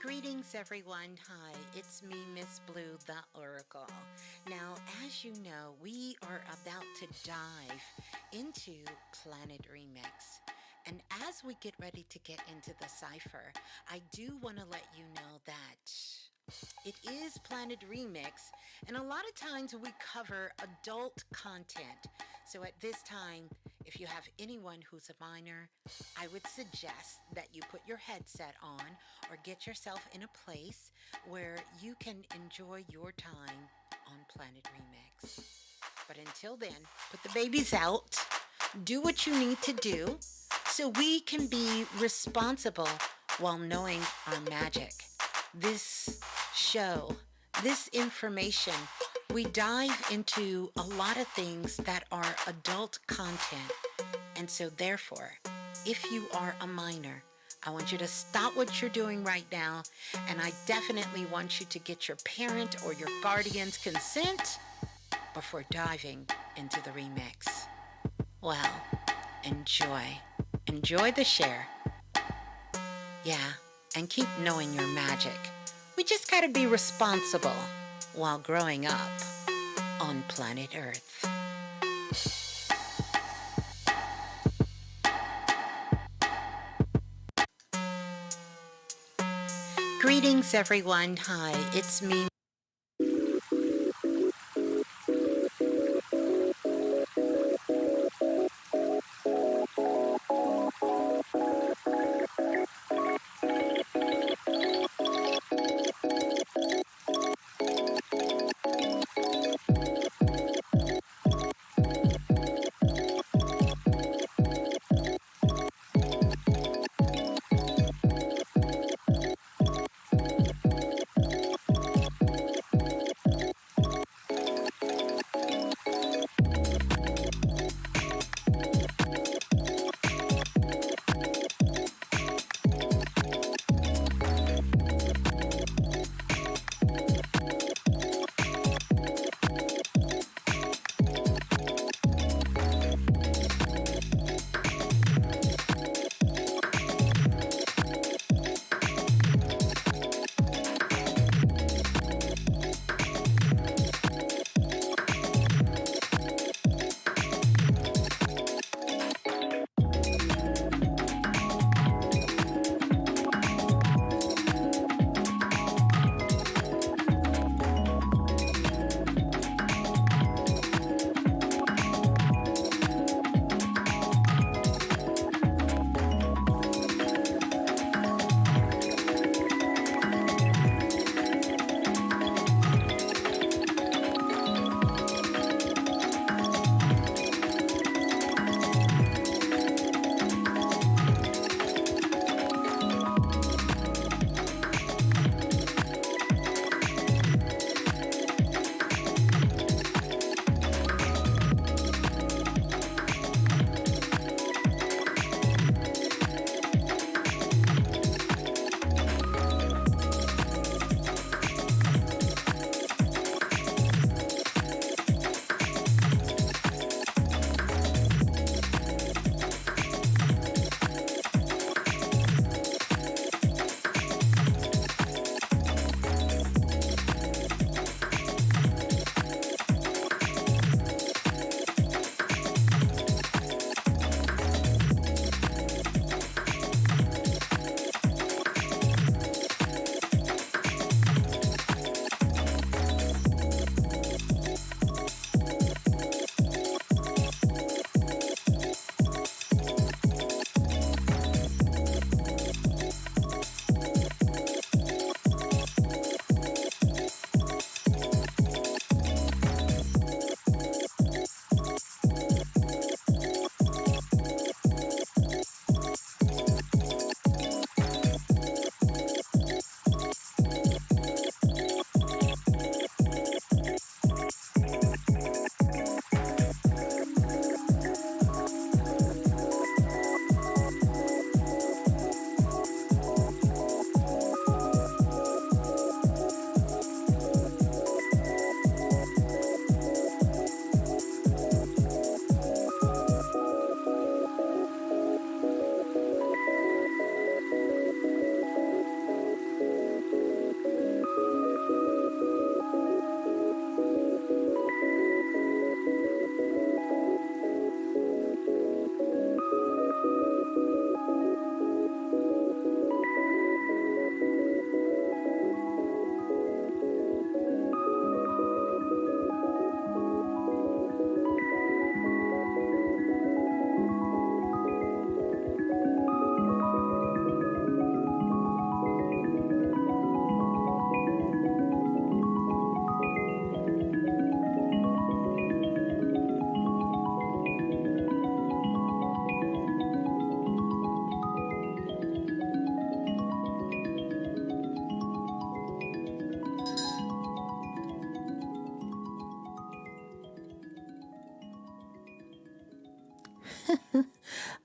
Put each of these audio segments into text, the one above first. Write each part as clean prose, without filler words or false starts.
Greetings, everyone. Hi, it's me, Ms.Blue, the Oracle. Now, as you know, we are about to dive into Planet Remix. And as we get ready to get into the cipher, I do want to let you know that it is Planet Remix, and a lot of times we cover adult content. So at this time, if you have anyone who's a minor, I would suggest that you put your headset on or get yourself in a place where you can enjoy your time on Planet Remix. But until then, put the babies out, do what you need to do so we can be responsible while knowing our magic. This show, this information, we dive into a lot of things that are adult content. And so, therefore, if you are a minor, I want you to stop what you're doing right now, and I definitely want you to get your parent or your guardian's consent before diving into the remix. Well, enjoy. Enjoy the share. Yeah, and keep knowing your magic. We just gotta be responsible while growing up on planet Earth. Greetings, everyone. Hi, it's me.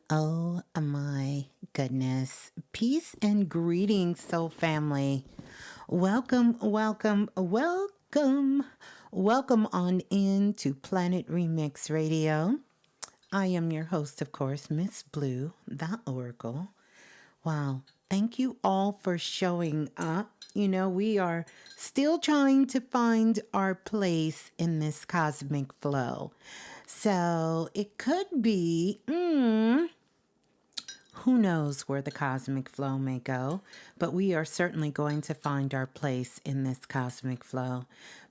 Oh my goodness. Peace and greetings, soul family. Welcome, welcome, welcome. Welcome on in to Planet Remix Radio. I am your host, of course, Ms.Blue, the Oracle. Wow. Thank you all for showing up. You know, we are still trying to find our place in this cosmic flow. So it could be, who knows where the cosmic flow may go, but we are certainly going to find our place in this cosmic flow.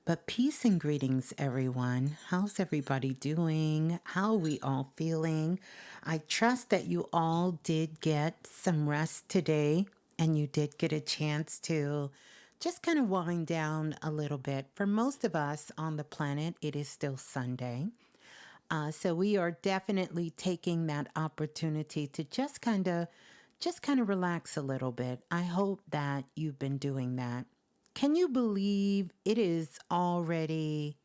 But peace and greetings, everyone. How's everybody doing? How are we all feeling? I trust that you all did get some rest today and you did get a chance to just kind of wind down a little bit. For most of us on the planet, it is still Sunday. So we are definitely taking that opportunity to just kind of relax a little bit. I hope that you've been doing that. Can you believe it is already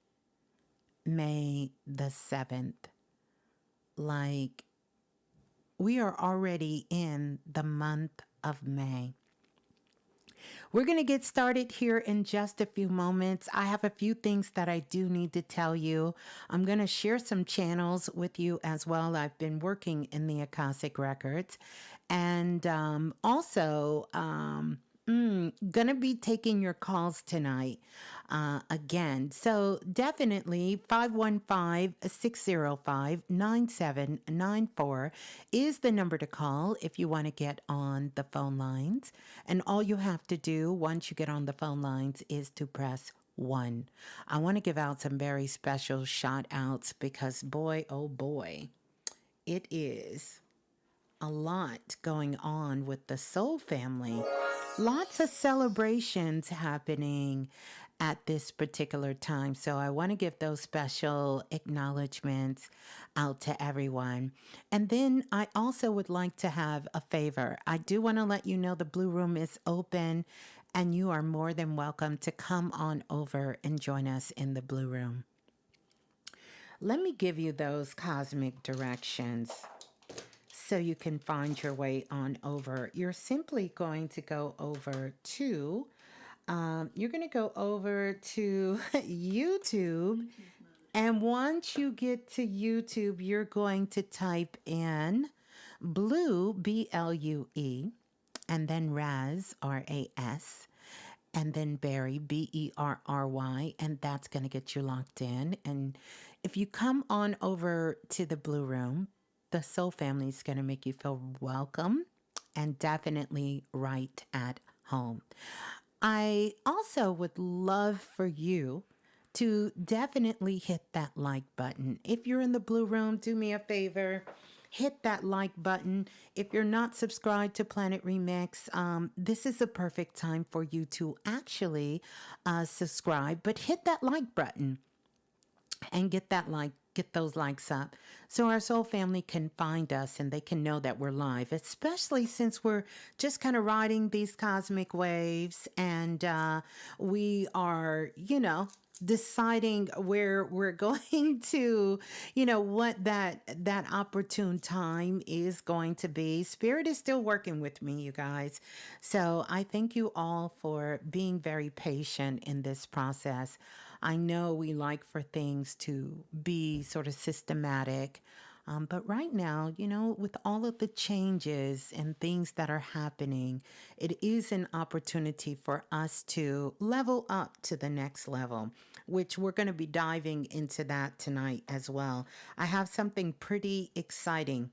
May the 7th? Like, we are already in the month of May. We're going to get started here in just a few moments. I have a few things that I do need to tell you. I'm going to share some channels with you as well. I've been working in the Akashic Records. And gonna be taking your calls tonight again. So definitely 515-605-9794 is the number to call if you want to get on the phone lines. And all you have to do once you get on the phone lines is to press 1. I want to give out some very special shout outs because boy, oh boy, it is a lot going on with the Soul family. Lots of celebrations happening at this particular time. So I want to give those special acknowledgments out to everyone. And then I also would like to have a favor. I do want to let you know the Blue Room is open and you are more than welcome to come on over and join us in the Blue Room. Let me give you those cosmic directions so you can find your way on over. You're simply going to go over to, YouTube. And once you get to YouTube, you're going to type in Blue, Blue, and then Raz, Ras, and then Berry, Berry, and that's going to get you locked in. And if you come on over to the Blue Room, the Soul family is going to make you feel welcome and definitely right at home. I also would love for you to definitely hit that like button. If you're in the Blue Room, do me a favor. Hit that like button. If you're not subscribed to Planet Remix, this is the perfect time for you to actually subscribe. But hit that like button and get those likes up so our soul family can find us and they can know that we're live, especially since we're just kind of riding these cosmic waves and we are, deciding where we're going to, what that opportune time is going to be. Spirit is still working with me, you guys. So I thank you all for being very patient in this process. I know we like for things to be sort of systematic. But right now, with all of the changes and things that are happening, it is an opportunity for us to level up to the next level, which we're going to be diving into that tonight as well. I have something pretty exciting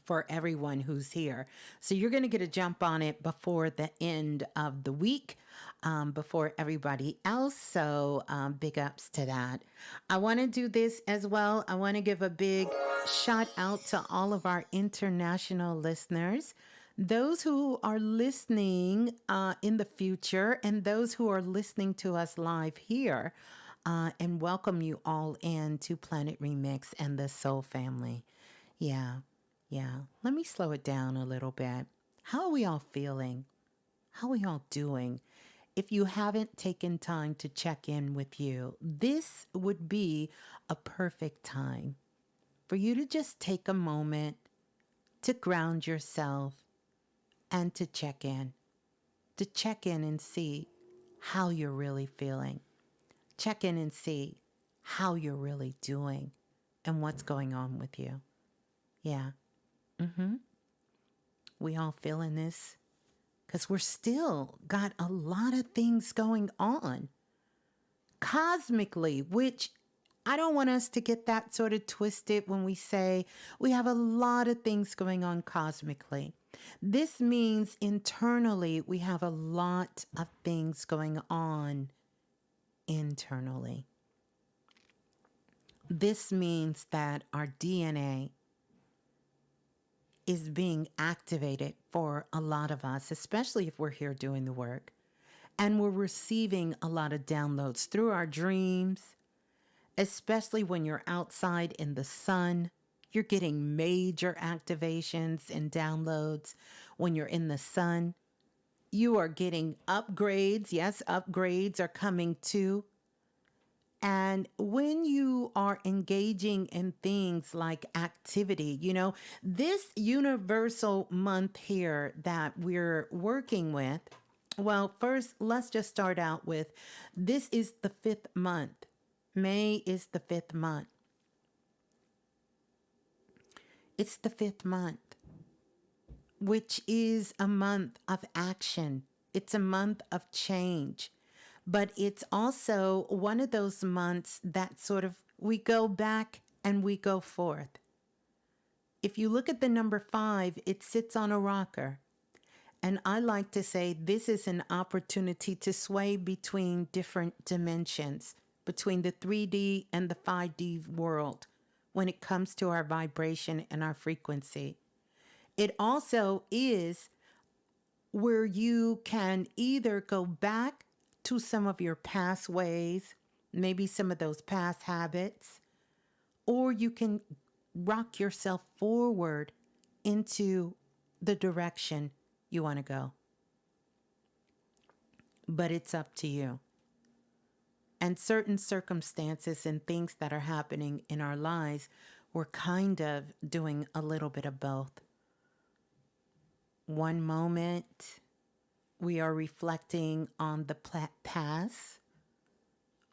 for everyone who's here. So you're going to get a jump on it before the end of the week, before everybody else. So big ups to that. I want to do this as well. I want to give a big shout out to all of our international listeners, those who are listening in the future and those who are listening to us live here. And welcome you all in to Planet Remix and the Soul family. Yeah. Yeah, let me slow it down a little bit. How are we all feeling? How are we all doing? If you haven't taken time to check in with you, this would be a perfect time. for you to just take a moment to ground yourself and to check in and see how you're really feeling. Check in and see how you're really doing and what's going on with you. Yeah. We all feeling this because we're still got a lot of things going on cosmically, which I don't want us to get that sort of twisted when we say we have a lot of things going on cosmically. This means internally we have a lot of things going on internally. This means that our DNA is being activated for a lot of us, especially if we're here doing the work. And we're receiving a lot of downloads through our dreams, especially when you're outside in the sun. You're getting major activations and downloads when you're in the sun. You are getting upgrades. Yes, upgrades are coming too. And when you are engaging in things like activity, this universal month here that we're working with, well, first, let's just start out with this is the 5th month. May is the 5th month. It's the 5th month, which is a month of action. It's a month of change. But it's also one of those months that sort of we go back and we go forth. If you look at the number 5, it sits on a rocker. And I like to say this is an opportunity to sway between different dimensions, between the 3D and the 5D world when it comes to our vibration and our frequency. It also is where you can either go back to some of your past ways, maybe some of those past habits, or you can rock yourself forward into the direction you want to go. But it's up to you. And certain circumstances and things that are happening in our lives, we're kind of doing a little bit of both. One moment, we are reflecting on the past,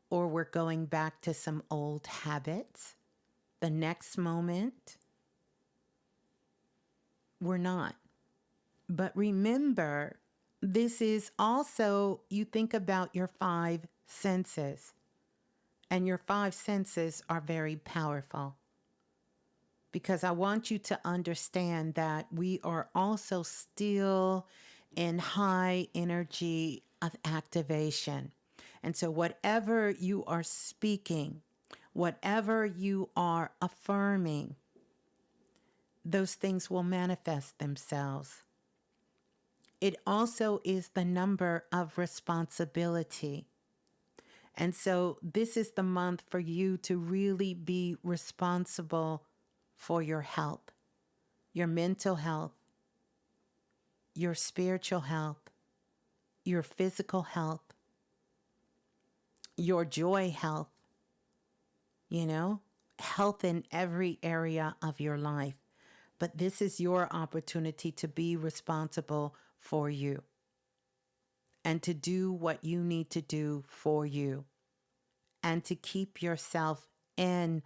or we're going back to some old habits. The next moment, we're not. But remember, this is also, you think about your 5 senses, and your 5 senses are very powerful. Because I want you to understand that we are also still in high energy of activation. And so whatever you are speaking, whatever you are affirming, those things will manifest themselves. It also is the number of responsibility. And so this is the month for you to really be responsible for your health, your mental health, your spiritual health, your physical health, your joy health, health in every area of your life. But this is your opportunity to be responsible for you and to do what you need to do for you and to keep yourself in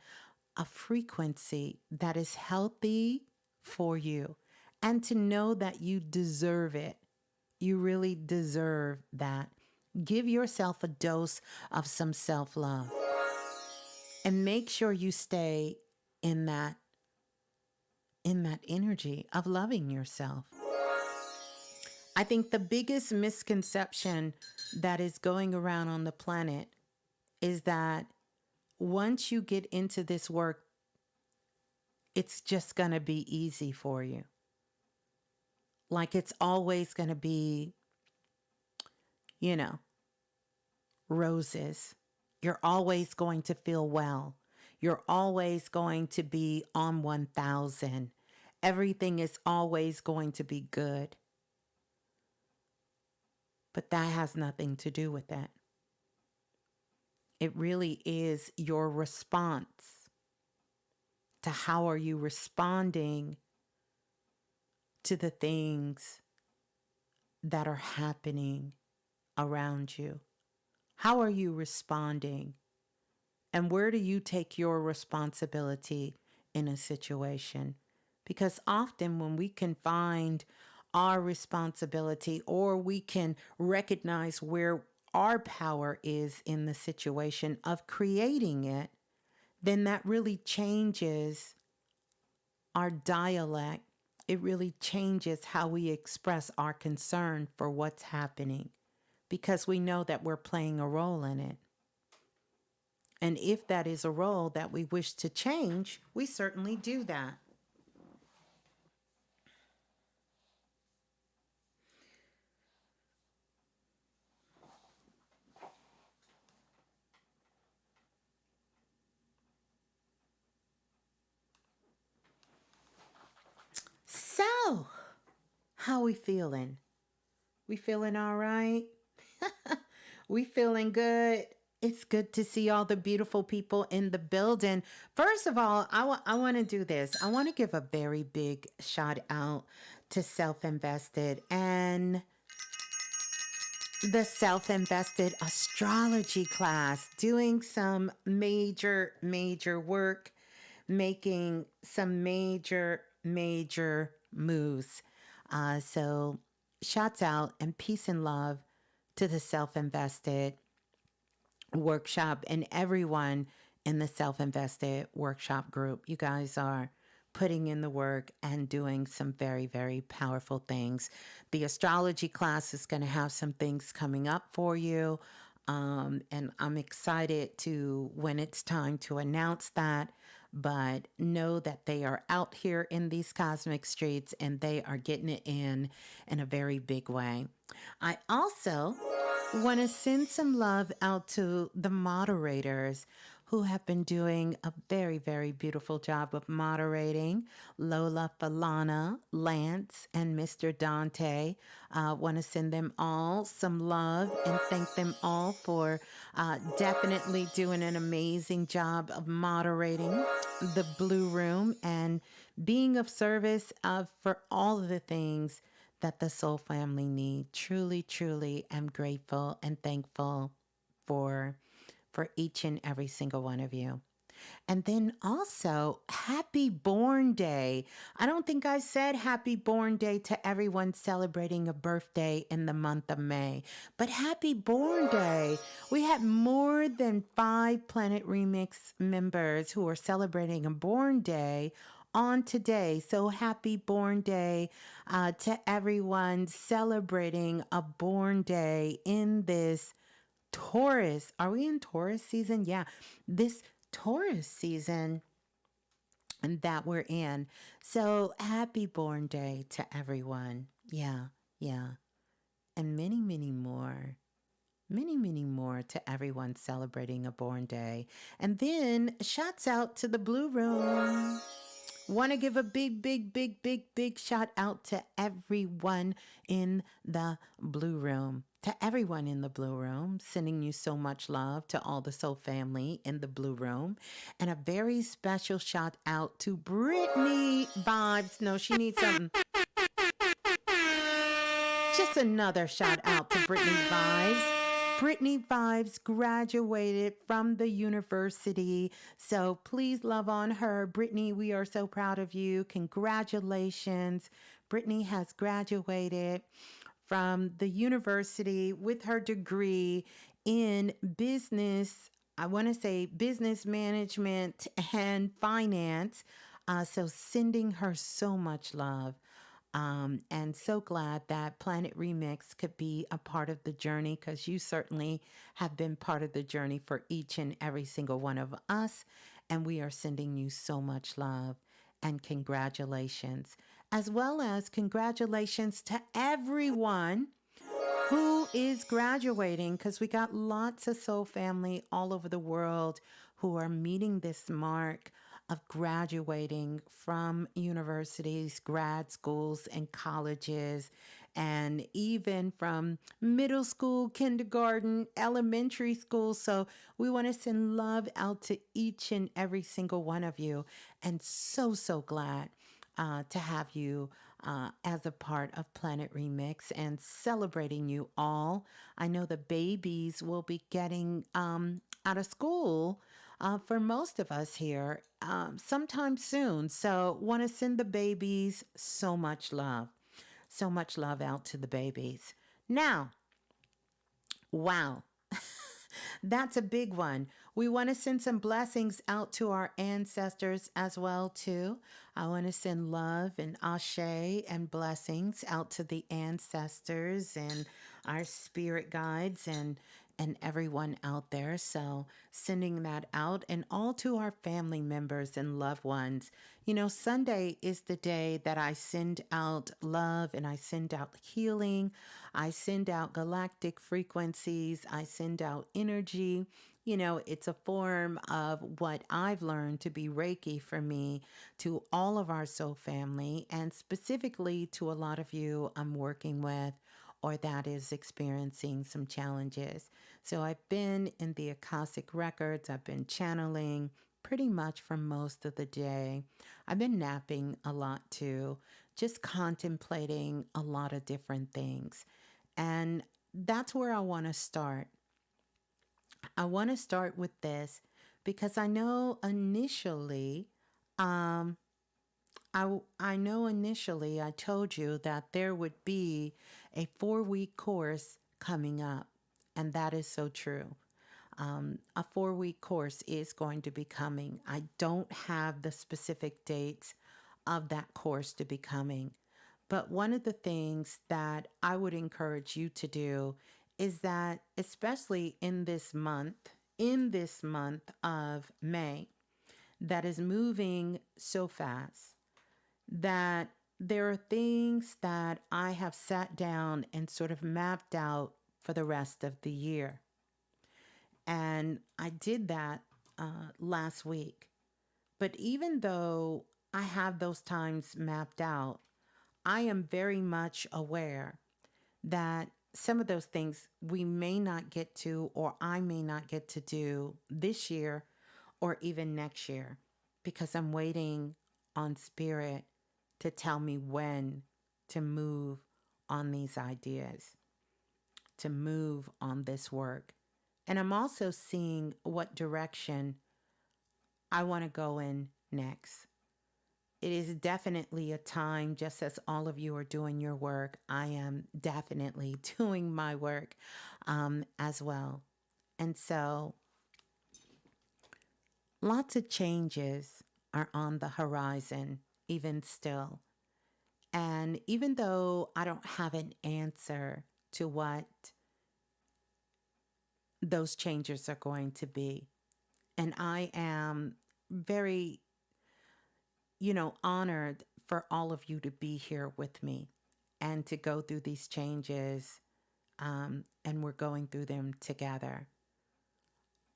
a frequency that is healthy for you and to know that you deserve it. You really deserve that. Give yourself a dose of some self-love and make sure you stay in that energy of loving yourself. I think the biggest misconception that is going around on the planet is that once you get into this work, it's just going to be easy for you. Like it's always going to be, roses. You're always going to feel well. You're always going to be on 1,000. Everything is always going to be good. But that has nothing to do with that. It really is your response to how are you responding to the things that are happening around you. How are you responding? And where do you take your responsibility in a situation? Because often when we can find our responsibility or we can recognize where our power is in the situation of creating it, then that really changes our dialect. It really changes how we express our concern for what's happening because we know that we're playing a role in it. And if that is a role that we wish to change, we certainly do that. So, how we feeling? We feeling all right? We feeling good? It's good to see all the beautiful people in the building. First of all, I want to do this. I want to give a very big shout out to Self Invested and the Self Invested astrology class, doing some major work, making some major moves. So, shouts out and peace and love to the Self Invested workshop and everyone in the Self Invested workshop group. You guys are putting in the work and doing some very powerful things. The astrology class is going to have some things coming up for you. And I'm excited to when it's time to announce that. But know that they are out here in these cosmic streets and they are getting it in a very big way. I also want to send some love out to the moderators who have been doing a very beautiful job of moderating. Lola, Falana, Lance, and Mr. Dante. Want to send them all some love and thank them all for definitely doing an amazing job of moderating the Blue Room and being of service for all of the things that the Soul family need. Truly am grateful and thankful for each and every single one of you. And then also, happy born day. I don't think I said happy born day to everyone celebrating a birthday in the month of May, but happy born day. We had more than 5 Planet Remix members who are celebrating a born day on today. So happy born day to everyone celebrating a born day in this Taurus. Are we in Taurus season? Yeah. This Taurus season and that we're in. So happy born day to everyone. Yeah. And many more. Many more to everyone celebrating a born day. And then shouts out to the Blue Room. Want to give a big shout out to everyone in the Blue Room. To everyone in the Blue Room, sending you so much love to all the Soul family in the Blue Room. And a very special shout out to Brittany Vibes. No, she needs something. Just another shout out to Brittany Vibes. Brittany Vibes graduated from the university, so please love on her. Brittany, we are so proud of you. Congratulations. Brittany has graduated from the university with her degree in business. I want to say business management and finance. So sending her so much love. And so glad that Planet Remix could be a part of the journey because you certainly have been part of the journey for each and every single one of us. And we are sending you so much love and congratulations, as well as congratulations to everyone who is graduating because we got lots of soul family all over the world who are meeting this mark of graduating from universities, grad schools, and colleges. and even from middle school, kindergarten, elementary school. So we want to send love out to each and every single one of you. And so, so glad to have you as a part of Planet Remix and celebrating you all. I know the babies will be getting out of school for most of us here sometime soon. So, want to send the babies so much love. So much love out to the babies. Now, wow, that's a big one. We want to send some blessings out to our ancestors as well too. I want to send love and ashe and blessings out to the ancestors and our spirit guides and everyone out there. So, sending that out and all to our family members and loved ones. You know, Sunday is the day that I send out love and I send out healing. I send out galactic frequencies. I send out energy. You know, it's a form of what I've learned to be Reiki for me to all of our soul family and specifically to a lot of you I'm working with or that is experiencing some challenges. So I've been in the Akashic records, I've been channeling pretty much for most of the day. I've been napping a lot too, just contemplating a lot of different things. And that's where I want to start. I want to start with this because I know initially, um, I know initially I told you that there would be a 4-week course coming up, and that is so true. A 4-week course is going to be coming. I don't have the specific dates of that course to be coming, but one of the things that I would encourage you to do is that, especially in this month of May, that is moving so fast, that there are things that I have sat down and sort of mapped out for the rest of the year. And I did that last week. But even though I have those times mapped out, I am very much aware that some of those things we may not get to, or I may not get to do this year or even next year, because I'm waiting on spirit to tell me when to move on these ideas, to move on this work. And I'm also seeing what direction I want to go in next. It is definitely a time, just as all of you are doing your work, I am definitely doing my work as well. And so lots of changes are on the horizon, even still. And even though I don't have an answer to what those changes are going to be, and I am very, honored for all of you to be here with me and to go through these changes, and we're going through them together.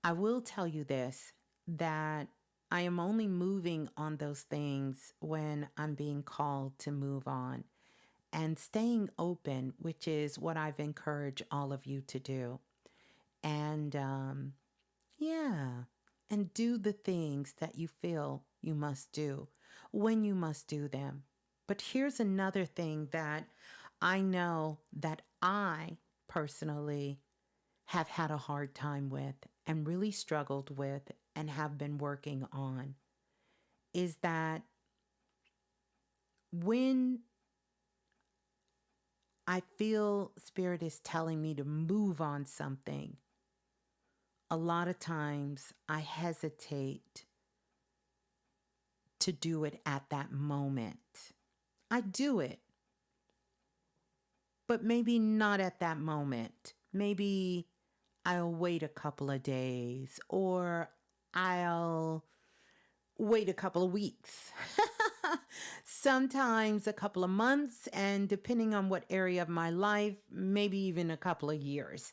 I will tell you this, that I am only moving on those things when I'm being called to move on and staying open, which is what I've encouraged all of you to do. And yeah, and do the things that you feel you must do when you must do them. But here's another thing that I know that I personally have had a hard time with and really struggled with and have been working on is that when I feel spirit is telling me to move on something, a lot of times I hesitate to do it at that moment. I do it, but maybe not at that moment. Maybe I'll wait a couple of days or I'll wait a couple of weeks. Sometimes a couple of months, and depending on what area of my life, maybe even a couple of years.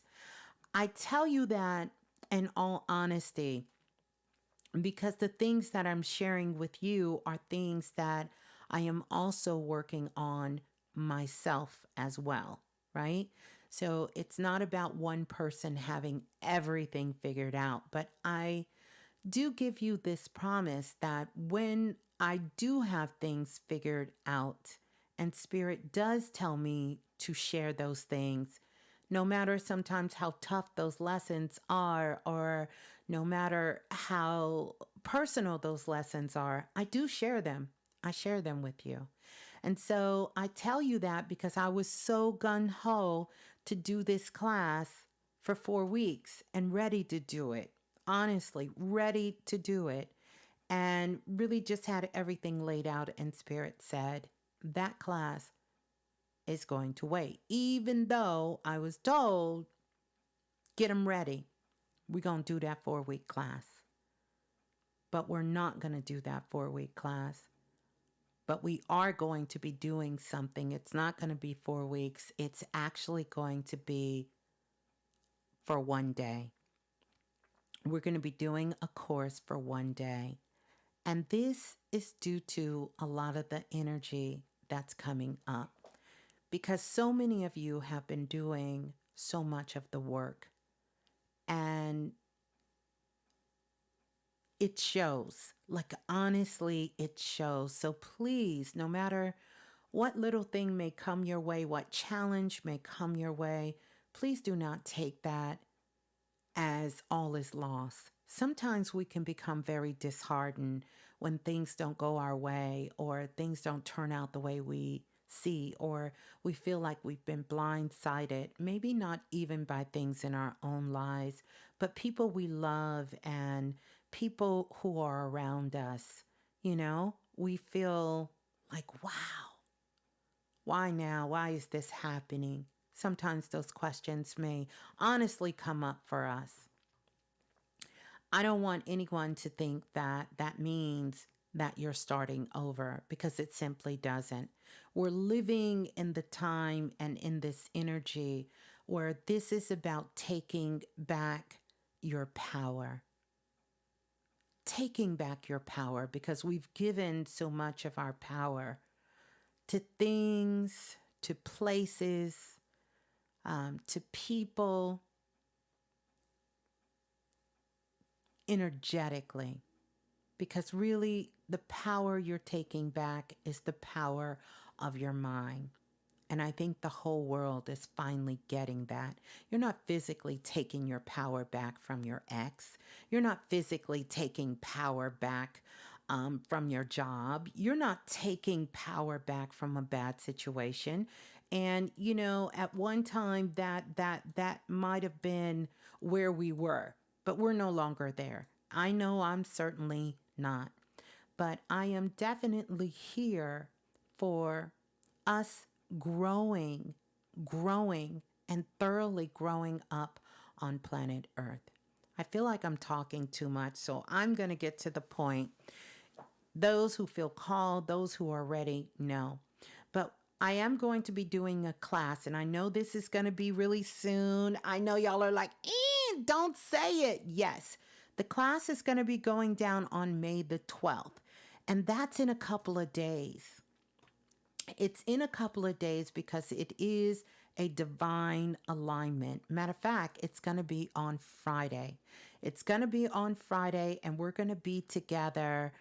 I tell you that in all honesty because the things that I'm sharing with you are things that I am also working on myself as well, right? So it's not about one person having everything figured out, but I do give you this promise that when I do have things figured out and Spirit does tell me to share those things, no matter sometimes how tough those lessons are, or no matter how personal those lessons are, I do share them. I share them with you. And so I tell you that because I was so gun ho to do this class for 4 weeks and ready to do it. Honestly, ready to do it. And really just had everything laid out, and Spirit said, that class is going to wait. Even though I was told, get them ready. We're going to do that 4 week class. But we're not going to do that 4 week class. But we are going to be doing something. It's not going to be 4 weeks. It's actually going to be for one day. We're going to be doing a course for one day. And this is due to a lot of the energy that's coming up, because so many of you have been doing so much of the work, and it shows. Like, honestly, it shows. So please, no matter what little thing may come your way, what challenge may come your way, please do not take that as all is lost. Sometimes we can become very disheartened when things don't go our way, or things don't turn out the way we see, or we feel like we've been blindsided, maybe not even by things in our own lives, but people we love and people who are around us. You know, we feel like, wow, why now? Why is this happening? Sometimes those questions may honestly come up for us. I don't want anyone to think that that means that you're starting over, because it simply doesn't. We're living in the time and in this energy where this is about taking back your power. Taking back your power, because we've given so much of our power to things, to places, to people, energetically. Because really, the power you're taking back is the power of your mind. And I think the whole world is finally getting that. You're not physically taking your power back from your ex. You're not physically taking power back from your job. You're not taking power back from a bad situation. And you know, at one time that might have been where we were, but we're no longer there. I know I'm certainly not, but I am definitely here for us growing, and thoroughly growing up on planet Earth. I feel like I'm talking too much, so I'm going to get to the point. Those who feel called, those who are ready, no. But I am going to be doing a class, and I know this is going to be really soon. I know y'all are like, don't say it. Yes, the class is going to be going down on May the 12th, and that's in a couple of days. It's in a couple of days because it is a divine alignment. Matter of fact, it's going to be on Friday. It's going to be on Friday, and we're going to be together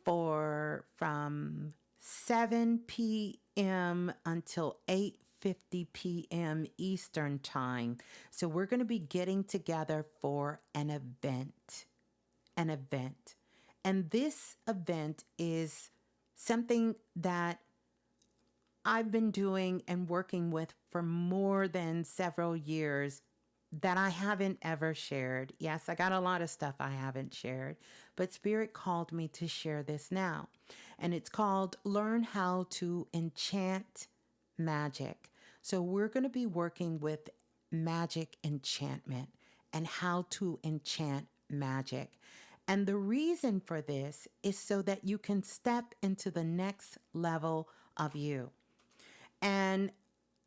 for from 7 p.m. until 8:50 p.m. Eastern Time. So we're going to be getting together for an event. An event. And this event is something that I've been doing and working with for more than several years that I haven't ever shared. Yes, I got a lot of stuff I haven't shared, but Spirit called me to share this now. And it's called Learn How to Enchant Magic. So we're going to be working with magic enchantment and how to enchant magic. And the reason for this is so that you can step into the next level of you. And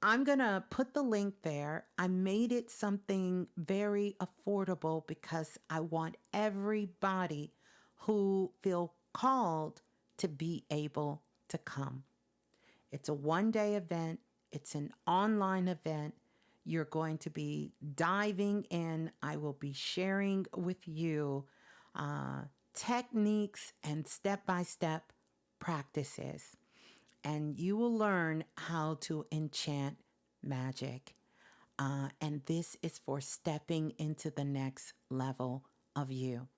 I'm going to put the link there. I made it something very affordable because I want everybody who feel called to be able to come. It's a 1 day event, it's an online event. You're going to be diving in. I will be sharing with you uh, techniques and step by step practices. And you will learn how to enchant magic. And this is for stepping into the next level of you.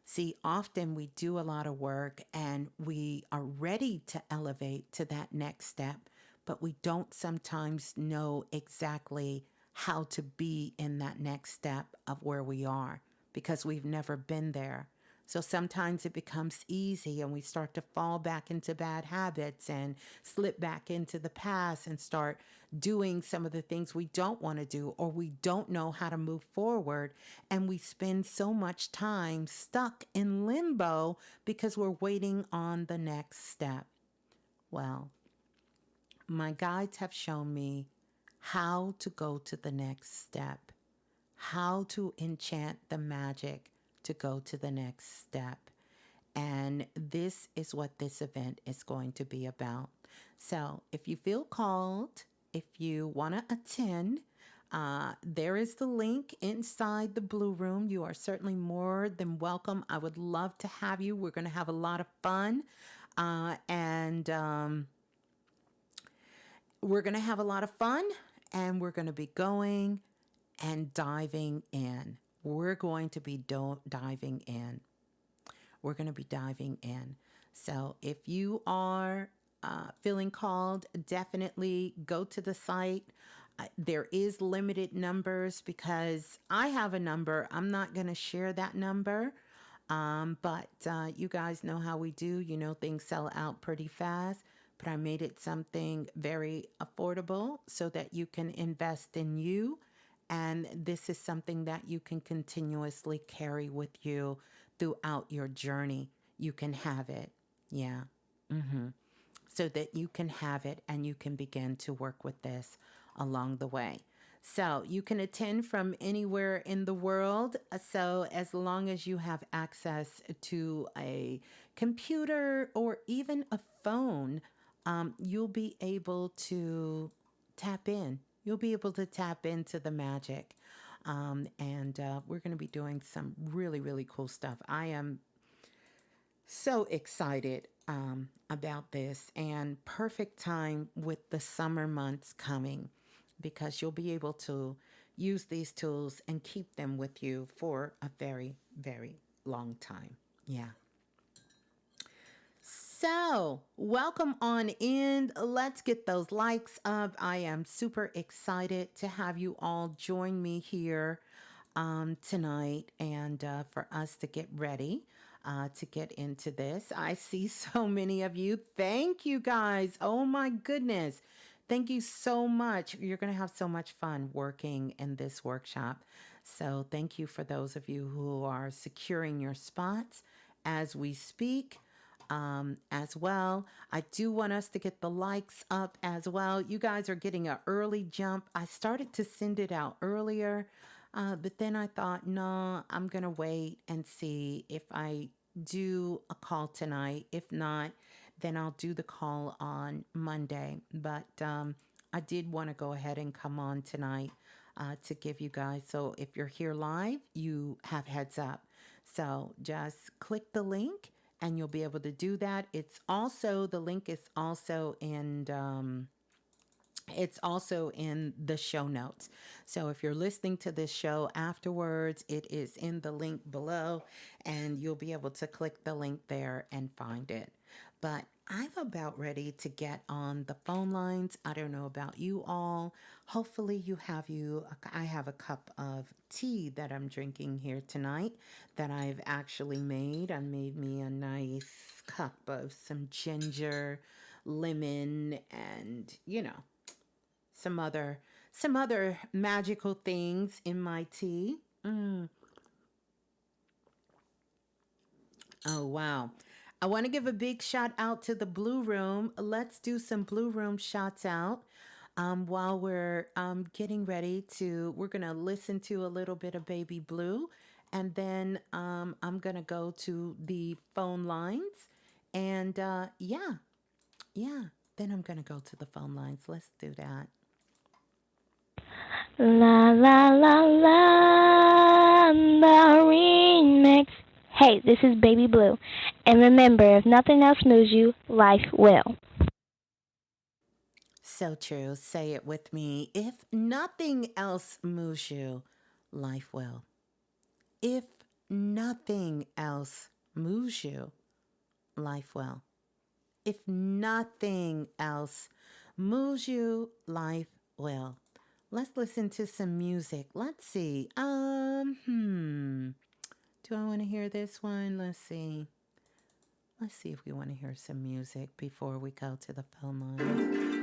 See, often we do a lot of work and we are ready to elevate to that next step, but we don't sometimes know exactly how to be in that next step of where we are because we've never been there. So sometimes it becomes easy and we start to fall back into bad habits and slip back into the past and start doing some of the things we don't want to do or we don't know how to move forward. And we spend so much time stuck in limbo because we're waiting on the next step. Well, my guides have shown me how to go to the next step, how to enchant the magic to go to the next step. And this is what this event is going to be about. So if you feel called, if you want to attend, there is the link inside the Blue Room. You are certainly more than welcome. I would love to have you. We're going to have a lot of fun. And we're going to have a lot of fun. And we're going to be going and diving in. We're going to be diving in. We're going to be diving in. So if you are feeling called, definitely go to the site. There is limited numbers because I have a number. I'm not going to share that number. But you guys know how we do. You know, things sell out pretty fast. But I made it something very affordable so that you can invest in you. And this is something that you can continuously carry with you throughout your journey. You can have it. Yeah. hmm So that you can have it and you can begin to work with this along the way. So you can attend from anywhere in the world. So as long as you have access to a computer or even a phone, you'll be able to tap in. You'll be able to tap into the magic. And we're going to be doing some really, really cool stuff. I am so excited about this and perfect time with the summer months coming because you'll be able to use these tools and keep them with you for a very, very long time. Yeah. So, welcome on in. Let's get those likes up. I am super excited to have you all join me here tonight and for us to get ready to get into this. I see so many of you. Thank you guys. Oh my goodness. Thank you so much. You're going to have so much fun working in this workshop. So, thank you for those of you who are securing your spots as we speak. As well. I do want us to get the likes up as well. You guys are getting an early jump. I started to send it out earlier, but then I thought, no, I'm going to wait and see if I do a call tonight. If not, then I'll do the call on Monday. But I did want to go ahead and come on tonight to give you guys. So if you're here live, you have heads up. So just click the link and you'll be able to do that. The link is also it's also in the show notes. So if you're listening to this show afterwards, it is in the link below and you'll be able to click the link there and find it. But I'm about ready to get on the phone lines. I don't know about you all. Hopefully I have a cup of tea that I'm drinking here tonight that I've actually made. I made me a nice cup of some ginger, lemon, and, some other magical things in my tea. Oh, wow. I want to give a big shout out to the Blue Room. Let's do some Blue Room shots out while we're getting ready we're going to listen to a little bit of Baby Blue. And then I'm going to go to the phone lines. And yeah. Then I'm going to go to the phone lines. Let's do that. La la la la, the remix. Hey, this is Baby Blue. And remember, if nothing else moves you, life will. So true. Say it with me. If nothing else moves you, life will. If nothing else moves you, life will. If nothing else moves you, life will. Let's listen to some music. Let's see. Do I want to hear this one? Let's see. Let's see if we want to hear some music before we go to the phone lines.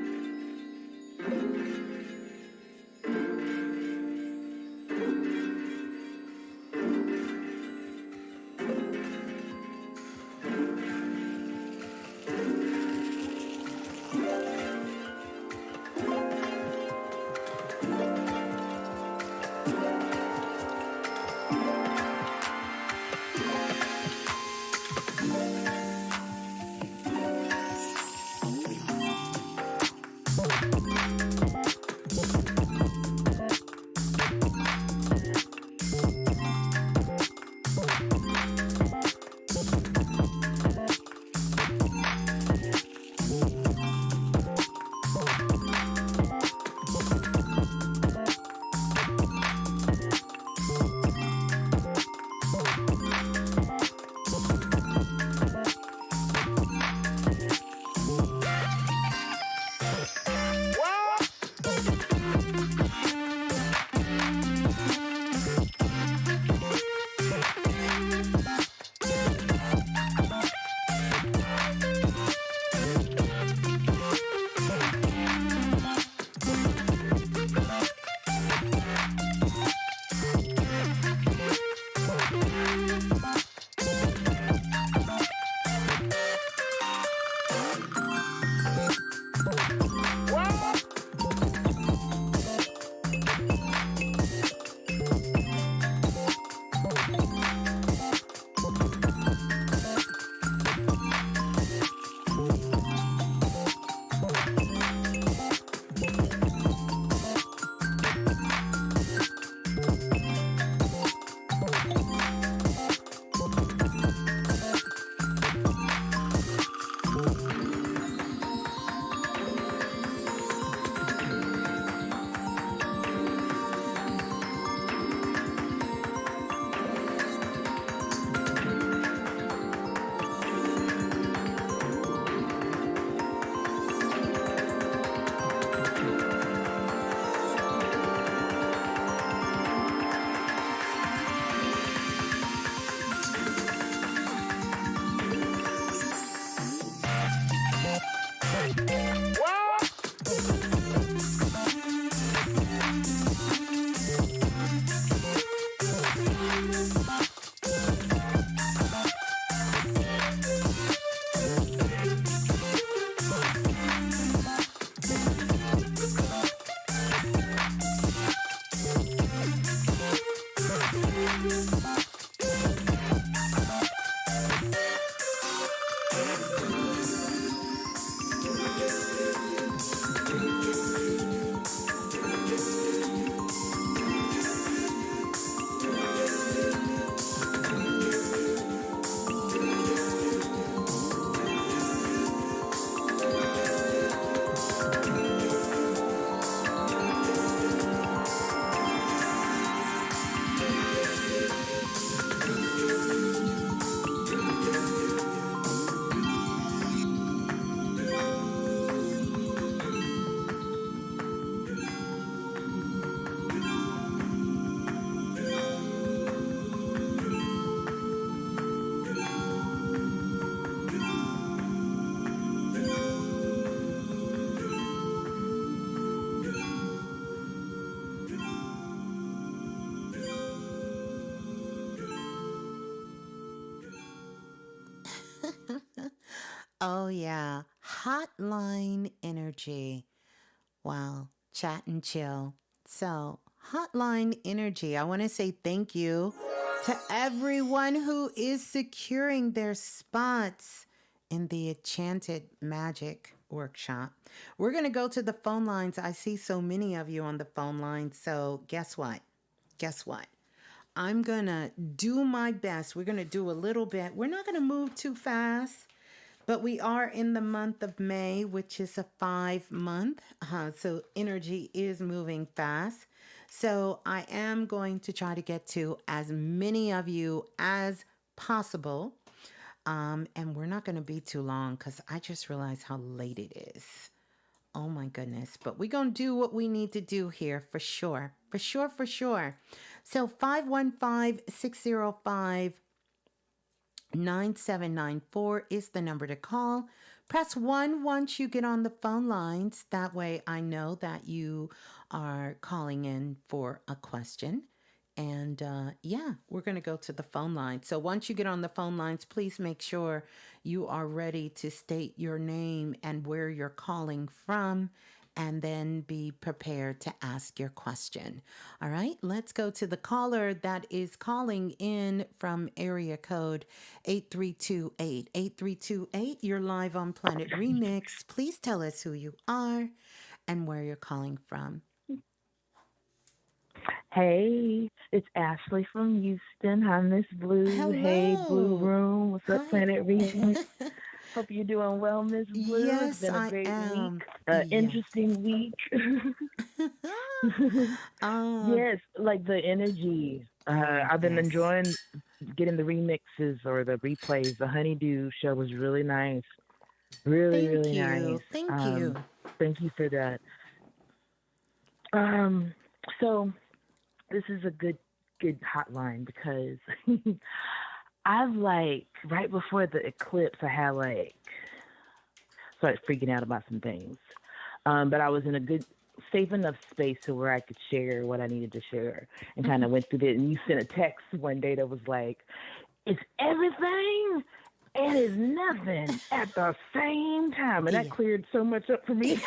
Oh, yeah. Hotline energy. Wow. Chat and chill. So, hotline energy. I want to say thank you to everyone who is securing their spots in the Enchanted Magic workshop. We're going to go to the phone lines. I see so many of you on the phone lines. So guess what? Guess what? I'm going to do my best. We're going to do a little bit. We're not going to move too fast, but we are in the month of May, which is a 5 month. So energy is moving fast. So I am going to try to get to as many of you as possible. And we're not going to be too long because I just realized how late it is. Oh my goodness. But we're going to do what we need to do here for sure. For sure, for sure. So 515-605-9794 is the number to call. Press 1 once you get on the phone lines. That way I know that you are calling in for a question. And yeah, we're going to go to the phone line. So once you get on the phone lines, please make sure you are ready to state your name and where you're calling from, and then be prepared to ask your question. All right, let's go to the caller that is calling in from area code 8328. 8328, you're live on Planet Remix. Please tell us who you are and where you're calling from. Hey, it's Ashley from Houston. Hi, Ms.Blue. Hey, Blue Hello. Room. What's up, Hi. Planet Remix? Hope you're doing well, Miss Blue. It's Yes, been a I great week, am. Yes. interesting week. um, Yes, like the energy. oh, I've been yes. enjoying getting the remixes or the replays. The Honeydew show was really nice. Really, Thank really nice. you. Thank you. Thank you for that. So this is a good hotline because I've like right before the eclipse I had like started freaking out about some things. But I was in a good safe enough space to where I could share what I needed to share and kind of went through it. And you sent a text one day that was like, it's everything and it's nothing at the same time. And that Yeah. cleared so much up for me.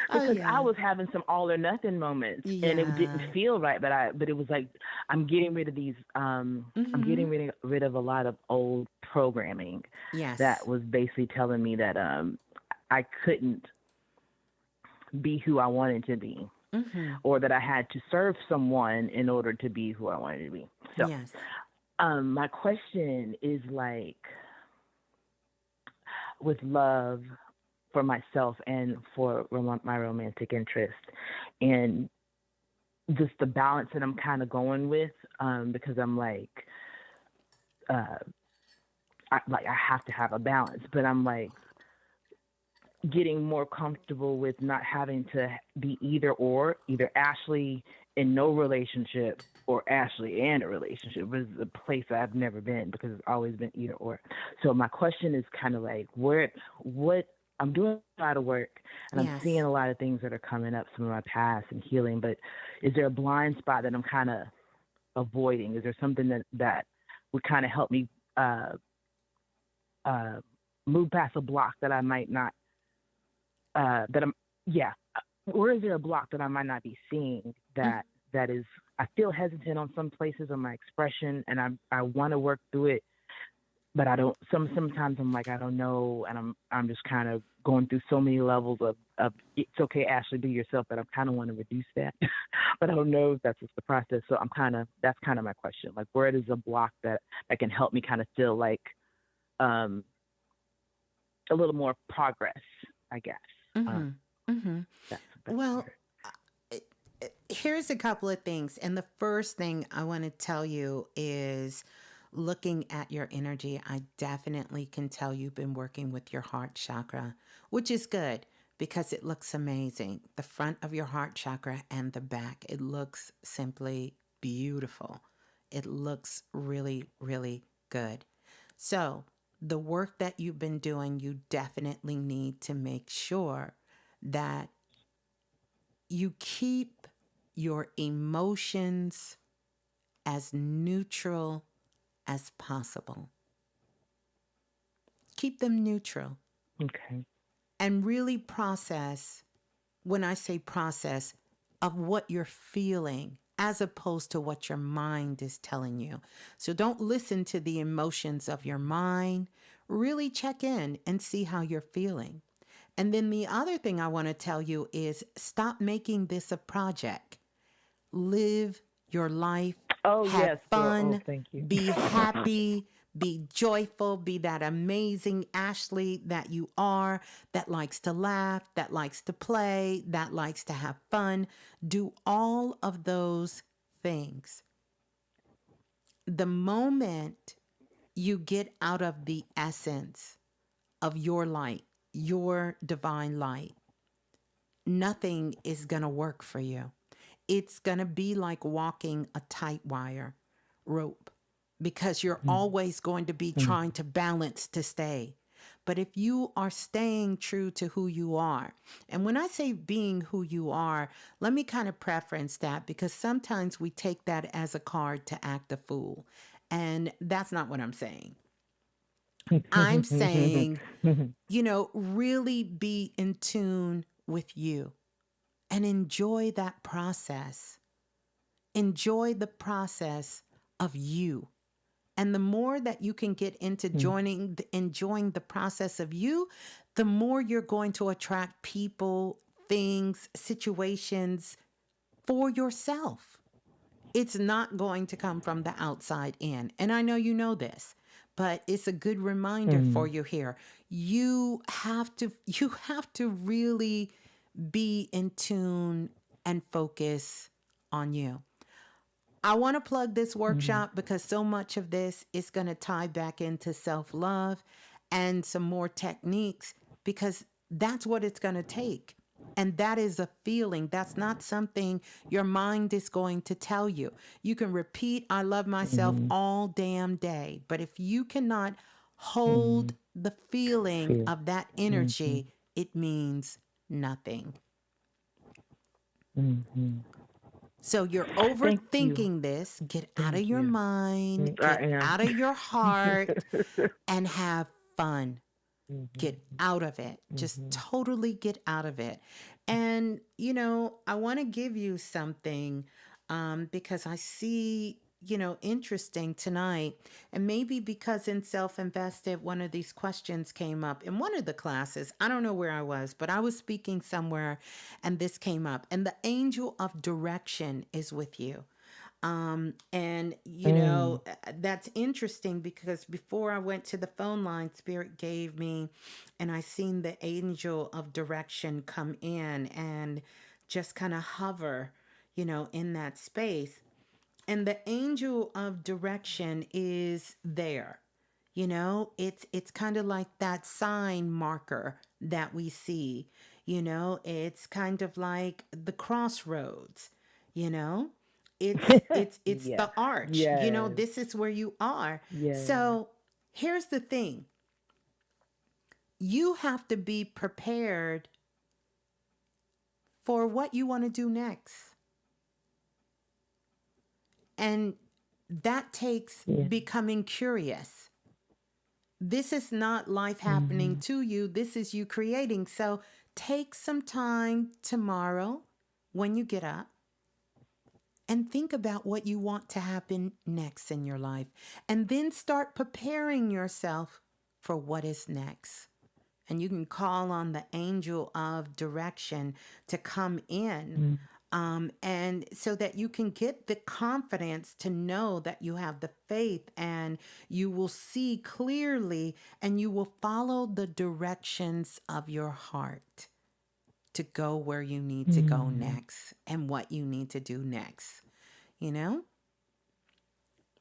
Oh, Because I yeah. was having some all or nothing moments and it didn't Yeah. feel right, but it was like I'm getting rid of these I'm Mm-hmm. getting rid of a lot of old programming Yes. that was basically telling me that I couldn't be who I wanted to be, Mm-hmm. or that I had to serve someone in order to be who I wanted to be. So Yes. my question is like with love for myself and for my romantic interest, and just the balance that I'm kind of going with, because I'm like, I have to have a balance, but I'm like getting more comfortable with not having to be either Ashley in no relationship or Ashley and a relationship. Is a place I've never been because it's always been either or. So my question is kind of like what I'm doing a lot of work and I'm seeing Yes. a lot of things that are coming up, some of my past and healing, but is there a blind spot that I'm kind of avoiding? Is there something that would kind of help me uh, move past a block that I might not that I'm yeah or is there a block that I might not be seeing that is I feel hesitant on some places on my expression and I want to work through it, but I don't sometimes I'm like I don't know, and I'm just kind of going through so many levels of it's okay, Ashley, be yourself, but I kind of want to reduce that. But I don't know if that's just the process. So that's kind of my question, like where is a block that can help me kind of feel like a little more progress, I guess. Mm-hmm. Mm-hmm. That's Well, here's a couple of things. And the first thing I want to tell you is looking at your energy. I definitely can tell you've been working with your heart chakra, which is good because it looks amazing. The front of your heart chakra and the back, it looks simply beautiful. It looks really, really good. So, the work that you've been doing, you definitely need to make sure that you keep your emotions as neutral as possible. Keep them neutral okay. and really process, when I say process, of what you're feeling as opposed to what your mind is telling you. So don't listen to the emotions of your mind. Really check in and see how you're feeling. And then the other thing I want to tell you is stop making this a project. Live your life, Oh have yes, girl. Oh, fun, thank you. be happy, be joyful, be that amazing Ashley that you are, that likes to laugh, that likes to play, that likes to have fun. Do all of those things. The moment you get out of the essence of your light, your divine light, nothing is going to work for you. It's going to be like walking a tight wire rope because you're always going to be trying to balance to stay. But if you are staying true to who you are, and when I say being who you are, let me kind of preference that because sometimes we take that as a card to act a fool. And that's not what I'm saying. I'm saying, really be in tune with you and enjoy that process. Enjoy the process of you. And the more that you can get into enjoying the process of you, the more you're going to attract people, things, situations for yourself. It's not going to come from the outside in. And I know you know this, but it's a good reminder for you here. You have to really be in tune and focus on you. I want to plug this workshop because so much of this is going to tie back into self-love and some more techniques because that's what it's going to take. And that is a feeling. That's not something your mind is going to tell you. You can repeat, I love myself all damn day. But if you cannot hold the feeling of that energy, it means nothing. So you're Thank you. overthinking this. Get out of Thank your you. mind, I get am. out of your heart, and have fun. Get out of it. Just totally get out of it. And, I want to give you something because I see, interesting tonight. And maybe because in Self Invested, one of these questions came up in one of the classes. I don't know where I was, but I was speaking somewhere and this came up. And the angel of direction is with you. And that's interesting because before I went to the phone line, Spirit gave me, and I seen the angel of direction come in and just kind of hover, in that space. And the angel of direction is there. It's kind of like that sign marker that we see. It's kind of like the crossroads, you know? It's Yes. the arch. Yes. This is where you are. Yes. So, here's the thing. You have to be prepared for what you want to do next. And that takes becoming curious. This is not life happening to you. This is you creating. So take some time tomorrow when you get up and think about what you want to happen next in your life. And then start preparing yourself for what is next. And you can call on the angel of direction to come in. And so that you can get the confidence to know that you have the faith and you will see clearly and you will follow the directions of your heart to go where you need to go next and what you need to do next,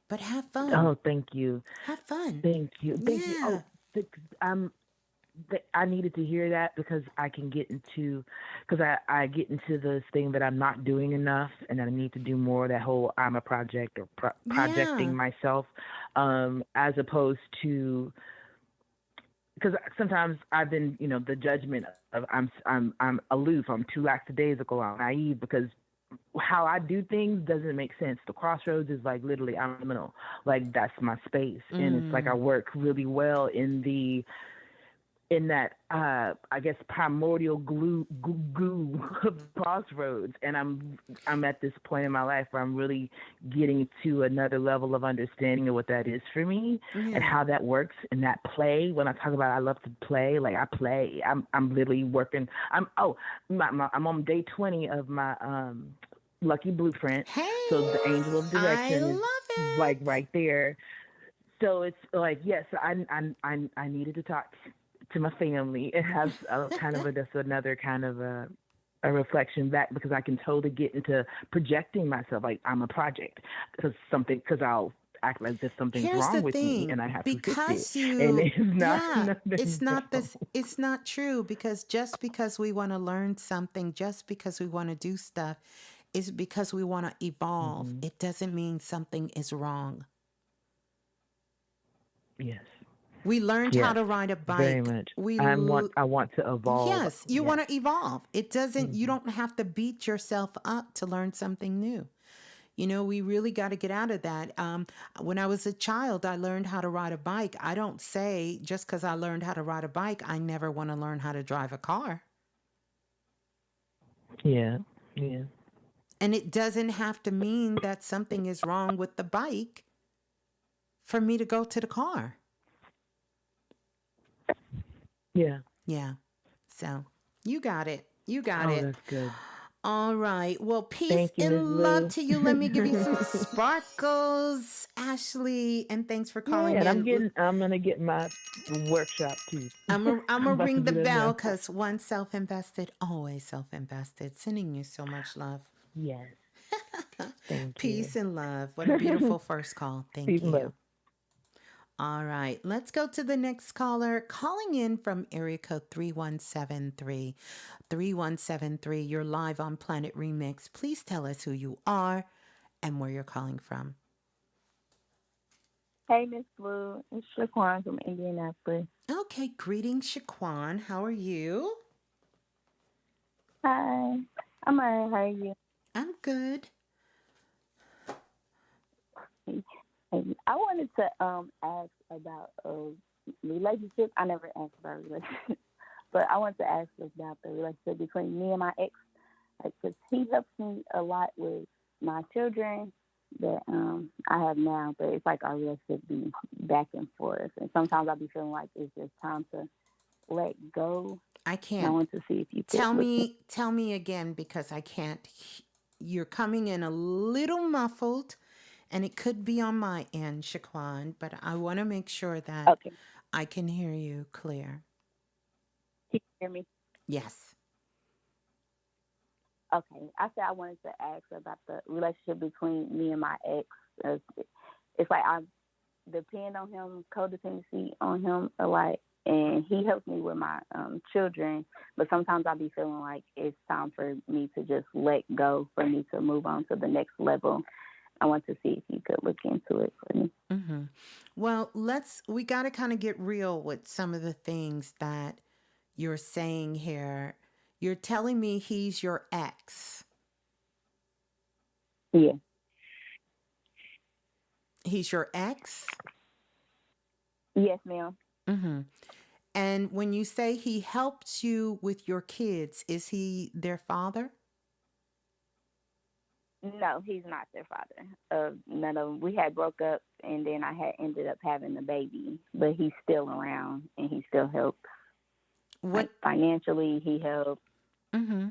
But have fun. Oh, thank you. Have fun. Thank you. Thank you. Yeah. I'm I needed to hear that because I can get into, because I get into this thing that I'm not doing enough and that I need to do more, that whole I'm a project or projecting myself, as opposed to, because sometimes I've been, the judgment of I'm aloof, I'm too lackadaisical, I'm naive because how I do things doesn't make sense. The crossroads is like literally I'm liminal, like that's my space. And it's like I work really well in the in that I guess primordial goo of crossroads, and I'm at this point in my life where I'm really getting to another level of understanding of what that is for me and Yeah. how that works and that play. When I talk about I love to play, like I play, I'm literally working. I'm on day 20 of my lucky blueprint, so Hey, the angel of I direction is love like it. right there. So it's like, yes, I needed to talk to my family and have a kind of that's another kind of a reflection back, because I can totally get into projecting myself like I'm a project, because I'll act like there's something's Here's wrong the with me thing, and I have to fix it, because and you, it's not yeah, nothing wrong. it's not true, because just because we want to learn something, just because we want to do stuff, is because we want to evolve. Hmm. It doesn't mean something is wrong. Yes, We learned how yes, to ride a very bike. much. I want to evolve. Yes, you Yes. want to evolve. It doesn't, you Hmm. don't have to beat yourself up to learn something new. You know, we really got to get out of that. When I was a child, I learned how to ride a bike. I don't say just because I learned how to ride a bike, I never want to learn how to drive a car. Yeah. Yeah. And it doesn't have to mean that something is wrong with the bike for me to go to the car. Yeah. Yeah. So you got it. You got Oh, it. that's good. All right. Well, peace Thank you, Miss and love Blue. to you. Let me give you some sparkles, Ashley. And thanks for Yeah, calling and in. I'm gonna get my workshop too. I'm I'm a about to ring the do that bell, now. because once self invested, always self invested. Sending you so much love. Yes, thank you. Peace and love. What a beautiful first call. Peace Thank and love. you. All right, let's go to the next caller. Calling in from area code 3173. 3173, you're live on Planet Remix. Please tell us who you are and where you're calling from. Hey, Miss Blue. It's Shaquan from Indianapolis. Okay, greetings, Shaquan. How are you? Hi. I'm alright. How are you? I'm good. I wanted to ask about a relationship. I never asked about a relationship, but I wanted to ask about the relationship between me and my ex. Like, 'cause he helps me a lot with my children that I have now, but it's like our relationship be back and forth, and sometimes I be feeling like it's just time to let go. I And I can't. want to see if you could look in. Tell me again, because I can't. You're coming in a little muffled, and it could be on my end, Shaquan, but I want to make sure that Okay, I can hear you clear. can you hear me? Yes. Okay, I said I wanted to ask about the relationship between me and my ex. Uh, It's like I depend on him, codependency on him a lot, and he helps me with my children. But sometimes I be feeling like it's time for me to just let go, for me to move on to the next level. I want to see if you could look into it for me. Mm-hmm. Well, we got to kind of get real with some of the things that you're saying here. You're telling me he's your ex. Yeah, He's your ex? yes, ma'am. Mm-hmm. And when you say he helped you with your kids, is he their father? No, he's not their father. None of them. We had broke up, and then I had ended up having a baby, but he's still around, and he still helps. Like What? financially, he helps, Mm-hmm.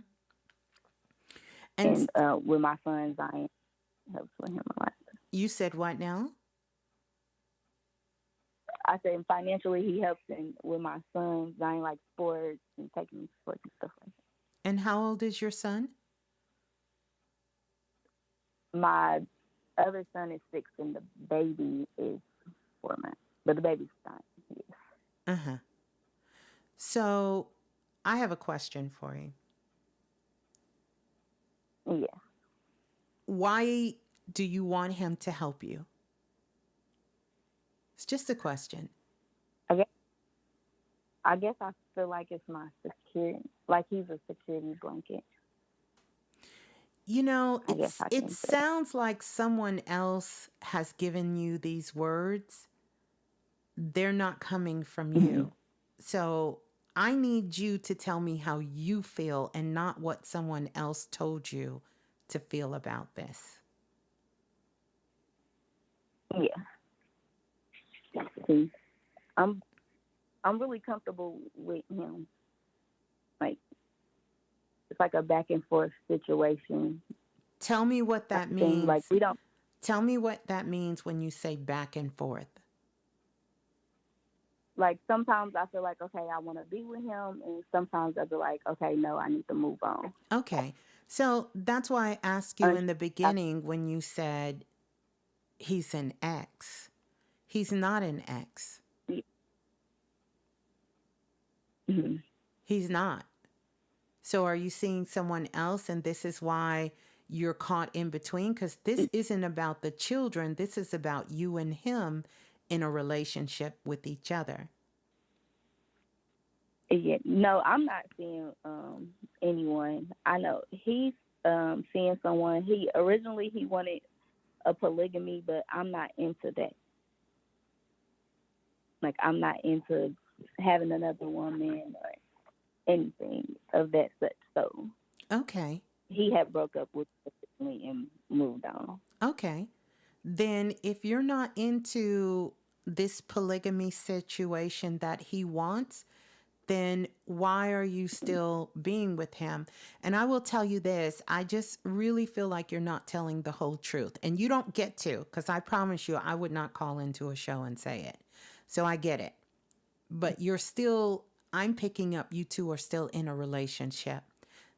And and with my son Zion, helps with him a lot. you said what now? I said financially, he helps in with my son Zion, like sports and taking him to sports and stuff like And how old is your son? that. My other son is 6, and the baby is 4 months, but the baby's fine. Yes. Uh-huh. So I have a question for you. Yeah. Why do you want him to help you? It's just a question. I guess I feel like it's my security, like he's a security blanket. You know, I guess I it can say. sounds like someone else has given you these words. They're not coming from Mm-hmm. you. So I need you to tell me how you feel and not what someone else told you to feel about this. Yeah. See, I'm I'm really comfortable with him. Like it's like a back and forth situation. Tell me what I that think like means. we don't Tell me what that means when you say back and forth. like sometimes I feel like okay, I want to be with him, and sometimes I be like okay, no, I need to move on. Okay. So that's why I asked you Un- in the I, beginning when you said he's an ex. He's not an ex. mhm. He's not. So are you seeing someone else and this is why you're caught in between? Because this isn't about the children. This is about you and him in a relationship with each other. Yeah, no, I'm not seeing anyone. I know he's seeing someone. He originally he wanted a polygamy, but I'm not into that. Like I'm not into having another woman or anything of that such. So Okay. he had broke up with me and moved on. Okay. Then if you're not into this polygamy situation that he wants, then why are you still being with him? And I will tell you this, I just really feel like you're not telling the whole truth. And you don't get to, because I promise you, I would not call into a show and say it. So I get it. But you're still, I'm picking up you two are still in a relationship.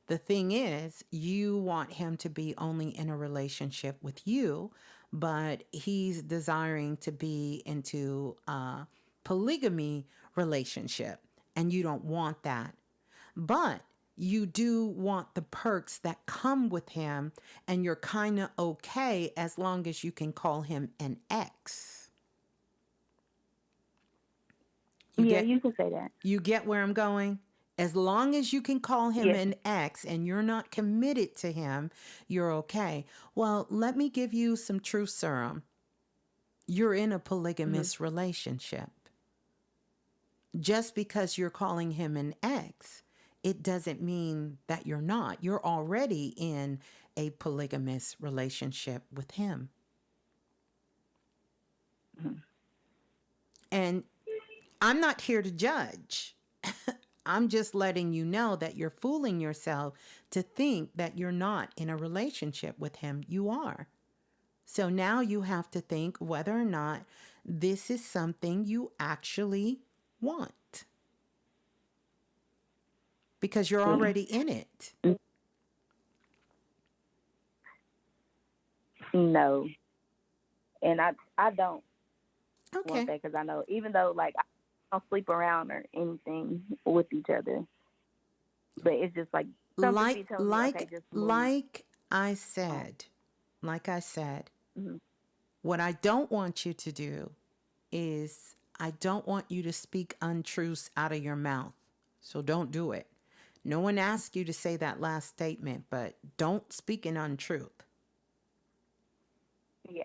The thing is, you want him to be only in a relationship with you, but he's desiring to be into a polygamy relationship, and you don't want that. But you do want the perks that come with him, and you're kind of okay as long as you can call him an ex. You Yeah, get you can say that. You get where I'm going? As long as you can call him Yes. an ex and you're not committed to him, you're okay. Well, let me give you some truth serum. You're in a Mm-hmm. polygamous relationship. Just because you're calling him an ex, it doesn't mean that you're not. You're already in a polygamous relationship with him. Mm-hmm. And I'm not here to judge. I'm just letting you know that you're fooling yourself to think that you're not in a relationship with him. You are. So now you have to think whether or not this is something you actually want because you're already in it. No, and I don't want Okay. that because I know even though like I don't sleep around or anything with each other, but it's just like something Like be telling me okay, like just move like I on. said, like I said, Mm-hmm. what I don't want you to do is I don't want you to speak untruths out of your mouth. So don't do it. No one asked you to say that last statement, but don't speak an untruth. Yeah.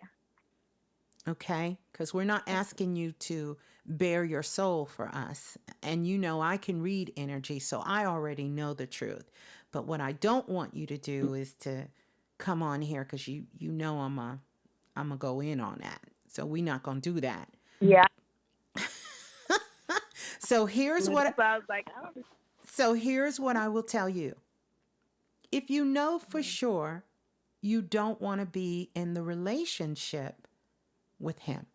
Okay? Because we're not asking you to bare your soul for us. And you know, I can read energy, so I already know the truth. But what I don't want you to do is to come on here because you know I'm going to go in on that. So we're not going to do that. Yeah. So here's what So I was like, oh. so here's what I will tell you. If you know for sure you don't want to be in the relationship with him,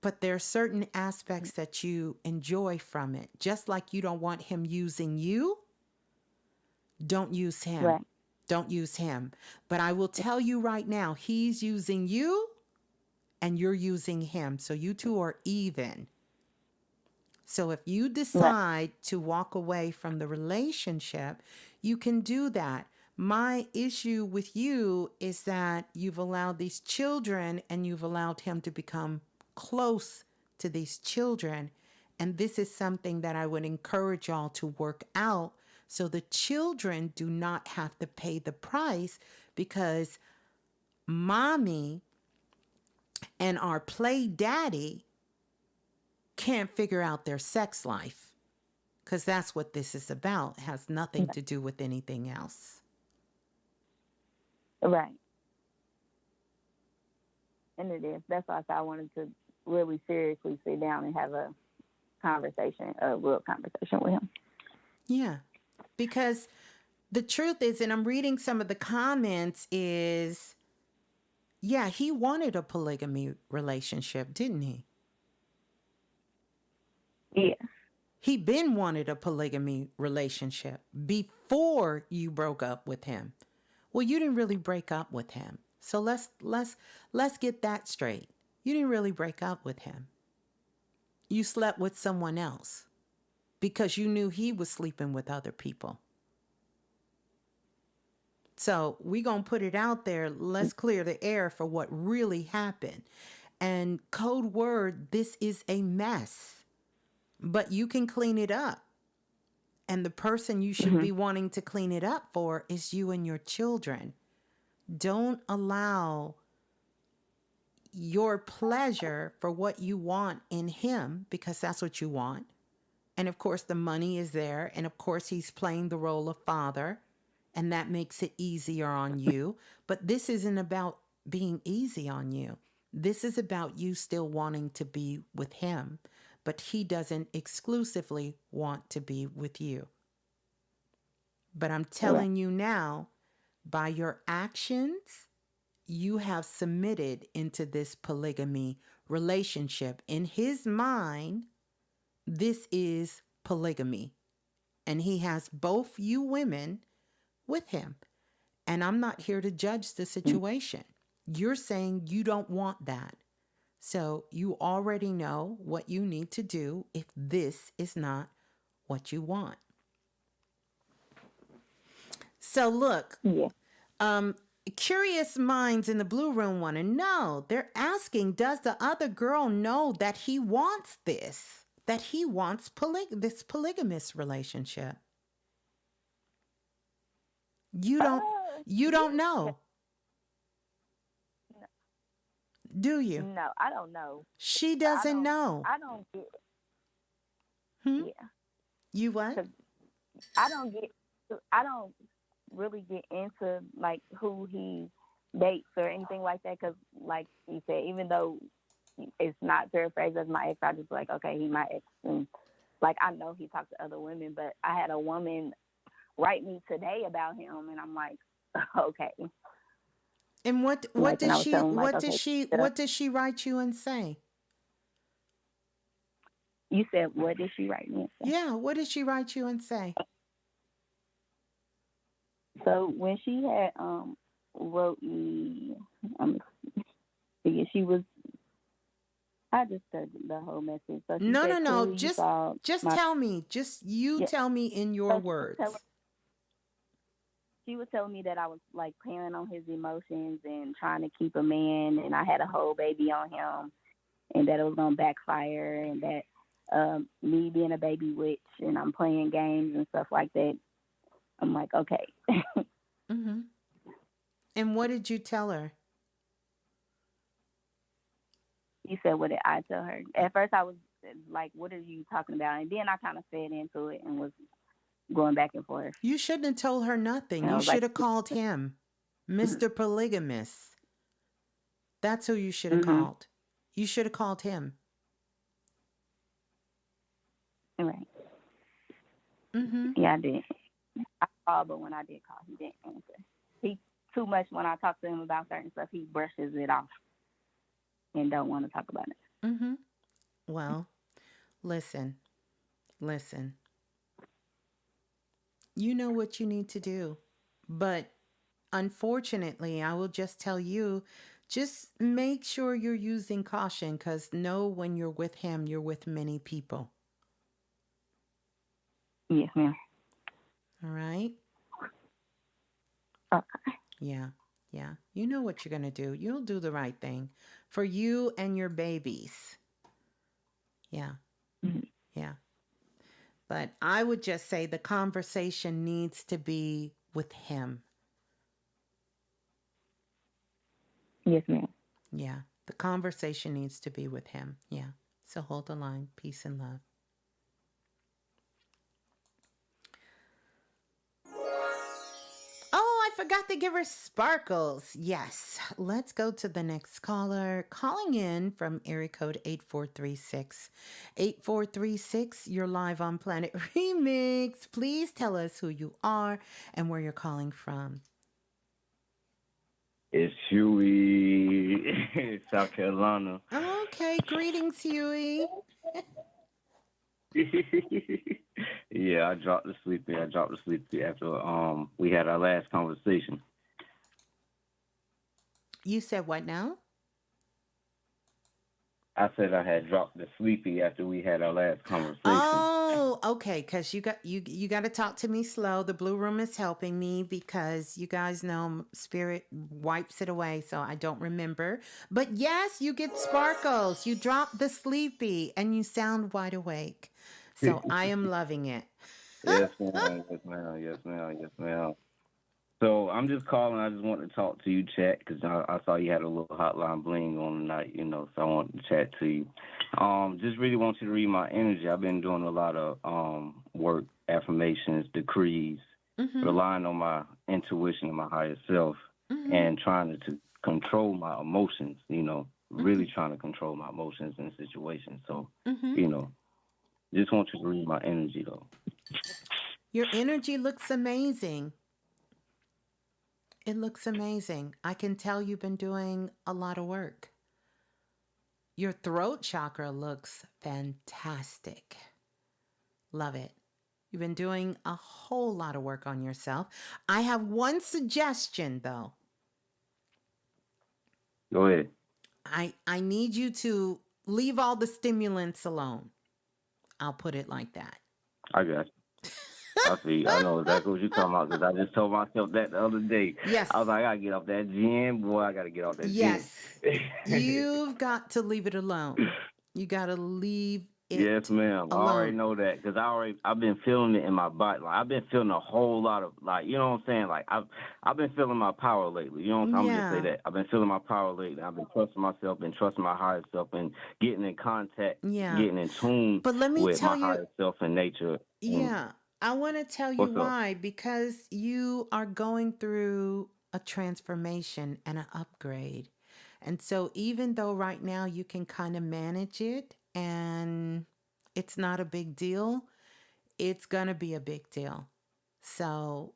but there are certain aspects that you enjoy from it, just like you don't want him using you, don't use him. Right. Don't use him. But I will tell you right now, he's using you and you're using him. So you two are even. So if you Right. decide to walk away from the relationship, you can do that. My issue with you is that you've allowed these children and you've allowed him to become close to these children. And this is something that I would encourage y'all to work out so the children do not have to pay the price because mommy and our play daddy can't figure out their sex life, because that's what this is about. It has nothing to do with anything else. Right. And it is. That's why I wanted to really seriously sit down and have a conversation, a real conversation with him. Yeah. Because the truth is, and I'm reading some of the comments, is, yeah, he wanted a polygamy relationship, didn't he? Yeah. He been wanted a polygamy relationship before you broke up with him. Well, you didn't really break up with him. So let's get that straight. You didn't really break up with him. You slept with someone else because you knew he was sleeping with other people. So we gonna put it out there. Let's clear the air for what really happened. And code word, this is a mess. But you can clean it up. And the person you should be wanting to clean it up for is you and your children. Don't allow your pleasure for what you want in him, because that's what you want. And of course, the money is there. And of course, he's playing the role of father. And that makes it easier on you. But this isn't about being easy on you. This is about you still wanting to be with him. But he doesn't exclusively want to be with you. But I'm telling you now, by your actions, you have submitted into this polygamy relationship. In his mind, this is polygamy. And he has both you women with him. And I'm not here to judge the situation. You're saying you don't want that. So you already know what you need to do if this is not what you want. So look, curious minds in the blue room want to know. They're asking, does the other girl know that he wants this? That he wants this polygamous relationship? You don't know. No. Do you? No, I don't know. She doesn't know. I don't get. Yeah. You what? I don't really get into like who he dates or anything like that, because like you said, even though it's not paraphrased as my ex, I just like, okay, he my ex, and like I know he talked to other women, but I had a woman write me today about him, and I'm like, okay. And what does she write you and say? You said, what did she write me and say? Yeah, what did she write you and say? So when she had wrote me, she was. I just said the whole message. So no. Just tell me. Just tell me in your words. She was telling me that I was like playing on his emotions and trying to keep a man, and I had a whole baby on him, and that it was gonna backfire, and that me being a baby witch and I'm playing games and stuff like that. I'm like, okay. And what did you tell her? You said, what did I tell her? At first I was like, what are you talking about? And then I kind of fed into it and was going back and forth. You shouldn't have told her nothing. You should have called him Mr. Polygamous. That's who you should have called. You should have called him. Right. Yeah, I did. I called, but when I did call, he didn't answer. He too much when I talk to him about certain stuff, he brushes it off and don't want to talk about it. Well, listen. You know what you need to do. But unfortunately, I will just tell you, just make sure you're using caution, because know when you're with him, you're with many people. Yes, ma'am. All right? Okay. Yeah. You know what you're going to do. You'll do the right thing for you and your babies. Yeah. Yeah. But I would just say the conversation needs to be with him. Yes, ma'am. Yeah. The conversation needs to be with him. Yeah. So hold the line. Peace and love. Oh, I forgot to give her sparkles. Yes. Let's go to the next caller. Calling in from area code 8436. 8436, you're live on Planet Remix. Please tell us who you are and where you're calling from. It's Huey, South Carolina. Okay, greetings, Huey. Yeah, I dropped the sleepy. After we had our last conversation. You said what now? I said I had dropped the sleepy after we had our last conversation. Oh, okay. Because you got to talk to me slow. The blue room is helping me because you guys know spirit wipes it away, so I don't remember. But yes, you get sparkles. You drop the sleepy, and you sound wide awake. So I am loving it. Yes, ma'am. Yes, ma'am. Yes, ma'am. Yes, ma'am. So I'm just calling. I just want to talk to you, chat, because I saw you had a little hotline bling on tonight, so I wanted to chat to you. Just really want you to read my energy. I've been doing a lot of work, affirmations, decrees, relying on my intuition and my higher self, and trying to control my emotions. Really trying to control my emotions in situations. So, just want you to read my energy though. Your energy looks amazing. It looks amazing. I can tell you've been doing a lot of work. Your throat chakra looks fantastic. Love it. You've been doing a whole lot of work on yourself. I have one suggestion though. Go ahead. I need you to leave all the stimulants alone. I'll put it like that. I got you. I see. I know exactly what you're talking about because I just told myself that the other day. Yes. I was like, I gotta get off that gym, boy. I gotta get off that gym. Yes. You've got to leave it alone. You gotta leave it. Yes, ma'am. alone. I already know that because I've been feeling it in my body. Like I've been feeling a whole lot of you know what I'm saying. Like I've been feeling my power lately. You know what I'm gonna just say that. I've been feeling my power lately. I've been trusting myself, been trusting my higher self, and getting in contact, getting in tune But let me with tell my higher self and nature. Yeah. I want to tell you why. Because you are going through a transformation and an upgrade. And so even though right now you can kind of manage it and it's not a big deal, it's going to be a big deal. So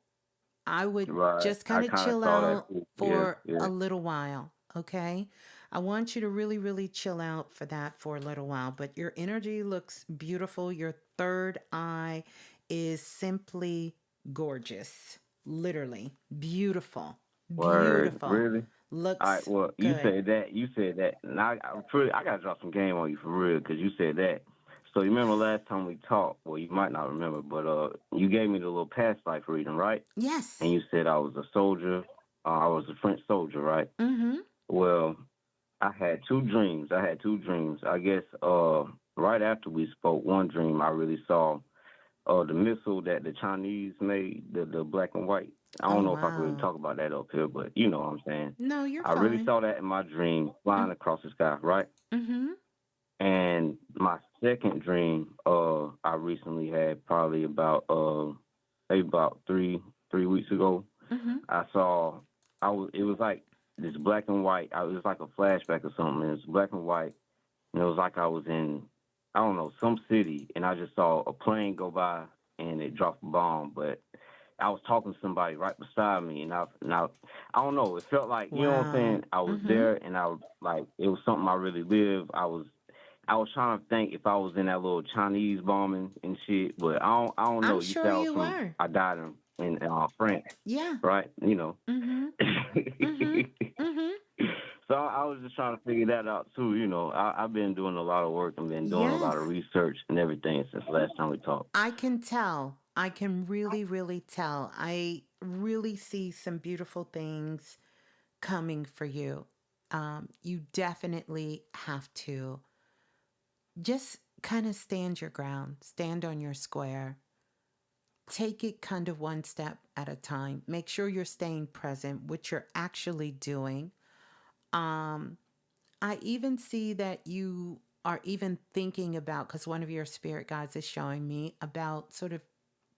I would just kind of chill out for a little while. Okay. I want you to really, really chill out for that for a little while. But your energy looks beautiful. Your third eye is simply gorgeous. Literally beautiful. Beautiful. Really? Looks all right, well, good. You said that. And I got to drop some game on you for real because you said that. So you remember last time we talked? Well, you might not remember, but you gave me the little past life reading, right? Yes. And you said I was a soldier. I was a French soldier, right? Mm-hmm. Well, I had two dreams. I guess right after we spoke, one dream I really saw the missile that the Chinese made, the black and white. I don't know if I can really talk about that up here, but you know what I'm saying. No, you're fine. I really saw that in my dream, flying across the sky, right? Mm-hmm. And my second dream, I recently had probably about maybe about three weeks ago. Mm-hmm. It was like this black and white. It was like a flashback or something. It was black and white, and it was like I was in, I don't know, some city, and I just saw a plane go by and it dropped a bomb. But I was talking to somebody right beside me, and I don't know. It felt like, you know what I'm saying? I was there, and I was like, it was something I really lived. I was trying to think if I was in that little Chinese bombing and shit, but I don't know. I'm sure you were. I died in France. Yeah. Right. You know. Mm-hmm. Mm-hmm. Mm-hmm. So I was just trying to figure that out too. You know, I've been doing a lot of work and been doing a lot of research and everything since last time we talked. I can tell. I can really, really tell. I really see some beautiful things coming for you. You definitely have to just kind of stand your ground, stand on your square. Take it kind of one step at a time. Make sure you're staying present, what you're actually doing. I even see that you are even thinking about, because one of your spirit guides is showing me about sort of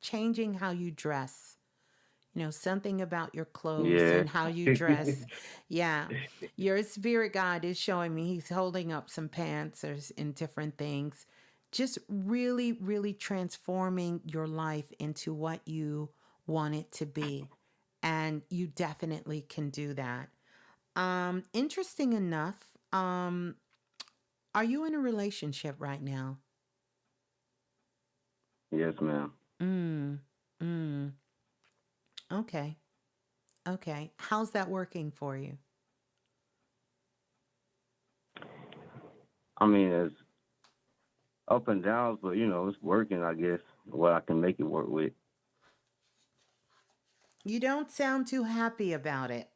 changing how you dress. Something about your clothes Yeah. and how you dress. Yeah. Your spirit guide is showing me, he's holding up some pants or and different things. Just really, really transforming your life into what you want it to be. And you definitely can do that. Interesting enough, are you in a relationship right now? Yes, ma'am. Mm, mm. Okay. Okay. How's that working for you? I mean, it's up and downs, but it's working. I guess what I can make it work with. You don't sound too happy about it.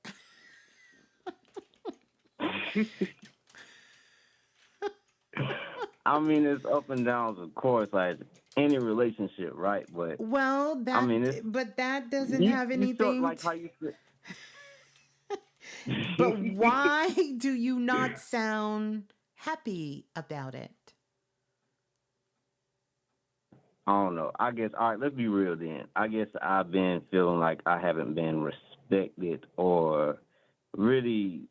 I mean, it's up and downs, of course, like any relationship, right? But Well, I mean, it's that doesn't you. have You felt anything like how you feel. but why do you not sound happy about it? I don't know. I guess, all right, let's be real then. I guess I've been feeling like I haven't been respected or really,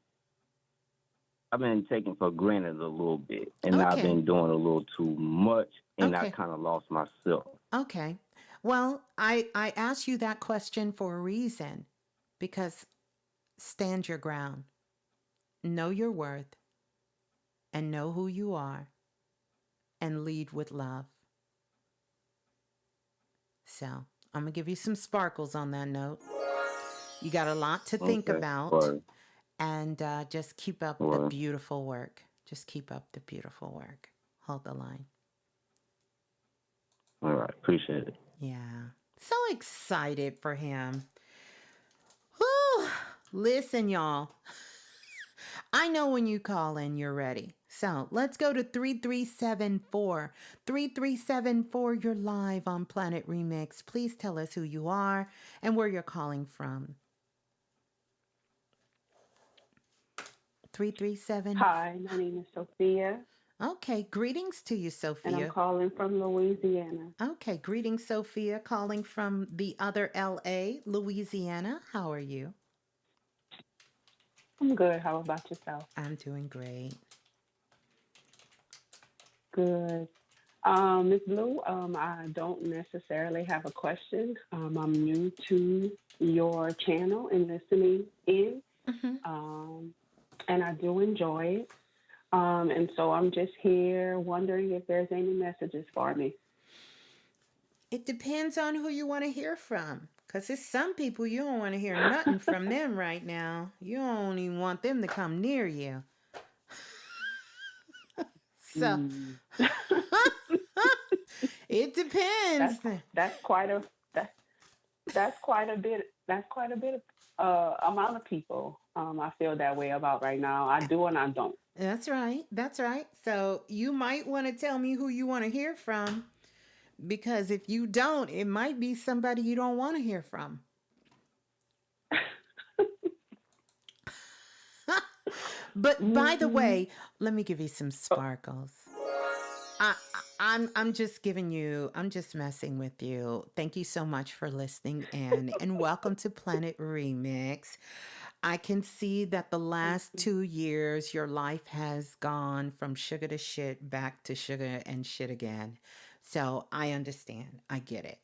I've been taken for granted a little bit. And I've Okay. been doing a little too much and I Okay. kind of lost myself. Okay. Well, I asked you that question for a reason, because stand your ground. Know your worth and know who you are and lead with love. So, I'm going to give you some sparkles on that note. You got a lot to think Okay. about, Or, and just keep up the or, beautiful work. Just keep up the beautiful work. Hold the line. all right. Appreciate it. Yeah. So excited for him. Whew. Listen, y'all. I know when you call in, you're ready. So let's go to 3374. 3374, you're live on Planet Remix. Please tell us who you are and where you're calling from. 337. Hi, my name is Sophia, Okay, greetings to you, and I'm Sophia. calling from Louisiana. Okay, greetings, Sophia, calling from the other LA, Louisiana. How are you? I'm good. How about yourself? I'm doing great. Good. Ms.Blue, I don't necessarily have a question. I'm new to your channel and listening in, Mm-hmm. and I do enjoy it. And so I'm just here wondering if there's any messages for me. It depends on who you want to hear from. Because there's some people you don't want to hear nothing from them right now. You don't even want them to come near you. So Mm. it depends. That's quite a that's quite a bit of amount of people I feel that way about right now. I do and I don't. That's right. That's right. So you might want to tell me who you want to hear from. Because if you don't, it might be somebody you don't want to hear from. But by the way, let me give you some sparkles. I, I'm just giving you, I'm just messing with you. Thank you so much for listening in and welcome to Planet Remix. I can see that the last 2 years, your life has gone from sugar to shit back to sugar and shit again. So I understand. I get it.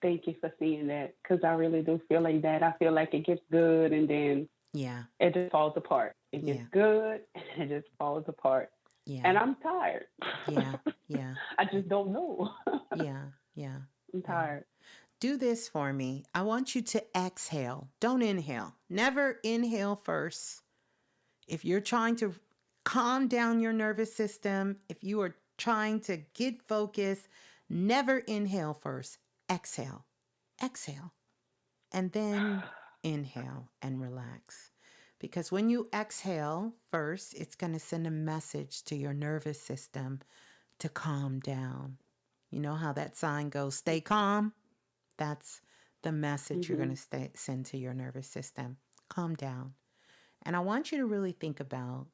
Thank you for seeing that because I really do feel like that. I feel like it gets good and then Yeah. it just falls apart. It gets Yeah. good and it just falls apart. Yeah. And I'm tired. Yeah. Yeah. I just don't know. Yeah. Yeah. I'm tired. Do this for me. I want you to exhale. Don't inhale. Never inhale first. If you're trying to calm down your nervous system, if you are trying to get focused, never inhale first. Exhale. Exhale. And then inhale and relax. Because when you exhale first, it's going to send a message to your nervous system to calm down. You know how that sign goes, stay calm? That's the message you're going to send to your nervous system. Calm down. And I want you to really think about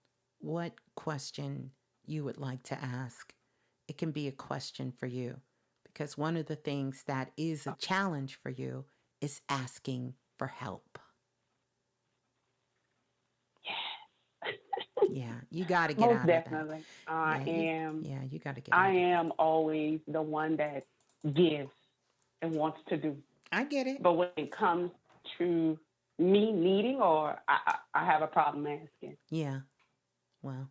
what question you would like to ask. It can be a question for you because one of the things that is a challenge for you is asking for help. Yeah, you got to get Most out definitely. of that. You got to get I out of am always the one that gives and wants to do. that. I get it. But when it comes to me needing, or I have a problem asking. Yeah. Well,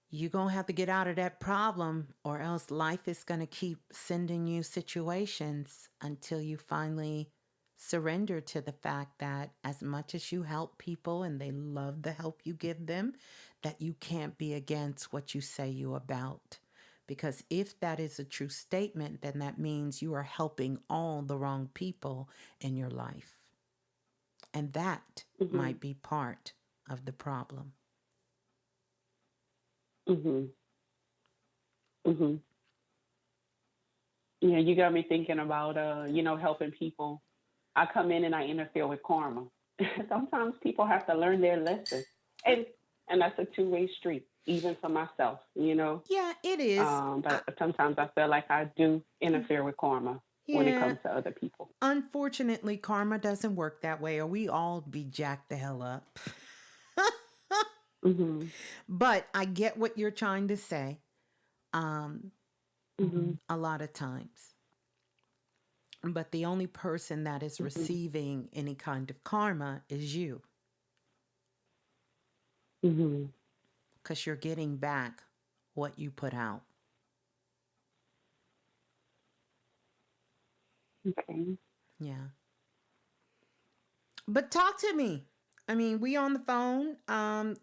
you're going to have to get out of that problem, or else life is going to keep sending you situations until you finally surrender to the fact that as much as you help people and they love the help you give them, that you can't be against what you say you about. Because if that is a true statement, then that means you are helping all the wrong people in your life. And that might be part of the problem. Yeah, you got me thinking about helping people. I come in and I interfere with karma. Sometimes people have to learn their lesson, and that's a two-way street, even for myself. Yeah, it is. But sometimes I feel like I do interfere with karma when it comes to other people. Unfortunately, karma doesn't work that way, or we all be jacked the hell up. But I get what you're trying to say. A lot of times. But the only person that is receiving any kind of karma is you. Because you're getting back what you put out. Okay. Yeah. But talk to me. I mean, we on the phone.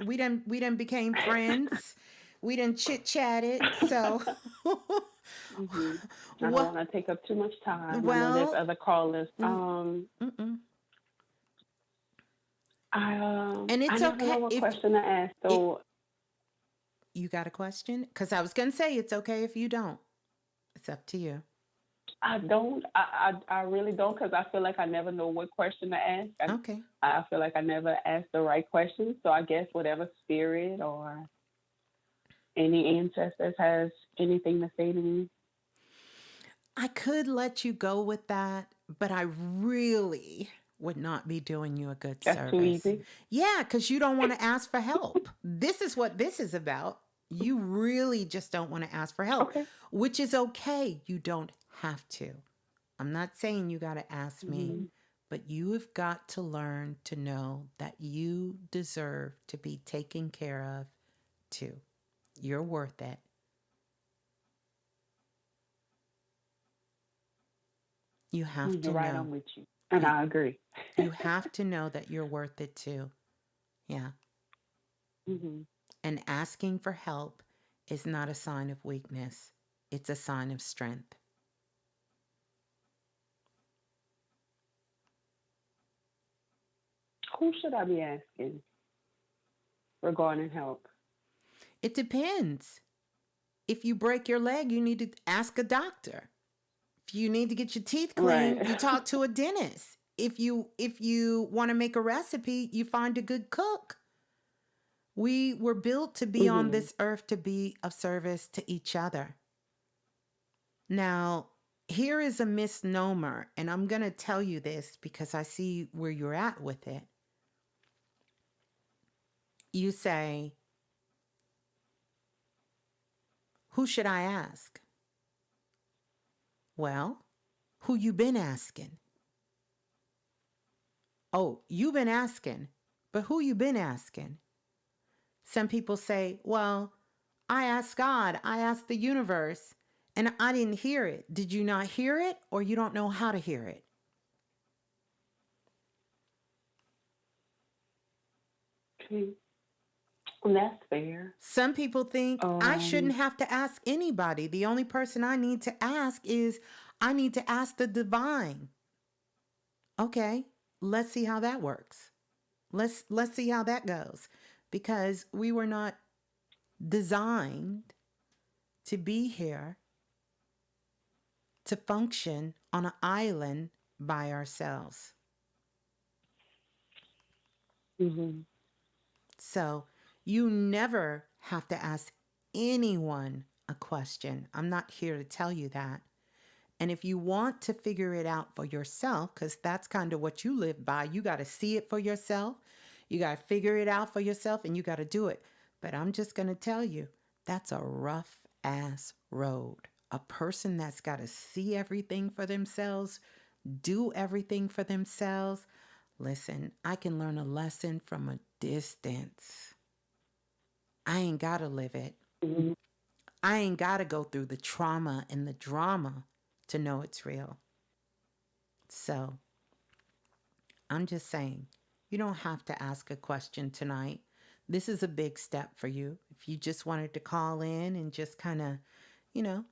We done became friends. We done chit-chatted. So I don't want to take up too much time. Well, I know there's other callers. And it's I okay. know what question to ask. So you got a question? Because I was gonna say it's okay if you don't. It's up to you. I don't. I really don't, because I feel like I never know what question to ask. Okay. I feel like I never asked the right question. So I guess whatever spirit or any ancestors has anything to say to me. I could let you go with that, but I really would not be doing you a good service. That's too easy? Yeah, because you don't want to ask for help. This is what this is about. You really just don't want to ask for help, which is okay. You don't have to. I'm not saying you got to ask me, but you have got to learn to know that you deserve to be taken care of too. You're worth it. You have to right, know. I'm with you. And I agree. You have to know that you're worth it too. Yeah. And asking for help is not a sign of weakness. It's a sign of strength. Who should I be asking regarding help? It depends. If you break your leg, you need to ask a doctor. If you need to get your teeth clean, you talk to a dentist. If you want to make a recipe, you find a good cook. We were built to be on this earth to be of service to each other. Now, here is a misnomer, and I'm going to tell you this because I see where you're at with it. You say, who should I ask? Well, who you been asking? Oh, you been asking, but who you been asking? Some people say, well, I asked God, I asked the universe, and I didn't hear it. Did you not hear it, or you don't know how to hear it? Okay. That's fair. Some people think I shouldn't have to ask anybody. The only person I need to ask is I need to ask the divine. Okay, let's see how that works. Let's see how that goes, because we were not designed to be here to function on an island by ourselves. So You never have to ask anyone a question. I'm not here to tell you that. And if you want to figure it out for yourself, because that's kind of what you live by, you got to see it for yourself. You got to figure it out for yourself and you got to do it. But I'm just going to tell you, that's a rough ass road. A person that's got to see everything for themselves, do everything for themselves. Listen, I can learn a lesson from a distance. I ain't got to live it. Mm-hmm. I ain't got to go through the trauma and the drama to know it's real. So I'm just saying, you don't have to ask a question tonight. This is a big step for you. If you just wanted to call in and just kind of, you know,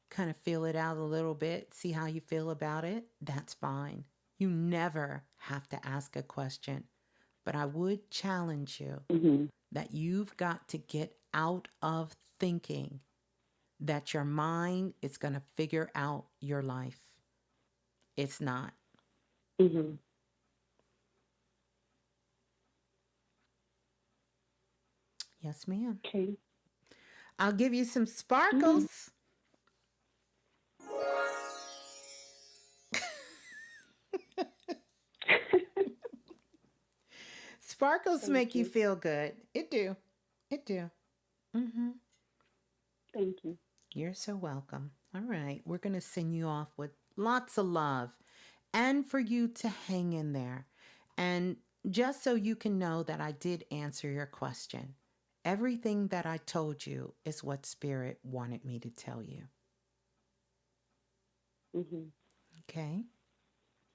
kind of feel it out a little bit, see how you feel about it, that's fine. You never have to ask a question. But I would challenge you Mm-hmm. that you've got to get out of thinking that your mind is going to figure out your life. It's not. Mm-hmm. Yes, ma'am. Okay. I'll give you some Mm-hmm. sparkles. Sparkles Thank make you you. feel good. It do. It do. Mm-hmm. Thank you. You're so welcome. All right. We're going to send you off with lots of love and for you to hang in there. And just so you can know that I did answer your question, everything that I told you is what Spirit wanted me to tell you. Mm-hmm. Okay?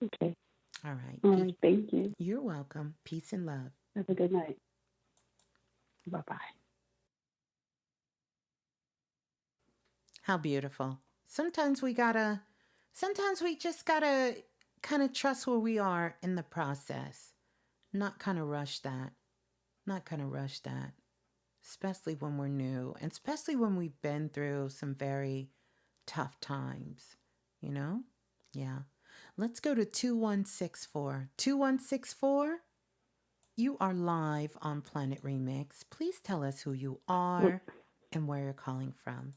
Okay. All right. All right. Thank you. You're welcome. Peace and love. Have a good night. Bye-bye. How beautiful. Sometimes we just gotta kind of trust where we are in the process. Not kind of rush that. Not kind of rush that. Especially when we're new and especially when we've been through some very tough times, you know? Yeah. Let's go to 2164. 2164, you are live on Planet Remix. Please tell us who you are and where you're calling from.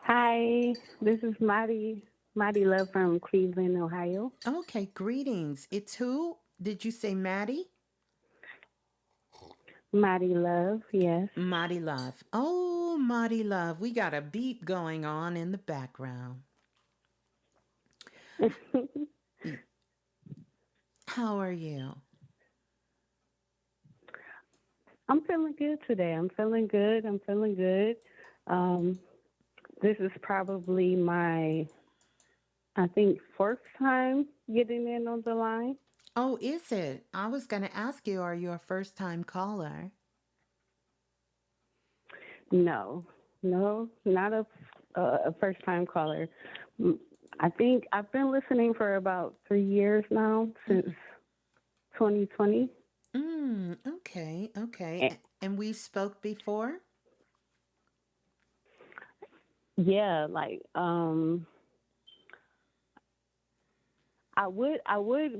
Hi, this is Maddie Love from Cleveland, Ohio. Okay, greetings. It's who? Did you say Maddie? Maddie Love, yes. Maddie Love. Oh, Maddie Love. We got a beep going on in the background. How are you? I'm feeling good today. I'm feeling good. This is probably my, I think, fourth time getting in on the line. Oh, is it? I was going to ask you, are you a first time caller? No, not a first time caller. I think I've been listening for about 3 years now, since 2020. Okay. And we spoke before? Yeah, I would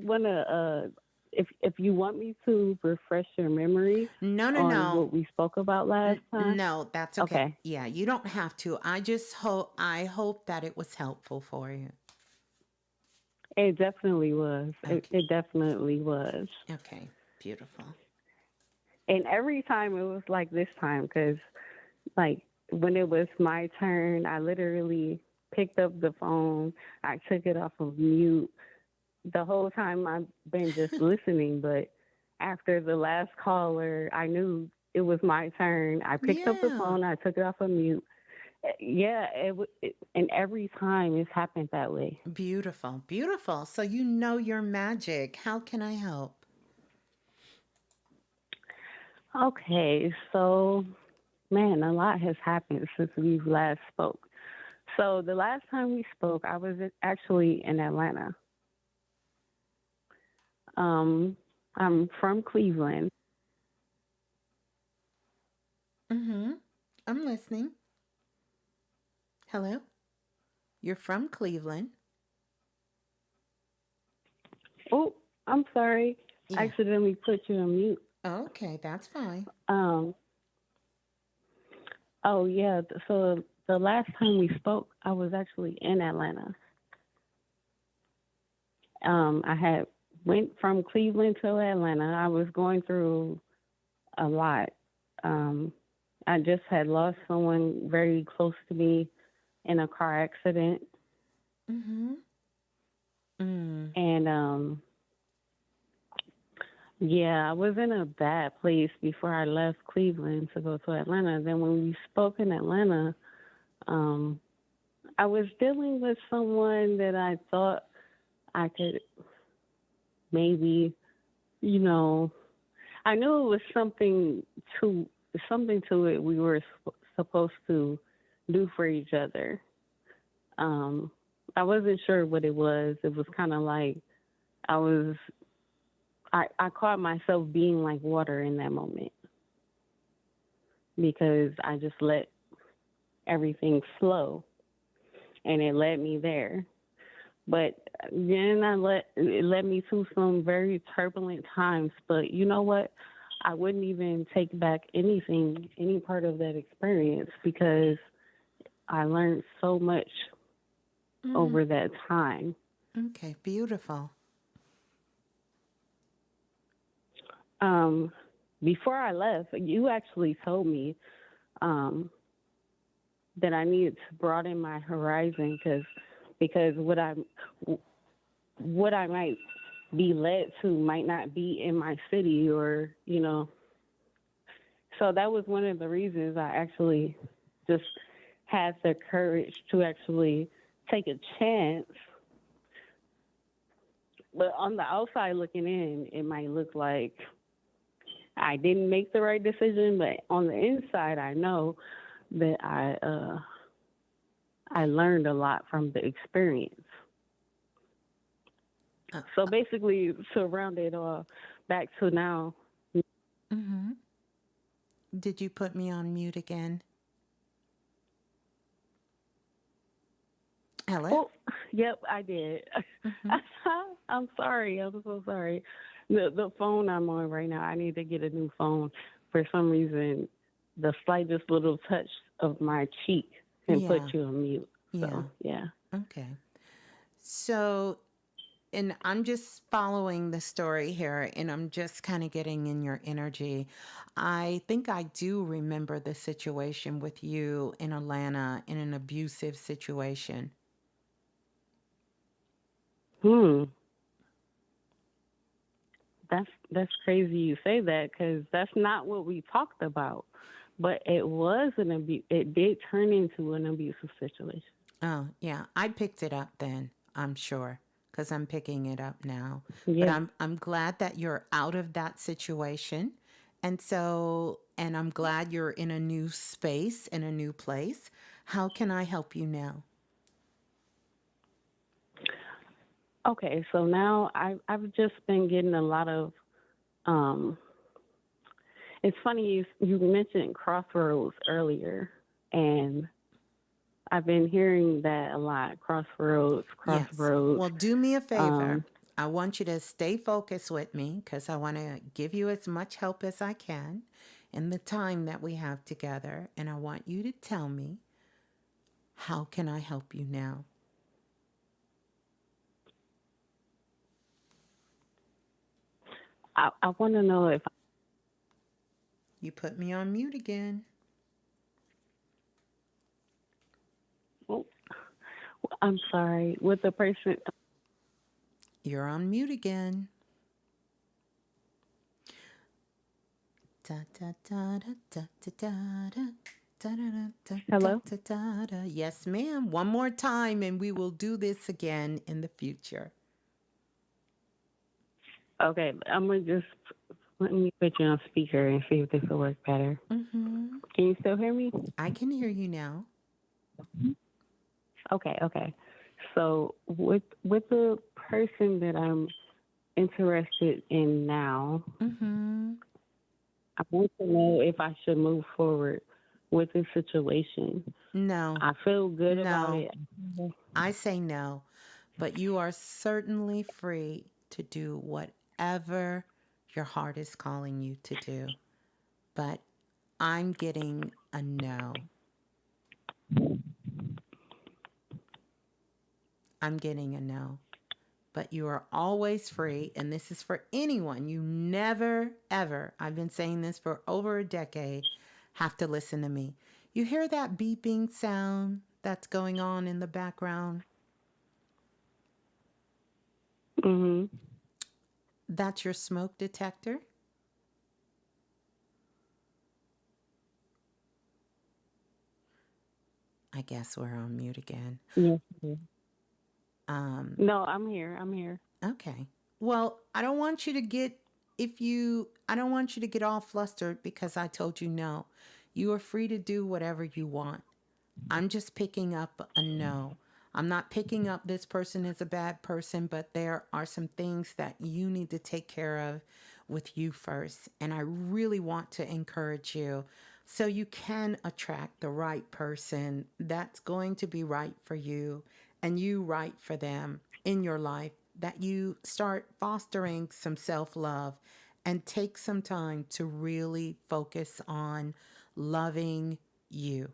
want to if you want me to refresh your memory No. on what we spoke about last time. No, that's okay. Yeah, you don't have to. I hope that it was helpful for you. It definitely was. Okay. It definitely was. Okay, beautiful. And every time it was like this time, because like when it was my turn, I literally picked up the phone. I took it off of mute. The whole time I've been just listening, but after the last caller, I knew it was my turn. I picked up the phone. I took it off of mute. Yeah, and every time it's happened that way. Beautiful, beautiful. So you know your magic. How can I help? Okay, so man, a lot has happened since we last spoke. So the last time we spoke, I was actually in Atlanta. I'm from Cleveland. I'm listening. Hello? You're from Cleveland. Oh, I'm sorry. Yeah. I accidentally put you on mute. Okay, that's fine. Um, oh yeah, so the last time we spoke, I was actually in Atlanta. I had went from Cleveland to Atlanta. I was going through a lot. Um, I just had lost someone very close to me in a car accident, Mm-hmm. Mm. and yeah, I was in a bad place before I left Cleveland to go to Atlanta. Then when we spoke in Atlanta, um, I was dealing with someone that I thought I could maybe, you know, I knew it was to something to it we were supposed to do for each other. Um, I wasn't sure what it was. It was kind of like I was I caught myself being like water in that moment because I just let everything flow and it led me there. But then it led me to some very turbulent times. But you know what? I wouldn't even take back anything, any part of that experience because I learned so much Mm. over that time. Okay, beautiful. Um, Before I left, you actually told me um, that I needed to broaden my horizon because what I might be led to might not be in my city or so that was one of the reasons I actually just had the courage to actually take a chance. But on the outside looking in, it might look like I didn't make the right decision, but on the inside, I know that I learned a lot from the experience. Uh, So basically, to round it all back to now. mm-hmm. Did you put me on mute again? Hello? Oh, yep, I did. Mm-hmm. I'm sorry. I'm so sorry. The phone I'm on right now, I need to get a new phone. For some reason, the slightest little touch of my cheek can put Yeah, you on mute. yeah. So, yeah. Okay. So, and I'm just following the story here and I'm just kind of getting in your energy. I think I do remember the situation with you in Atlanta in an abusive situation. Hmm. That's crazy you say that because that's not what we talked about. But it was an abuse. It did turn into an abusive situation. Oh, yeah. I picked it up then, I'm sure, because I'm picking it up now. But Yeah. I'm glad that you're out of that situation. And I'm glad you're in a new space, in a new place. How can I help you now? Okay. So now I've just been getting a lot of. Um, it's funny you mentioned crossroads earlier, and I've been hearing that a lot. Crossroads, Yes. crossroads. Well, do me a favor. Um, I want you to stay focused with me because I want to give you as much help as I can in the time that we have together. And I want you to tell me, how can I help you now? I want to know if. You put me on mute again. Oh, I'm sorry. With the person. You're on mute again. Da da da da da da da da. Da, da, da, da, Hello. da, da, da. Yes, ma'am. One more time, and we will do this again in the future. Okay. I'm gonna just let me put you on speaker and see if this will work better. Mm-hmm. Can you still hear me? I can hear you now. Okay. Okay. So with the person that I'm interested in now, Mm-hmm. I want to know if I should move forward with this situation. No, I feel good about no. it. I say no, but you are certainly free to do whatever your heart is calling you to do. But I'm getting a no. I'm getting a no. But you are always free, and this is for anyone. You never, ever, I've been saying this for over a decade, have to listen to me. You hear that beeping sound that's going on in the background? Mm-hmm. That's your smoke detector. I guess we're on mute again. Yes. Um, No, I'm here. I'm here. okay. Well, I don't want you to get, I don't want you to get all flustered because I told you no. You are free to do whatever you want. I'm just picking up a no. I'm not picking up this person is a bad person, but there are some things that you need to take care of with you first. And I really want to encourage you so you can attract the right person that's going to be right for you and you right for them in your life, that you start fostering some self love and take some time to really focus on loving you.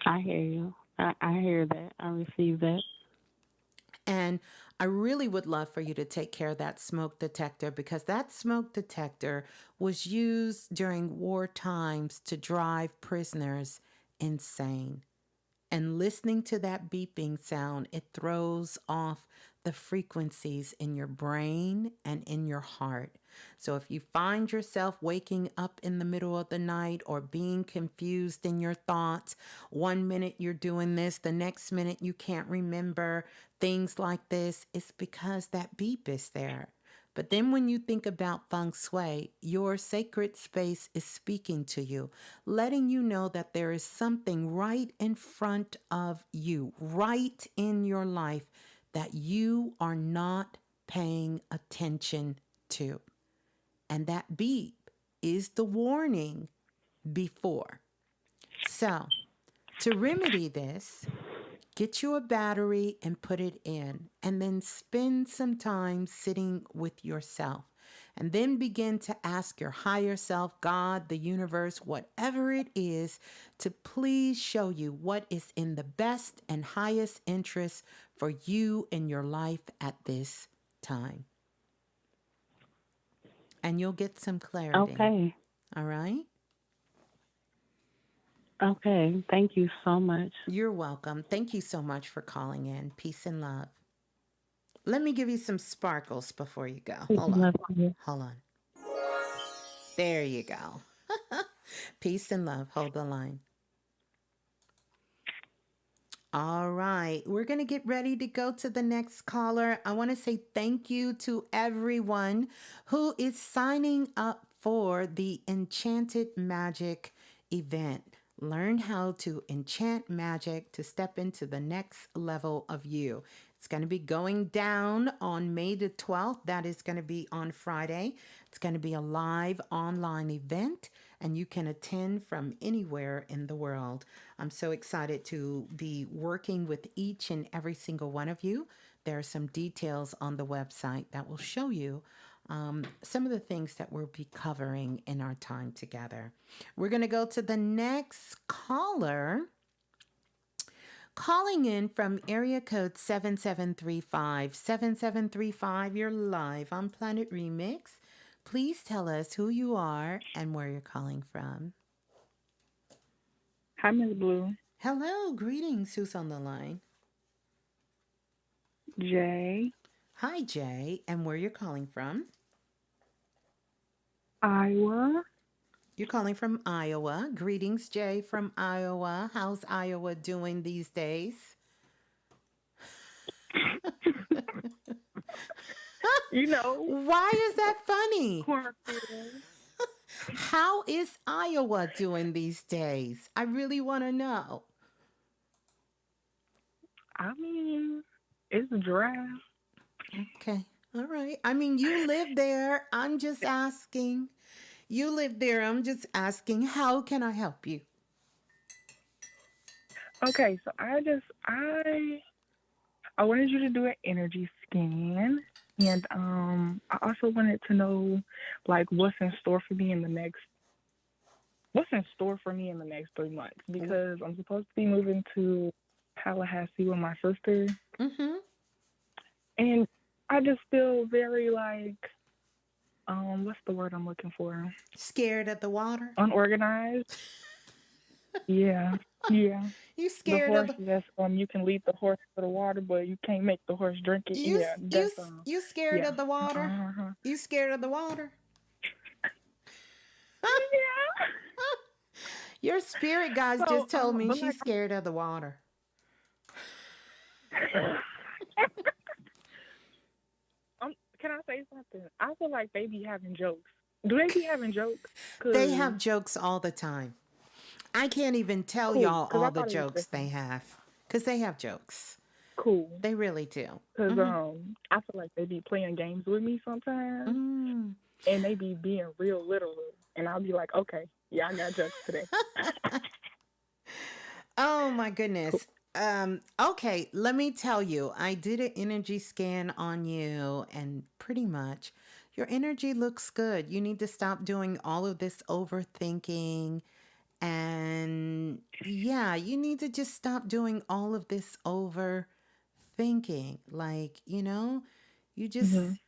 I hear you. I hear that. I receive that. And I really would love for you to take care of that smoke detector because that smoke detector was used during war times to drive prisoners insane. And listening to that beeping sound, it throws off the frequencies in your brain and in your heart. So if you find yourself waking up in the middle of the night or being confused in your thoughts, one minute you're doing this, the next minute you can't remember things like this, it's because that beep is there. But then when you think about feng shui, your sacred space is speaking to you, letting you know that there is something right in front of you, right in your life that you are not paying attention to. And that beep is the warning before. So, to remedy this, get you a battery and put it in, and then spend some time sitting with yourself. And then begin to ask your higher self, God, the universe, whatever it is, to please show you what is in the best and highest interest for you in your life at this time. And you'll get some clarity. Okay. All right? Okay. Thank you so much. You're welcome. Thank you so much for calling in. Peace and love. Let me give you some sparkles before you go. Peace Hold and on. love to you. Hold on. There you go. Peace and love. Hold the line. All right. We're going to get ready to go to the next caller. I want to say thank you to everyone who is signing up for the Enchanted Magic event. Learn how to enchant magic to step into the next level of you. It's going to be going down on May the 12th. That is going to be on Friday. It's going to be a live online event, and you can attend from anywhere in the world. I'm so excited to be working with each and every single one of you. There are some details on the website that will show you some of the things that we'll be covering in our time together. We're going to go to the next caller. Calling in from area code 7735. 7735, you're live on Planet Remix. Please tell us who you are and where you're calling from. Hi, Ms.Blue. Hello, greetings. Who's on the line? Jay. Hi, Jay, and where you're calling from? Iowa. You're calling from Iowa. Greetings, Jay from Iowa. How's Iowa doing these days? You know. Why is that funny? Cornfield. How is Iowa doing these days? I really want to know. I mean, it's dry. Okay. All right. I mean, you live there. I'm just asking. You live there. I'm just asking, how can I help you? Okay, so I wanted you to do an energy scan, and I also wanted to know, like, what's in store for me in the next 3 months, because I'm supposed to be moving to Tallahassee with my sister, Mm-hmm. and I just feel very like, what's the word I'm looking for? Scared of the water? Unorganized. Yeah, yeah. You The scared of horse, the that's you can lead the horse to the water, but you can't make the horse drink it. you Yeah, you that's you scared yeah. of the water? Uh-huh. You scared of the water? Yeah. Your spirit guys So, just told me but she's like, scared of the water. can I say something? I feel like they be having jokes. Do they be having jokes? They Cause have jokes all the time. I can't even tell cool. y'all Cause I all the thought it was jokes they different. have because they have jokes. Cool. They really do. Cause Hmm. I feel like they be playing games with me sometimes, Mm. and they be being real literal, and I'll be like, okay, yeah, I got jokes today. Oh my Cool. goodness. Okay, let me tell you, I did an energy scan on you, and pretty much your energy looks good. You need to stop doing all of this overthinking. And yeah, you need to just stop doing all of this overthinking. Like, you just, Mhm.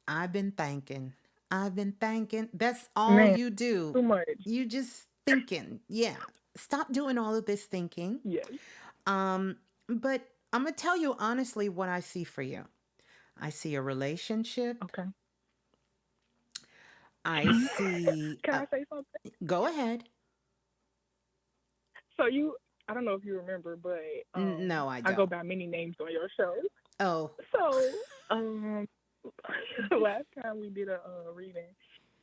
I've been thinking. I've been thinking. That's all Man, you do. too much. You just thinking. Yeah. Stop doing all of this thinking. Yes. Um, but I'm gonna tell you honestly what I see for you. I see a relationship. Okay. I see. Can I say something? Go ahead. So I don't know if you remember, but No, I I go don't. by many names on your show. Oh. So last time we did a reading,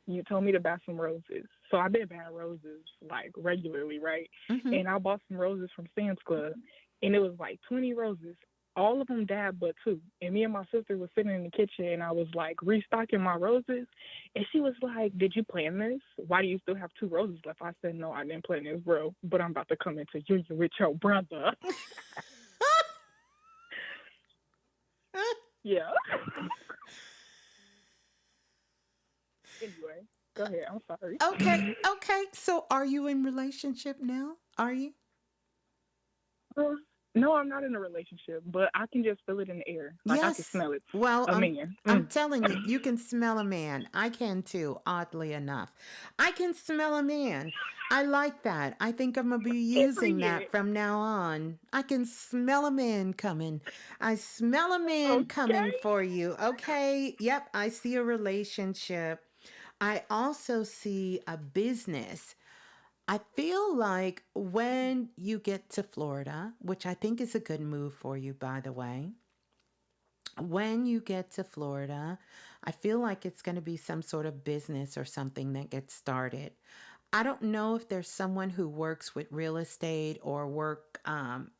you told me to buy some roses. So I've been buying roses like regularly, right? Mm-hmm. And I bought some roses from Sam's Club, and it was like 20 roses. All of them died but two. And me and my sister was sitting in the kitchen, and I was like restocking my roses. And she was like, "Did you plan this? Why do you still have two roses left?" I said, "No, I didn't plan this, bro. But I'm about to come into union with your brother." Yeah. Anyway, go ahead. I'm sorry. Okay, okay. So are you in relationship now? Are you? No, I'm not in a relationship, but I can just feel it in the air. Like I can Yes. smell it. Well, A I'm man. I'm telling you, you can smell a man. I can too, oddly enough. I can smell a man. I like that. I think I'm gonna be using Period. that from now on. I can smell a man coming. I smell a man Okay. coming for you. Okay. Yep, I see a relationship. I also see a business. I feel like when you get to Florida, which I think is a good move for you, by the way, when you get to Florida, I feel like it's going to be some sort of business or something that gets started. I don't know if there's someone who works with real estate or work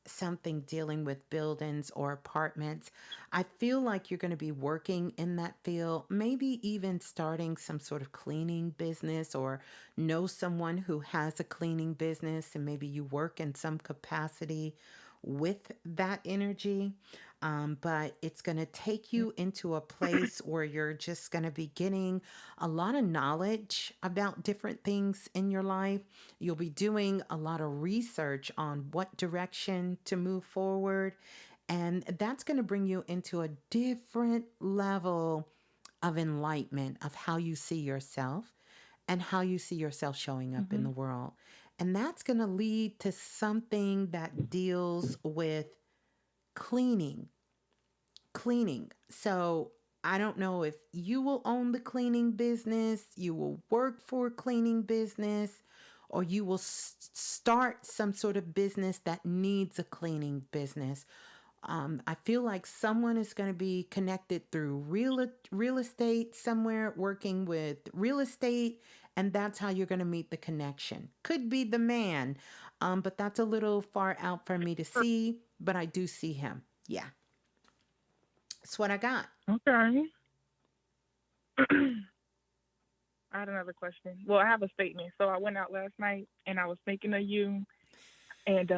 something dealing with buildings or apartments. I feel like you're going to be working in that field, maybe even starting some sort of cleaning business or know someone who has a cleaning business and maybe you work in some capacity with that energy. But it's going to take you into a place where you're just going to be getting a lot of knowledge about different things in your life. You'll be doing a lot of research on what direction to move forward. And that's going to bring you into a different level of enlightenment of how you see yourself and how you see yourself showing up in Mm-hmm. the world. And that's going to lead to something that deals with cleaning. Cleaning. So I don't know if you will own the cleaning business, you will work for a cleaning business, or you will start some sort of business that needs a cleaning business. I feel like someone is going to be connected through real estate somewhere, working with real estate, and that's how you're going to meet the connection. Could be the man, but that's a little far out for me to see, but I do see him. Yeah, that's what I got. Okay. I had another question. Well, I have a statement. So I went out last night and I was thinking of you, and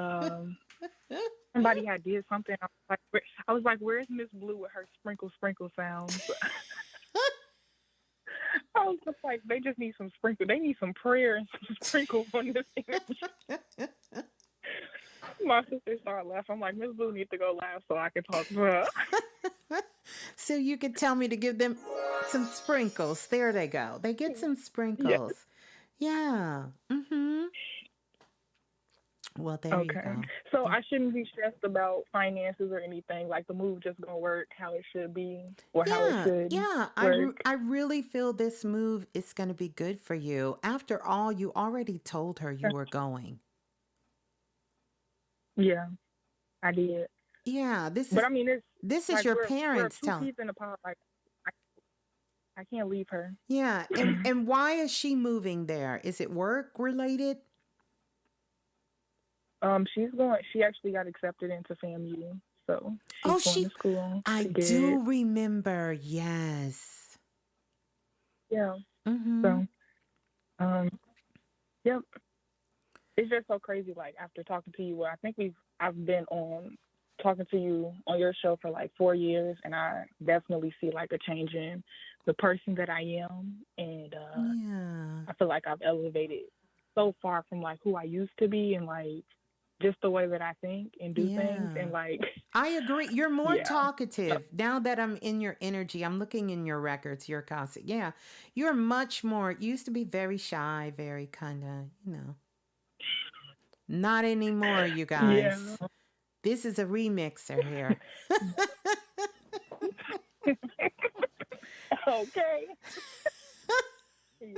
somebody had did something. I was like, where's Ms.Blue with her sprinkle sounds? I was just like, they just need some sprinkle. They need some prayer and some sprinkle on this energy. My sister started laughing. I'm like, Ms.Blue needs to go laugh so I can talk to her. So you could tell me to give them some sprinkles. There they go. They get some sprinkles. Yeah. Mm-hmm. Well, there you go. So I shouldn't be stressed about finances or anything. Like the move just gonna work how it should be or how it should. Yeah. Work. I really feel this move is going to be good for you. After all, you already told her you were going. Yeah, I did. Yeah, but I mean, this is like your parents we're two peas in a pod. Like I can't leave her. Yeah, and why is she moving there? Is it work related? She actually got accepted into FAMU, so she's going to school. I do remember. Yes. Yeah. Mm-hmm. So, yep. It's just so crazy. Like after talking to you, I think I've been talking to you on your show for like 4 years, and I definitely see like a change in the person that I am, and I feel like I've elevated so far from like who I used to be, and like just the way that I think and do things, and like I agree. You're more talkative now that I'm in your energy. I'm looking in your records, your concert. Yeah, you're much more. Used to be very shy, very kind of, Not anymore, you guys. Yeah. This is a remixer here. Okay. Yes.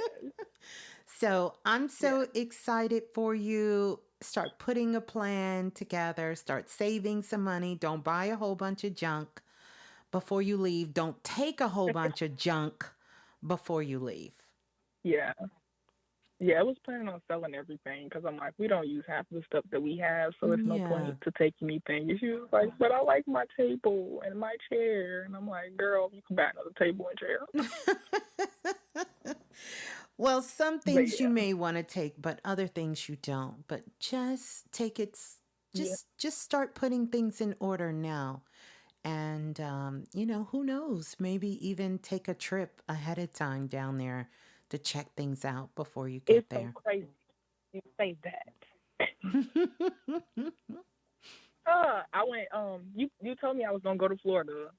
So I'm so excited for you. Start putting a plan together. Start saving some money. Don't buy a whole bunch of junk before you leave. Don't take a whole bunch of junk before you leave. Yeah. Yeah, I was planning on selling everything because I'm like, we don't use half of the stuff that we have, so it's no point to take anything. And she was like, but I like my table and my chair. And I'm like, girl, you can buy another table and chair. Well, some things you may want to take, but other things you don't. But just take it, just start putting things in order now. And, who knows, maybe even take a trip ahead of time down there to check things out before you get there. It's so crazy you say that. I went, you told me I was going to go to Florida,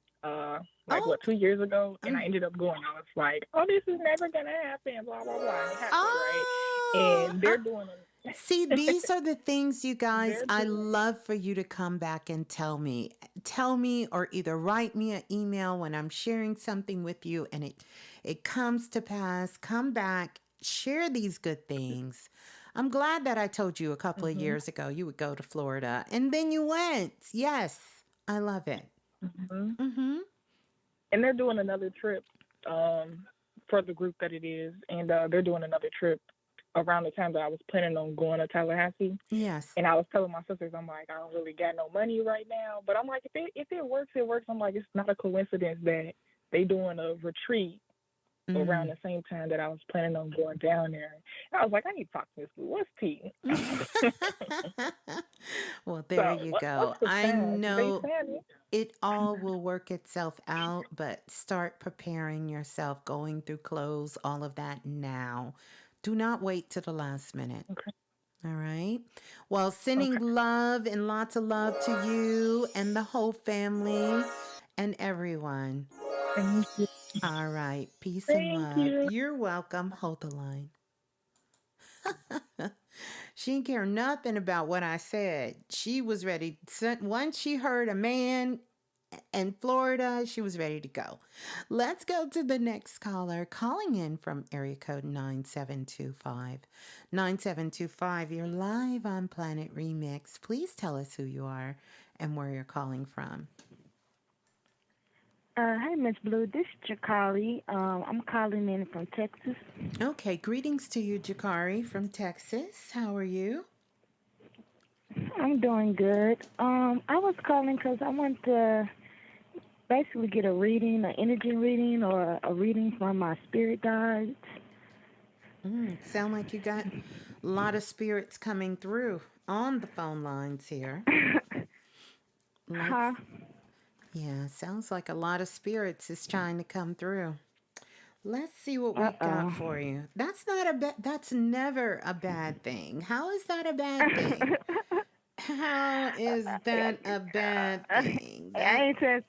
2 years ago, and I ended up going. I was like, oh, this is never going to happen, blah, blah, blah. And it happened, right? And they're doing it. See, these are the things, you guys, I love for you to come back and tell me. Tell me, or either write me an email when I'm sharing something with you and it comes to pass. Come back, share these good things. I'm glad that I told you a couple of years ago you would go to Florida, and then you went. Yes, I love it. And they're doing another trip for the group that it is, and they're doing another trip around the time that I was planning on going to Tallahassee. Yes. And I was telling my sisters, I'm like, I don't really got no money right now. But I'm like, if it works, it works. I'm like, it's not a coincidence that they doing a retreat around the same time that I was planning on going down there. And I was like, I need to talk to Ms. Blue. What's tea? Well, there you go. I know it all will work itself out, but start preparing yourself, going through clothes, all of that now. Do not wait till the last minute. Okay. All right. Well, sending love and lots of love to you and the whole family and everyone. Thank you. All right. Peace and love. You're welcome. Hold the line. She didn't care nothing about what I said. She was ready. Once she heard a man in Florida, she was ready to go. Let's go to the next caller calling in from area code 9725. 9725, you're live on Planet Remix. Please tell us who you are and where you're calling from. Hi, Ms. Blue. This is Jacari. I'm calling in from Texas. Okay, greetings to you, Jacari from Texas. How are you? I'm doing good. I was calling because I want to basically get a reading, an energy reading, or a reading from my spirit guides. Sound like you got A lot of spirits coming through on the phone lines here. Huh? Yeah, sounds like a lot of spirits is trying to come through. Let's see what we got Uh-oh. for you. That's not a that's never a bad thing. How is that a bad thing? How is that a bad thing? I That ain't said.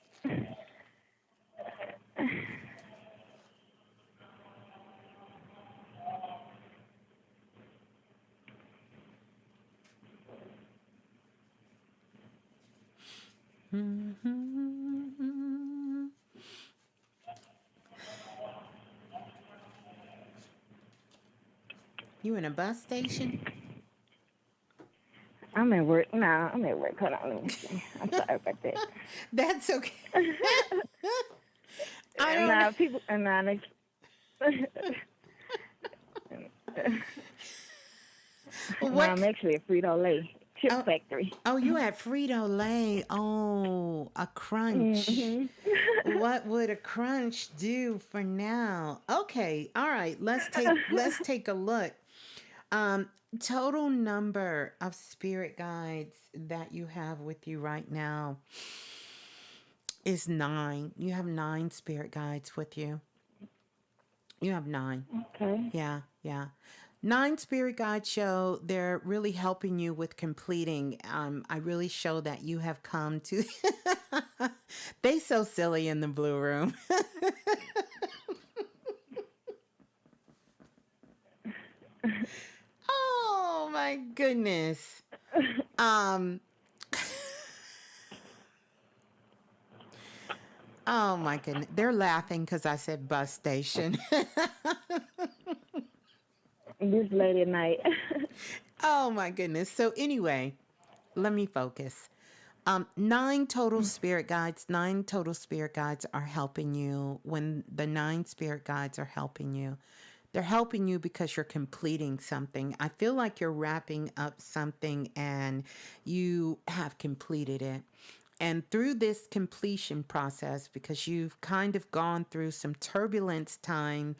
You in a bus station? I'm at work. Nah, I'm at work. Hold on, let me see. I'm sorry about that. That's okay. I don't Nah, know. people. Nah, they. Nah, What? I'm actually at Frito-Lay chip Oh, factory. oh, you at Frito-Lay. Oh, a crunch. What would a crunch do for now? Okay, all right. Let's take a look. Um, Total number of spirit guides that you have with you right now is 9. You have 9 spirit guides with you. You have 9. Okay. Yeah, yeah. 9 spirit guides show they're really helping you with completing. I really show that you have come to. They so silly in the blue room. Oh my goodness. Um. Oh my goodness. They're laughing because I said bus station. This late at night. Oh my goodness. So anyway, let me focus. 9 total spirit guides. 9 total spirit guides are helping you. When the 9 spirit guides are helping you, they're helping you because you're completing something. I feel like you're wrapping up something and you have completed it. And through this completion process, because you've kind of gone through some turbulence time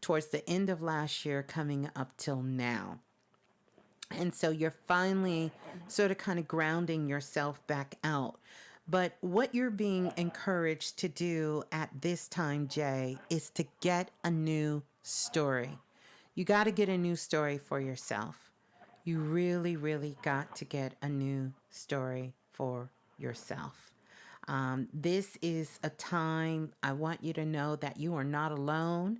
towards the end of last year coming up till now. And so you're finally sort of kind of grounding yourself back out. But what you're being encouraged to do at this time, Jay, is to get a new story. You got to get a new story for yourself. You really, really got to get a new story for yourself. This is a time I want you to know that you are not alone,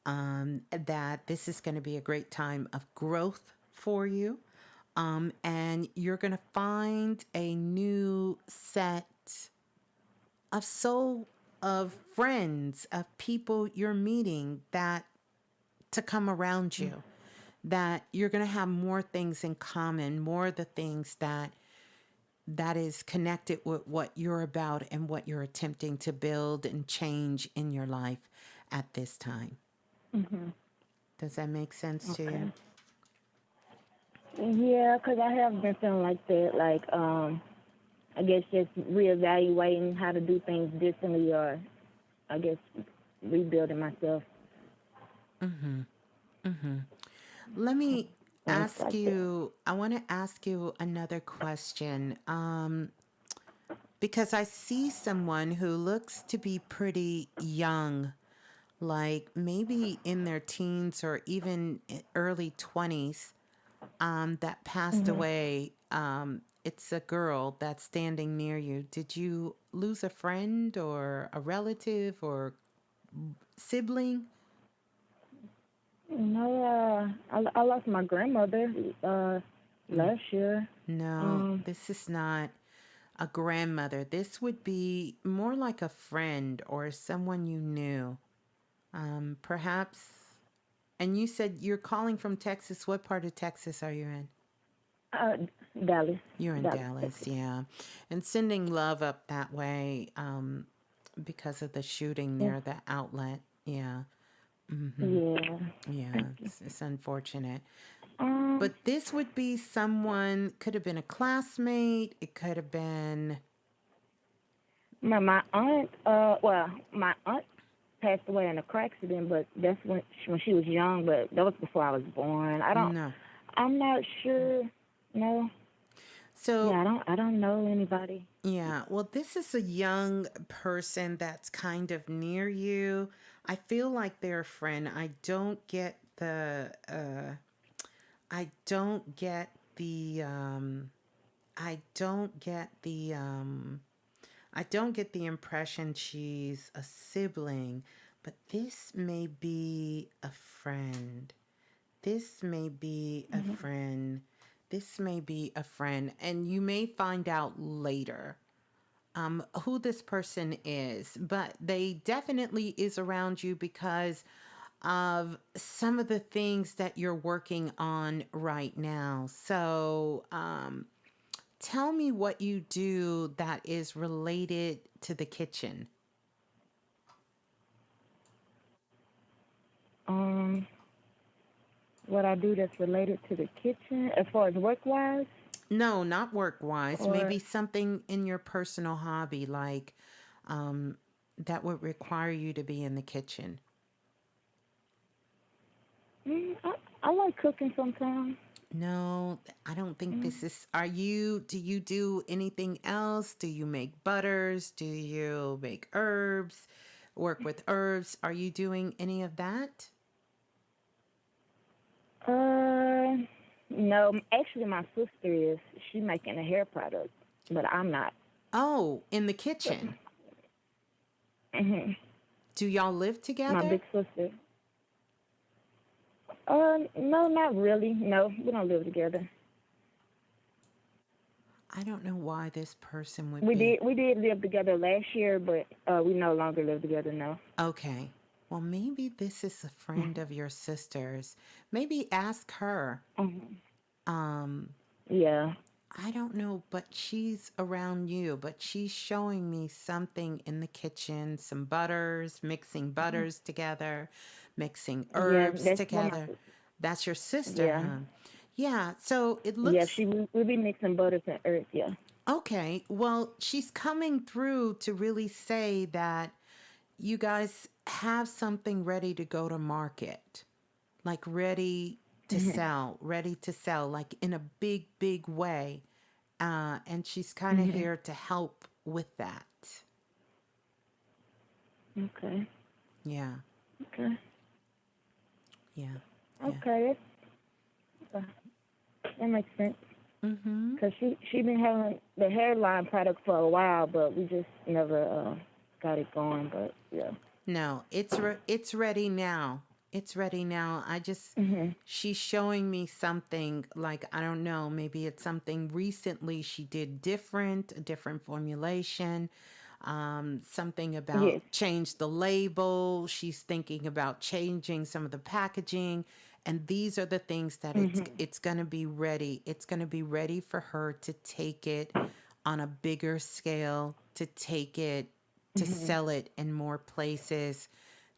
that this is going to be a great time of growth for you. And you're going to find a new set of of friends, of people you're meeting that to come around you, that you're going to have more things in common, more of the things that is connected with what you're about and what you're attempting to build and change in your life at this time. Does that make sense to you? Yeah, 'cause I have been feeling like that. Like, I guess just reevaluating how to do things differently, or I guess rebuilding myself. Let me Things ask like that. you, I want to ask you another question. Because I see someone who looks to be pretty young, like maybe in their teens or even early 20s, that passed away. It's a girl that's standing near you. Did you lose a friend or a relative or sibling? No, I lost my grandmother last year. No, this is not a grandmother. This would be more like a friend or someone you knew. Perhaps. And you said you're calling from Texas. What part of Texas are you in? Dallas. You're in Dallas, Dallas, Texas. yeah. And sending love up that way because of the shooting near the outlet. Yeah. Yeah. Yeah, it's unfortunate. Um, But this would be someone, could have been a classmate. It could have been. my aunt. Well, my aunt passed away in a car accident, but that's when she was young. But that was before I was born. I don't. No. I'm not sure. No. So, Yeah, I don't know anybody. yeah, well, this is a young person that's kind of near you. I feel like they're a friend. I don't get I don't get I don't get the impression she's a sibling, but this may be a friend. This may be a Mhm. friend. This may be a friend, and you may find out later who this person is, but they definitely is around you because of some of the things that you're working on right now. So, tell me what you do that is related to the kitchen. Um, what I do that's related to the kitchen, as far as work wise, No, not work wise. or Maybe something in your personal hobby, like um, that would require you to be in the kitchen. I like cooking sometimes. No, I don't think Mm. this is. Do you do anything else? Do you make butters? Do you make herbs? Work with herbs? Are you doing any of that? Uh, no, actually, my sister is. She making a hair product, but I'm not. Oh, in the kitchen. Hmm. Do y'all live My together? big sister. No, not really. No, we don't live together. I don't know why this person would We be. did live together last year, but we no longer live together now. Okay. Well, maybe this is a friend of your sister's. Maybe ask her. Hmm. Um, Yeah. I don't know, but she's around you, but she's showing me something in the kitchen, some butters, mixing butters together, mixing Yeah, herbs that's what my together. sister. That's your sister, Yeah. huh? Yeah, so it Yeah, looks we be mixing butters and earth. Yeah. okay. Well, she's coming through to really say that you guys have something ready to go to market, like Hmm. ready to sell, like in a big, big way. And she's kind of Hmm. here to help with that. Okay. Yeah, Okay. yeah, yeah. Okay. That makes sense. Mm-hmm. Cause she been having the hairline product for a while, but we just never got it going. But yeah. No, it's ready now. It's ready now. I just Mhm. she's showing me something like I don't know, maybe it's something recently she did different, a different formulation. Something about Yes. change the label. She's thinking about changing some of the packaging, and these are the things that Mhm. it's going to be ready. It's going to be ready for her to take it on a bigger scale, to take it to Mhm. sell it in more places,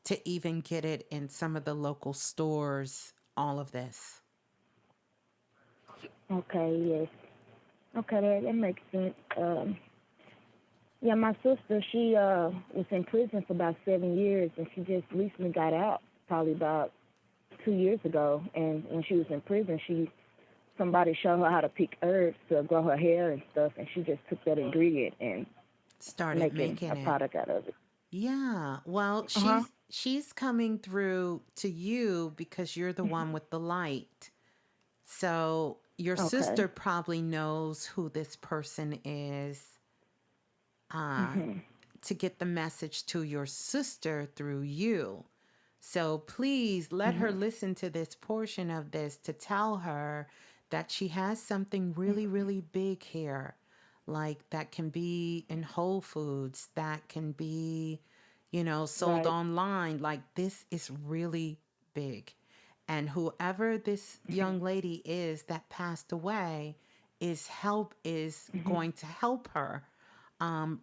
to even get it in some of the local stores, all of this. Okay. Yes. Okay. That makes sense. Yeah, my sister, she was in prison for about 7 years, and she just recently got out, probably about 2 years ago. And when she was in prison, somebody showed her how to pick herbs to grow her hair and stuff, and she just took that ingredient and Started making making a it. product out of it. Yeah. Well, Uh huh. she's coming through to you because you're the one with the light. So your Okay. sister probably knows who this person is, uh, Mhm. to get the message to your sister through you. So please let her Mhm. listen to this portion of this to tell her that she has something really, really big here. Like that can be in Whole Foods, that can be, sold Right. online. Like this is really big. And whoever this young lady is that passed away is Mhm. going to help her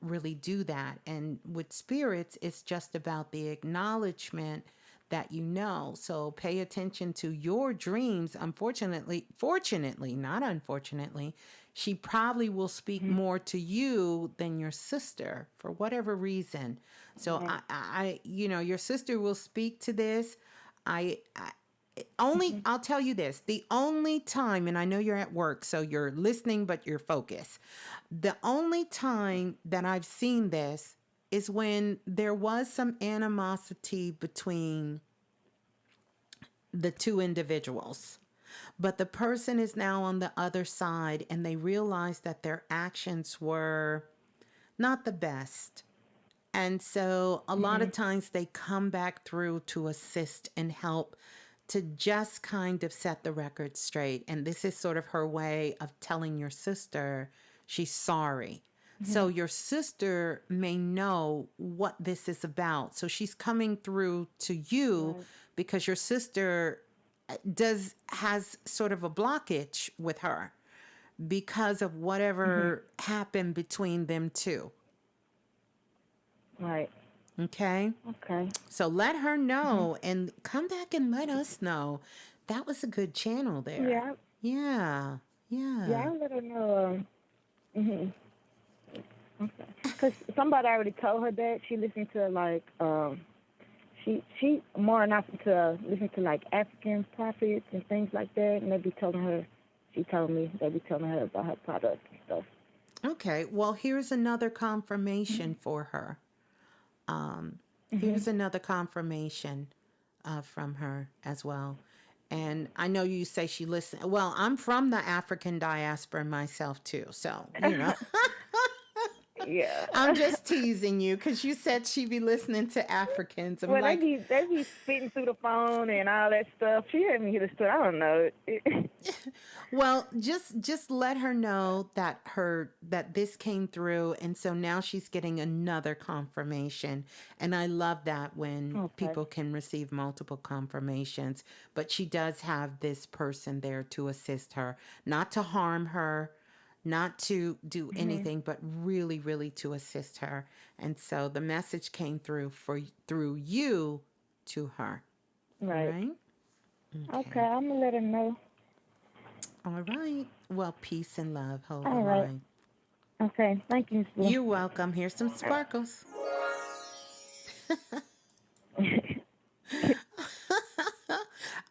really do that. And with spirits, it's just about the acknowledgement that you know. So pay attention to your dreams. Fortunately, not unfortunately, she probably will speak Mhm. more to you than your sister for whatever reason. So Right. your sister will speak to this. I only, I'll tell you this, the only time, and I know you're at work, so you're listening, but you're focused. The only time that I've seen this is when there was some animosity between the two individuals. But the person is now on the other side and they realize that their actions were not the best. And so a lot of times they come back through to assist and help to just kind of set the record straight. And this is sort of her way of telling your sister she's sorry. So your sister may know what this is about. So she's coming through to you because your sister has sort of a blockage with her because of whatever happened between them two. Right. Okay. Okay. So let her know and come back and let us know. That was a good channel there. Yeah. Yeah. Yeah, Yeah. I'll let her know. Okay. Because somebody already told her that. She listened to, like, she more than often to listen to, like, African prophets and things like that. And they be telling her, she told me, they be telling her about her products and stuff. Okay. Well, here's another confirmation for her. Here's another confirmation from her as well. And I know you say she listened. Well, I'm from the African diaspora myself too. So, you know. Yeah. I'm just teasing you because you said she'd be listening to Africans. I'm Well, like, they be spitting through the phone and all that stuff. She hadn't hit a story. I don't know. well, just let her know that this came through, and so now she's getting another confirmation. And I love that when people can receive multiple confirmations. But she does have this person there to assist her, not to harm her, not to do anything, but really, really to assist her. And so the message came through through you to her. Right. Okay, I'm gonna let her know. All right. Well, peace and love. Hold All the right. line. Okay, thank you, Ms. You're welcome. Here's some sparkles.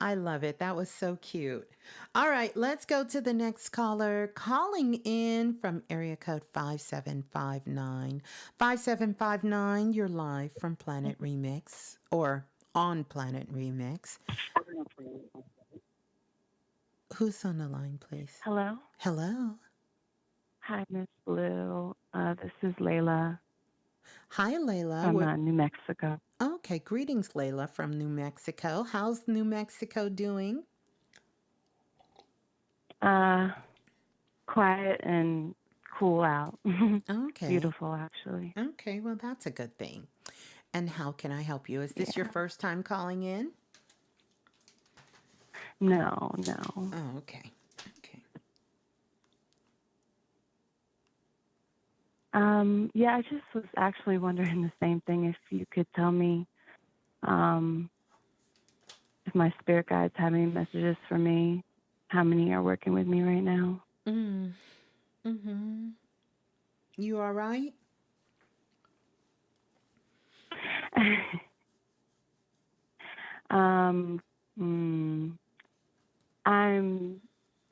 I love it. That was so cute. All right, let's go to the next caller. Calling in from area code 5759. 5759, you're live from Planet Remix or on Planet Remix. Who's on the line, please? Hello. Hello. Hi, Ms.Blue. This is Layla. Hi, Layla. From New Mexico. Okay, greetings, Layla from New Mexico. How's New Mexico doing? Quiet and cool out. Okay. Beautiful, actually. Okay, well, that's a good thing. And how can I help you? Is this your first time calling in? No. Oh, okay. Yeah, I just was actually wondering the same thing. If you could tell me if my spirit guides have any messages for me, how many are working with me right now? You all right?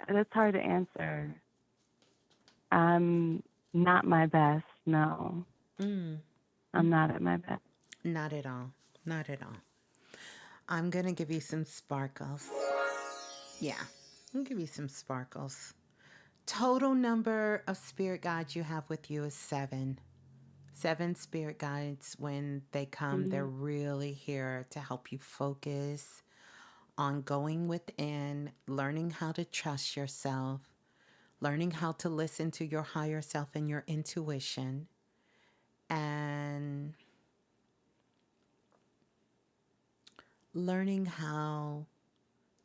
That's hard to answer. I'm not my best, no. I'm not at my best. Not at all. Not at all. I'm going to give you some sparkles. Yeah, I'll give you some sparkles. Total number of spirit guides you have with you is 7. 7 spirit guides. When they come, they're really here to help you focus on going within, learning how to trust yourself, learning how to listen to your higher self and your intuition, and learning how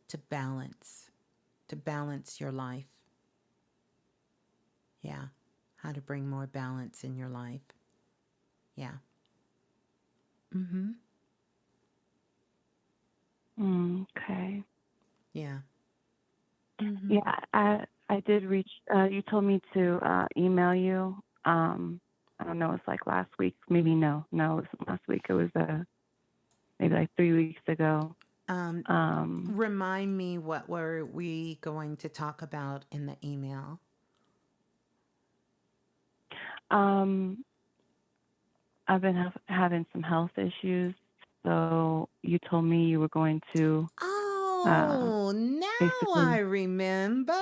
to balance your life. Yeah, how to bring more balance in your life. Yeah. Okay. Yeah. Yeah, I did reach, you told me to email you. I don't know, it's like last week. Maybe no, it wasn't last week. It was maybe like 3 weeks ago. Um, Um, Remind me, what were we going to talk about in the email? um, I've been having some health issues, so you told me you were going to uh, Oh, now I basically. remember.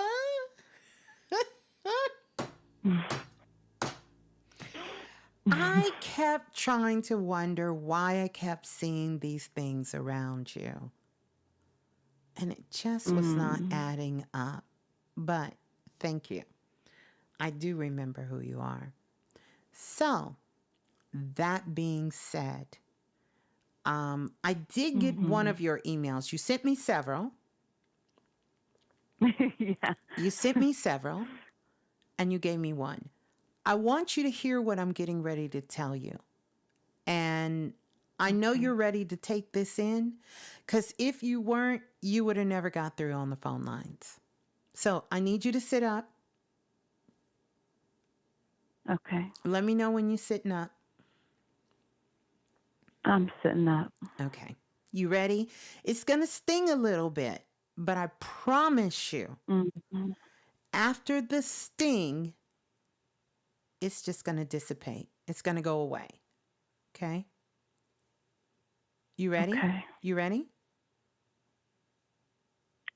I kept trying to wonder why I kept seeing these things around you. And it just was not Mm, adding up. But thank you. I do remember who you are. So, that being said, I did get one hmm of your emails. You sent me several. Yeah. You sent me several, and you gave me one. I want you to hear what I'm getting ready to tell you. And I know Okay. you're ready to take this in, because if you weren't, you would have never got through on the phone lines. So I need you to sit up. Okay. Let me know when you're sitting up. I'm sitting up. Okay. You ready? It's going to sting a little bit, but I promise you, hmm after the sting, it's just going to dissipate. It's going to go away. Okay? You ready? Okay. You ready?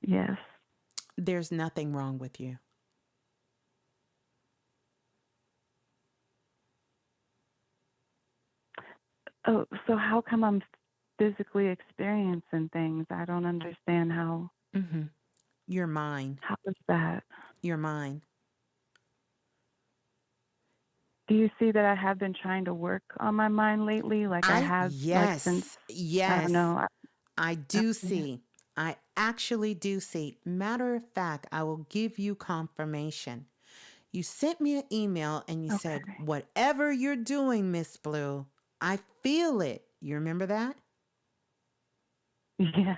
Yes. There's nothing wrong with you. Oh, so how come I'm physically experiencing things? I don't understand how. Mm-hmm. You're mine. How is that? You're mine. Do you see that I have been trying to work on my mind lately? Like I have, like since I don't Yes. know. I do Yeah. see. I actually do see. Matter of fact, I will give you confirmation. You sent me an email and you said, Okay. whatever you're doing, Ms.Blue, I feel it. You remember that? Yeah.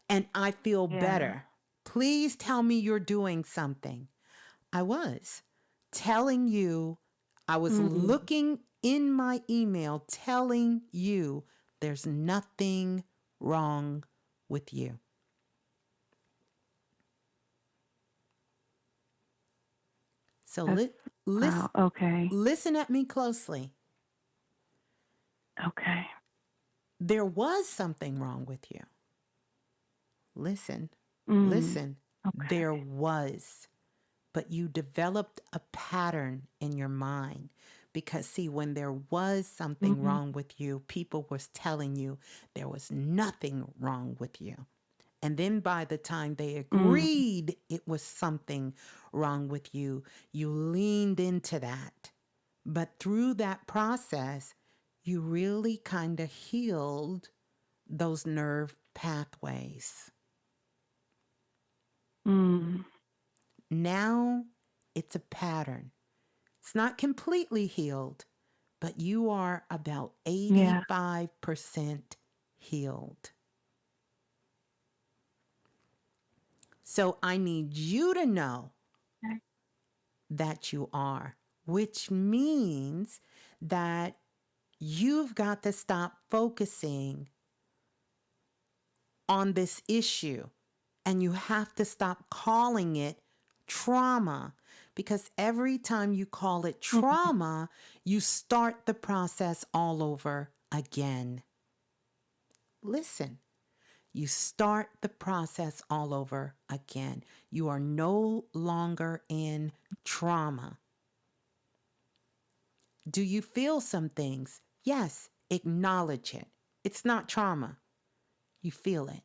And I feel Yeah. better. Please tell me you're doing something. I was telling you, I was Mm. looking in my email telling you there's nothing wrong with you. So That's wow. Okay. listen at me closely. Okay. There was something wrong with you. Listen, Mm. listen. Okay. There was, but you developed a pattern in your mind because see, when there was something hmm wrong with you, people was telling you there was nothing wrong with you. And then by the time they Mm. agreed it was something wrong with you, you leaned into that. But through that process, you really kind of healed those nerve pathways. Mm. Now it's a pattern. It's not completely healed, but you are about Yeah. 85% healed. So I need you to know Okay. that you are, which means that you've got to stop focusing on this issue and you have to stop calling it trauma because every time you call it Mhm. trauma, you start the process all over again. Listen, you start the process all over again. You are no longer in trauma. Do you feel some things? Yes, acknowledge it. It's not trauma. You feel it.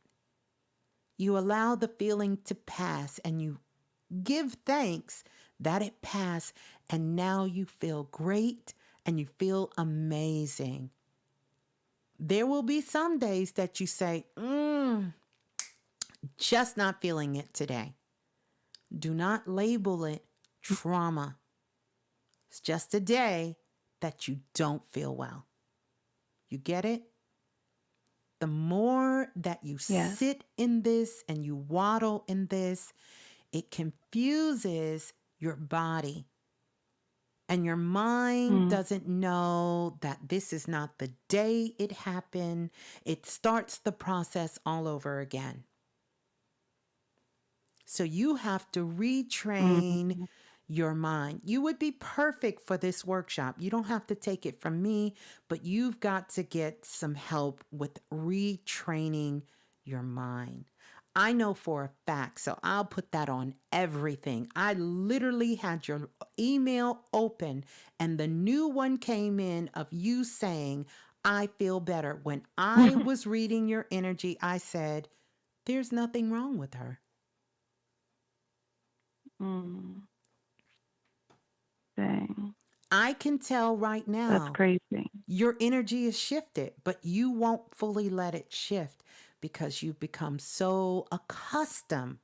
You allow the feeling to pass and you give thanks that it passed and now you feel great and you feel amazing. There will be some days that you say, just not feeling it today. Do not label it trauma. It's just a day that you don't feel well. You get it? The more that you Yes. sit in this and you waddle in this, it confuses your body. And your mind doesn't know that this is not the day it happened. It starts the process all over again. So you have to retrain your mind. You would be perfect for this workshop. You don't have to take it from me, but you've got to get some help with retraining your mind. I know for a fact, so I'll put that on everything. I literally had your email open and the new one came in of you saying, I feel better. When I was reading your energy, I said, there's nothing wrong with her. Dang. I can tell right now. That's crazy. Your energy is shifted, but you won't fully let it shift because you've become so accustomed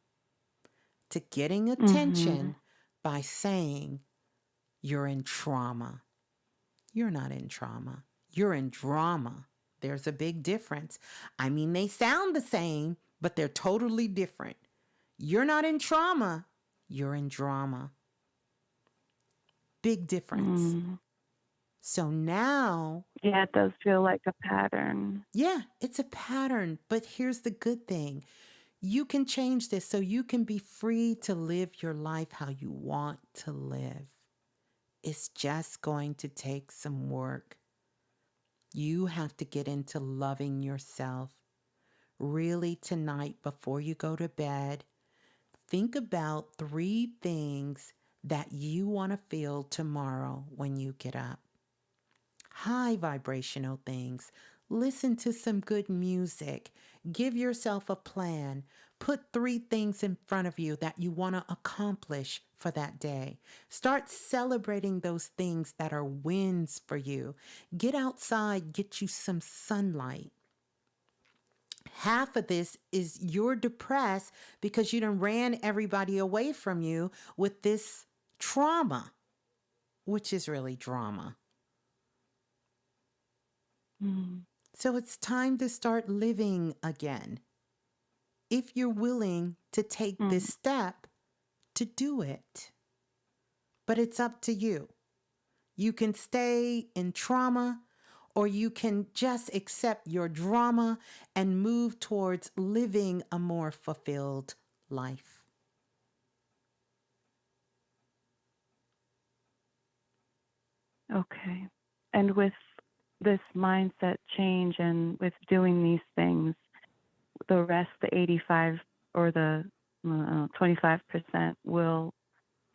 to getting attention by saying you're in trauma. You're not in trauma. You're in drama. There's a big difference. I mean, they sound the same, but they're totally different. You're not in trauma. You're in drama. Big difference. So now... Yeah, it does feel like a pattern. Yeah, it's a pattern. But here's the good thing. You can change this so you can be free to live your life how you want to live. It's just going to take some work. You have to get into loving yourself. Really, tonight, before you go to bed, think about 3 things that you want to feel tomorrow when you get up. High vibrational things. Listen to some good music. Give yourself a plan. Put 3 things in front of you that you want to accomplish for that day. Start celebrating those things that are wins for you. Get outside, get you some sunlight. Half of this is you're depressed because you done ran everybody away from you with this trauma, which is really drama. So it's time to start living again. If you're willing to take this step to do it. But it's up to you. You can stay in trauma, or you can just accept your drama and move towards living a more fulfilled life. Okay. And with this mindset change and with doing these things, the rest, the 85 or the 25% will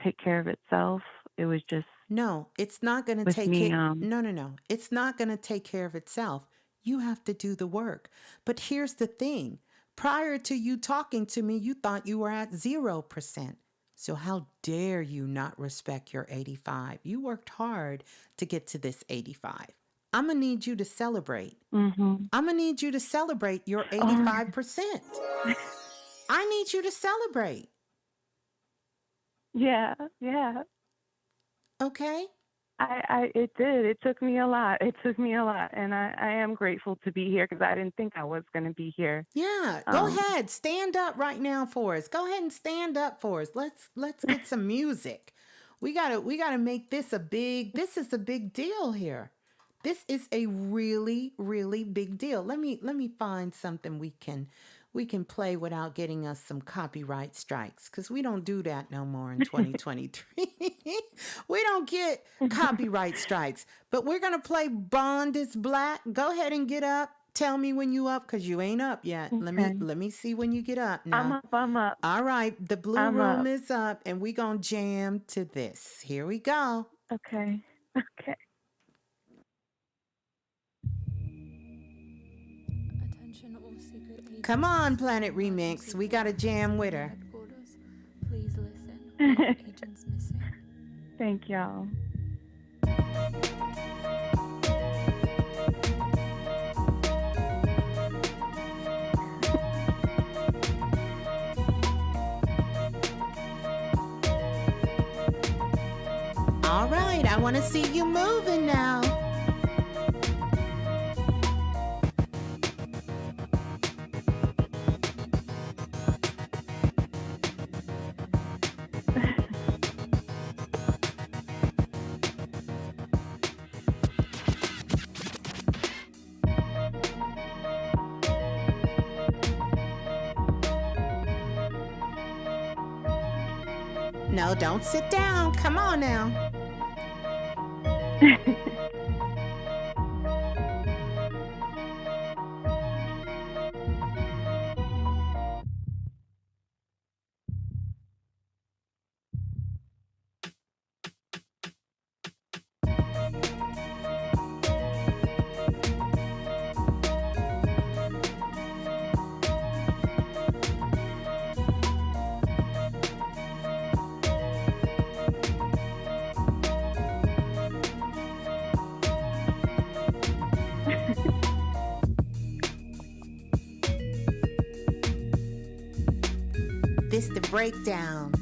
take care of itself. It was just no, it's not going to take care. No. It's not going to take care of itself. You have to do the work. But here's the thing. Prior to you talking to me, you thought you were at 0%. So how dare you not respect your 85? You worked hard to get to this 85. I'm going to need you to celebrate. I'm going to need you to celebrate your 85%. I need you to celebrate. Yeah. Okay? It did. It took me a lot. And I am grateful to be here because I didn't think I was going to be here. Yeah. Go ahead. Stand up right now for us. Go ahead and stand up for us. Let's get some music. We gotta make this a big deal here. This is a really, really big deal. Let me find something we can play without getting us some copyright strikes, because we don't do that no more in 2023. We don't get copyright strikes, but we're going to play Bond is Black. Go ahead and get up. Tell me when you up, because you ain't up yet. Okay. Let me see when you get up now. I'm up. All right. The blue room is up, and we're going to jam to this. Here we go. Okay. Come on, Planet Remix. We got to jam with her. Please listen. Agents missing. Thank y'all. All right. I want to see you moving now. No, don't sit down. Come on now. This the breakdown.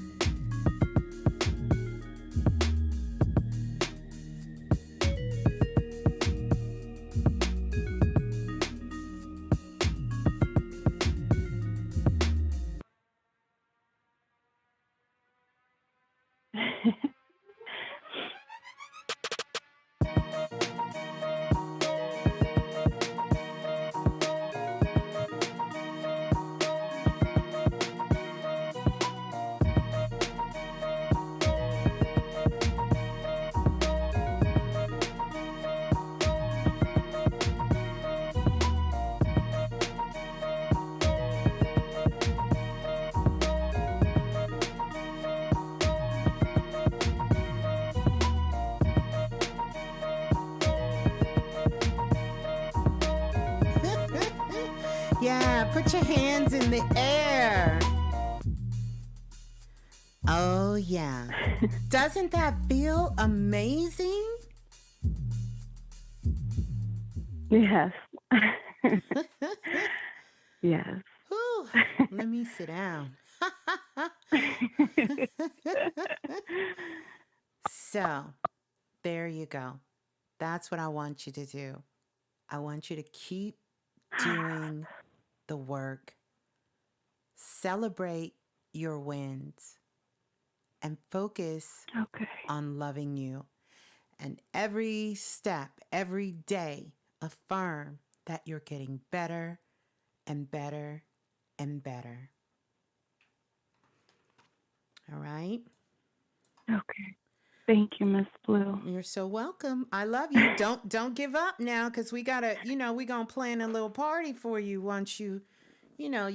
Yeah, put your hands in the air. Oh, yeah. Doesn't that feel amazing? Yes. Yes. Whew, let me sit down. So, there you go. That's what I want you to do. I want you to keep doing the work. Celebrate your wins and focus on loving you. And every step, every day, affirm that you're getting better and better and better. All right? Okay. Thank you, Miss Blue. You're so welcome. I love you. Don't give up now, because we gotta, we're gonna plan a little party for you once you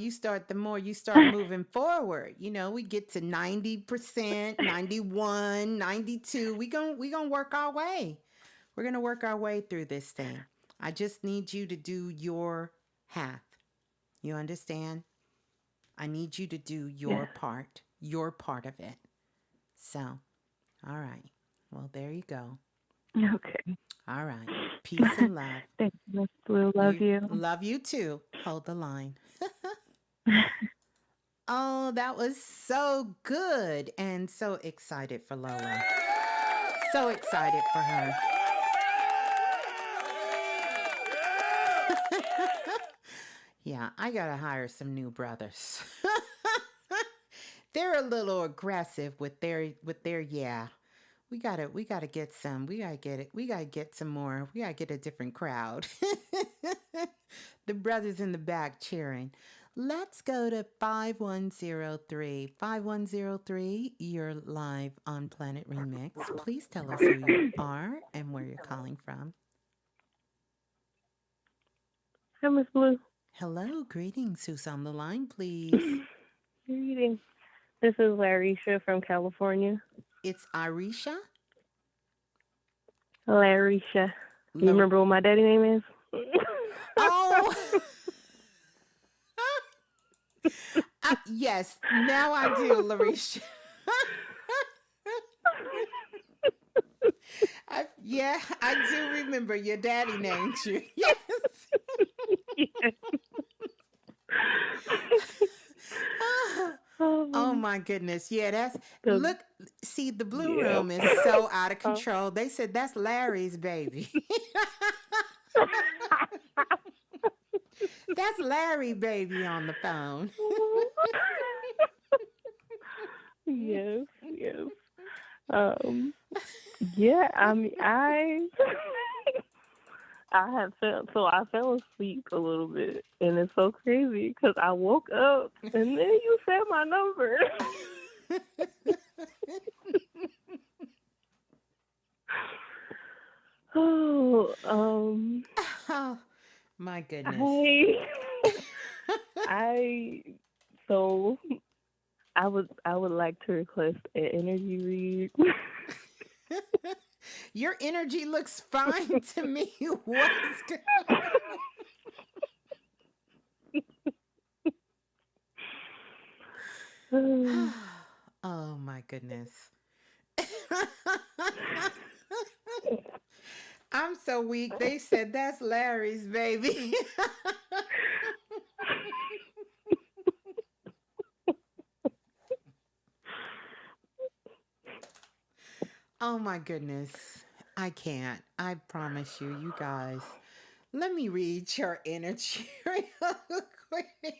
start, the more you start moving forward. We get to 90%, 91, 92. We gonna work our way. We're gonna work our way through this thing. I just need you to do your half. You understand? I need you to do your part of it. So, all right. Well, there you go. Okay. All right. Peace and love. Thank you, Miss Blue. Love you. Love you too. Hold the line. Oh, that was so good. And so excited for Lola. So excited for her. Yeah, I gotta hire some new brothers. They're a little aggressive with their yeah. We gotta get some. We gotta get it. We gotta get some more. We gotta get a different crowd. The brothers in the back cheering. Let's go to 5103. 5103, you're live on Planet Remix. Please tell us who you are and where you're calling from. Hi, Miss Blue. Hello, greetings. Who's on the line, please? Greetings. This is Larisha from California. It's Arisha? Larisha. You remember what my daddy name is? Oh! Yes, now I do, Larisha. I do remember your daddy named you. Yes. Yes. Oh my goodness. Yeah, that's look, see, the Blue Room is so out of control. They said that's Larry's baby. That's Larry baby on the phone. Yes. Yeah, I mean, I fell asleep a little bit, and it's so crazy because I woke up and then you said my number. um, Oh, my goodness. I, I, so I would like to request an energy read. Your energy looks fine to me. What is good? Oh my goodness. I'm so weak. They said that's Larry's baby. Oh my goodness. I can't. I promise you, you guys. Let me read your energy real quick.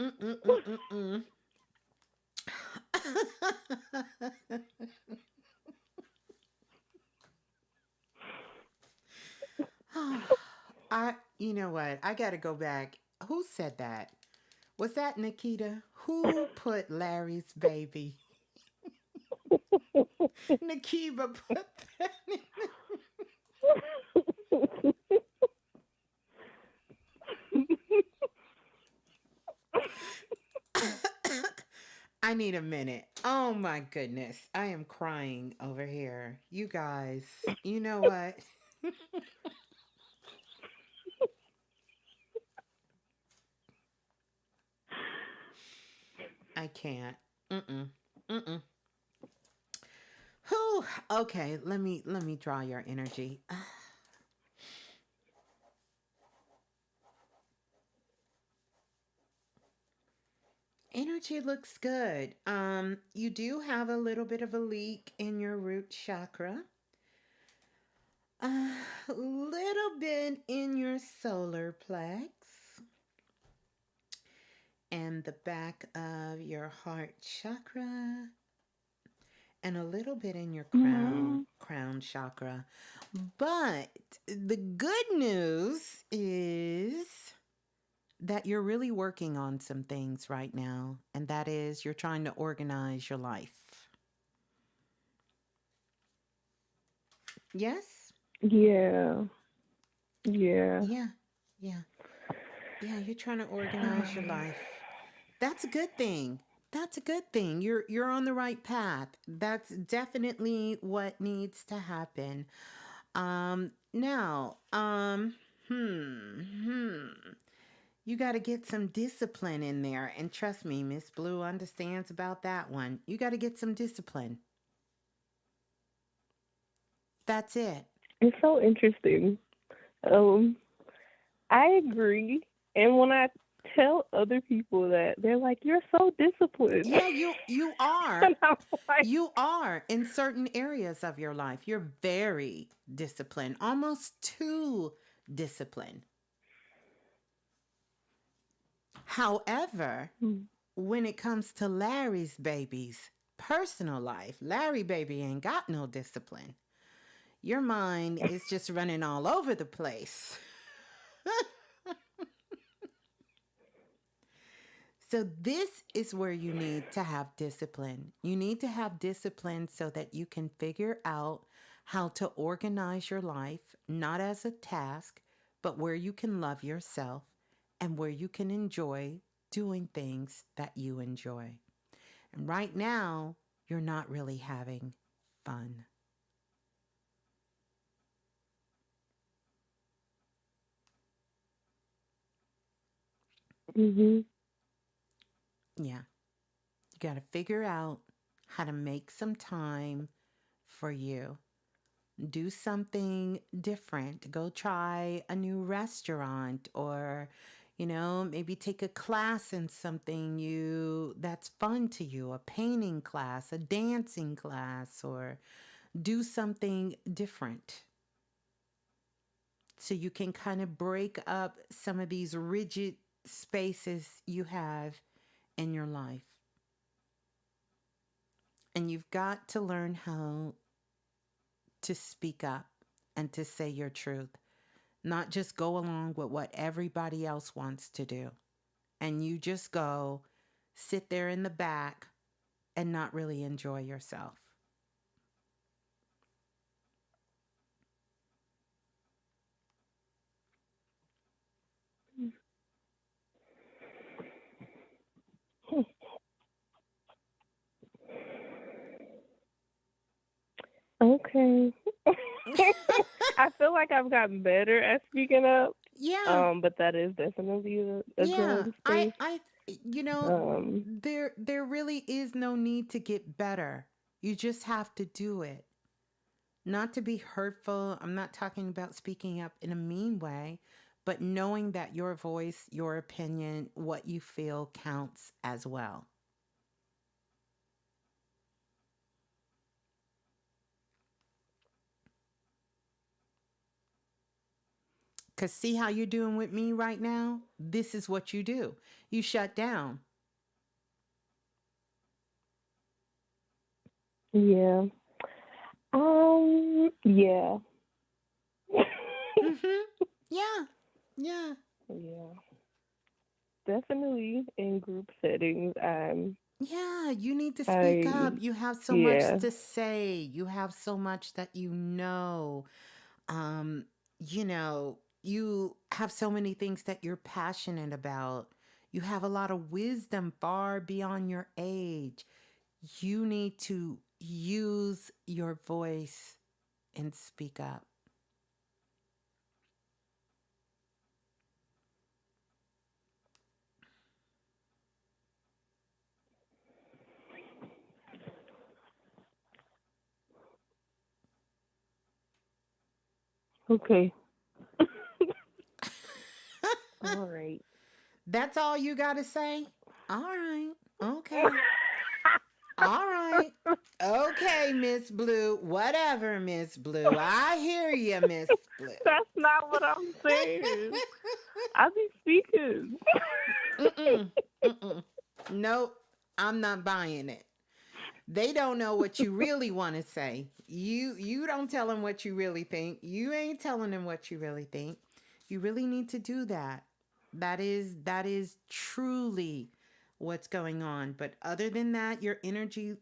Mm-mm-mm-mm-mm. You know what? I got to go back. Who said that? Was that Nikita? Who put Larry's baby? Nikita put that in. I need a minute. Oh my goodness. I am crying over here. You guys, you know what? I can't. Mm-mm. Mm-mm. Whew. Okay, let me draw your energy. Energy looks good. You do have a little bit of a leak in your root chakra. A little bit in your solar plex and the back of your heart chakra and a little bit in your Mm, crown chakra. But the good news is that you're really working on some things right now, and that is you're trying to organize your life. Yes? yeah, yeah. Yeah. Yeah. Yeah, you're trying to organize your life. That's a good thing. That's a good thing. You're on the right path. That's definitely what needs to happen. Now, you got to get some discipline in there. And trust me, Miss Blue understands about that one. You got to get some discipline. That's it. It's so interesting. Um, I agree, and when I tell other people that, they're like, "You're so disciplined," Yeah, you are. and I'm like, You are in certain areas of your life. You're very disciplined, almost too disciplined. However, "Hmm, when it comes to Larry's baby's personal life, Larry baby ain't got no discipline. Your mind is just running all over the place. So, this is where you need to have discipline. You need to have discipline so that you can figure out how to organize your life, not as a task, but where you can love yourself and where you can enjoy doing things that you enjoy. And right now, you're not really having fun. mhm, Yeah, you got to figure out how to make some time for you. Do something different. Go try a new restaurant or maybe take a class in something you that's fun to you, a painting class, a dancing class or do something different. So you can kind of break up some of these rigid spaces you have in your life. And you've got to learn how to speak up and to say your truth, not just go along with what everybody else wants to do. And you just go sit there in the back and not really enjoy yourself. Okay. I feel like I've gotten better at speaking up. Yeah. But that is definitely a Yeah. growing space. You know, Um, there really is no need to get better. You just have to do it. Not to be hurtful. I'm not talking about speaking up in a mean way, but knowing that your voice, your opinion, what you feel counts as well. Because see how you're doing with me right now? This is what you do. You shut down. yeah. Yeah. Yeah. Yeah. Yeah. Definitely in group settings. Yeah, you need to speak up. I You have so much yeah. to say. You have so much that you know. Um, you have so many things that you're passionate about. You have a lot of wisdom far beyond your age. You need to use your voice and speak up. Okay. All right. That's all you got to say? All right. Okay. All right. Okay, Miss Blue. Whatever, Miss Blue. I hear you, Miss Blue. That's not what I'm saying. I be speaking. Mm-mm. Mm-mm. Nope. I'm not buying it. They don't know what you really want to say. You don't tell them what you really think. You ain't telling them what you really think. You really need to do that. That is truly what's going on. But other than that, your energy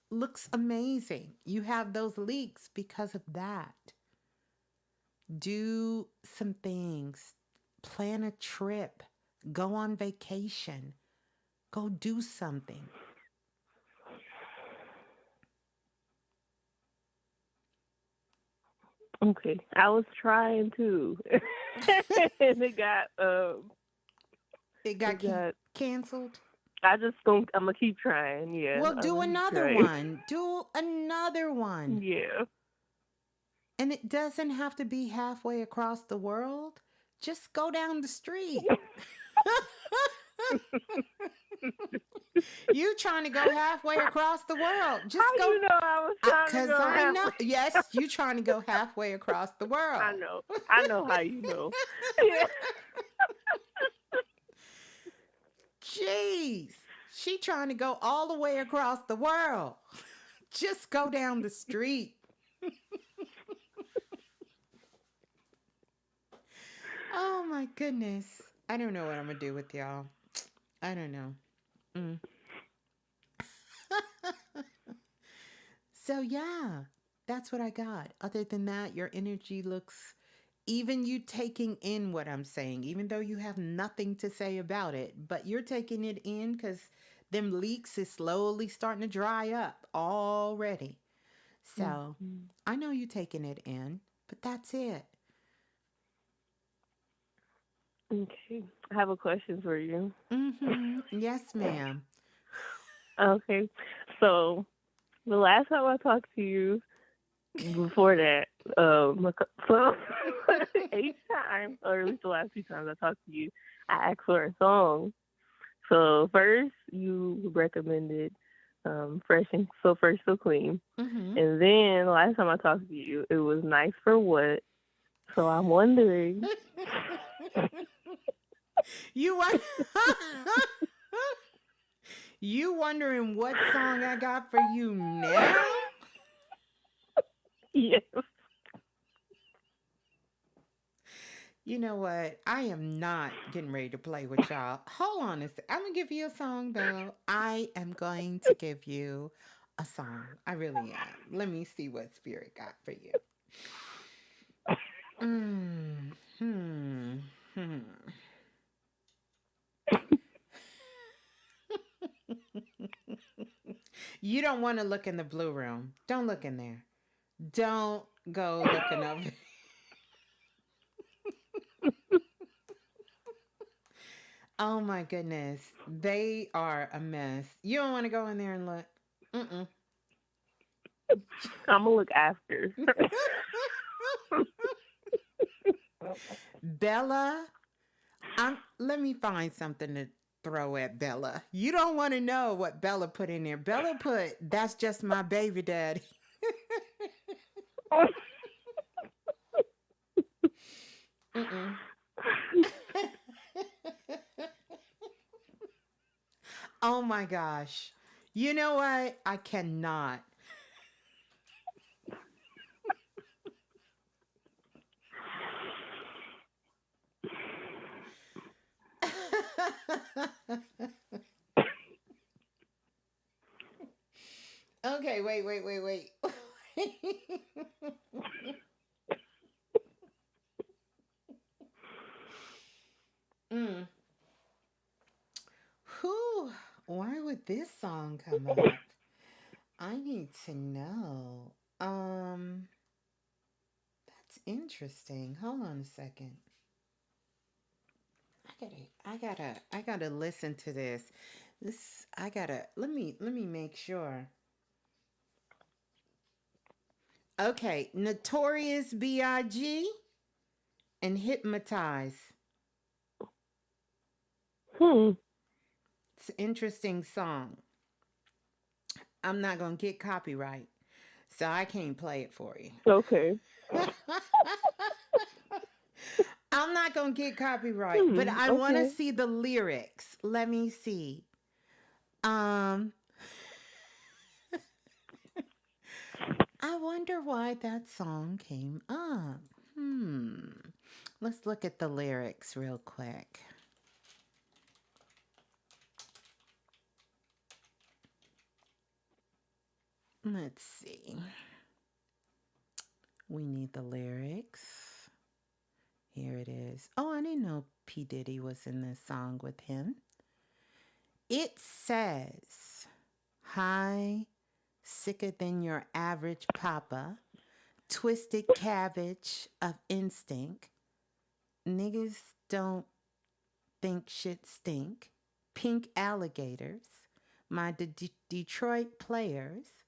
looks amazing. You have those leaks because of that. Do some things. Plan a trip. Go on vacation. Go do something. Okay. I was trying to. And it got It got canceled. I just don't I'm gonna keep trying, yeah. Well, I'm do gonna keep another trying. one. Do another one. Yeah. And it doesn't have to be halfway across the world. Just go down the street. You trying to go halfway across the world. Just How go. you know I was trying to Because go I halfway? know. Yes, you trying to go halfway across the world. I know. I know how you know. Yeah. Jeez. She trying to go all the way across the world. Just go down the street. Oh my goodness. I don't know what I'm going to do with y'all. I don't know. Mm. So, yeah, that's what I got. Other than that, your energy looks, even you taking in what I'm saying, even though you have nothing to say about it, but you're taking it in because them leaks is slowly starting to dry up already. So, I know you taking it in, but that's it. Okay. I have a question for you. Yes, ma'am. Okay. So the last time I talked to you, before that, so each time, or at least the last few times I talked to you, I asked for a song. So first you recommended Fresh So Clean. And then the last time I talked to you, it was Nice for What. So I'm wondering. You are you wondering what song I got for you now? Yes. You know what? I am not getting ready to play with y'all. Hold on a sec. I'm going to give you a song, though. I am going to give you a song. I really am. Let me see what Spirit got for you. Mm, hmm, hmm. You don't want to look in the blue room. Don't look in there. Don't go looking up. Oh my goodness. They are a mess. You don't want to go in there and look. Mm-mm. I'm gonna look after. Bella, let me find something to throw at Bella. You don't want to know what Bella put in there. Bella put, "That's just my baby daddy." Mm-mm. Oh my gosh. You know what? I cannot. Okay, wait. mm. Whew. Why would this song come up? I need to know. That's interesting. Hold on a second. I gotta listen to this. Let me make sure. Okay, Notorious B.I.G. and Hypnotize. It's an interesting song. I'm not gonna get copyright, so I can't play it for you. Okay. I'm not gonna get copyright, but I want to see the lyrics. Let me see. I wonder why that song came up. Let's look at the lyrics real quick. Let's see. We need the lyrics. Here it is. Oh, I didn't know P. Diddy was in this song with him. It says, "High, sicker than your average papa, twisted cabbage of instinct. Niggas don't think shit stink. Pink alligators, my Detroit players.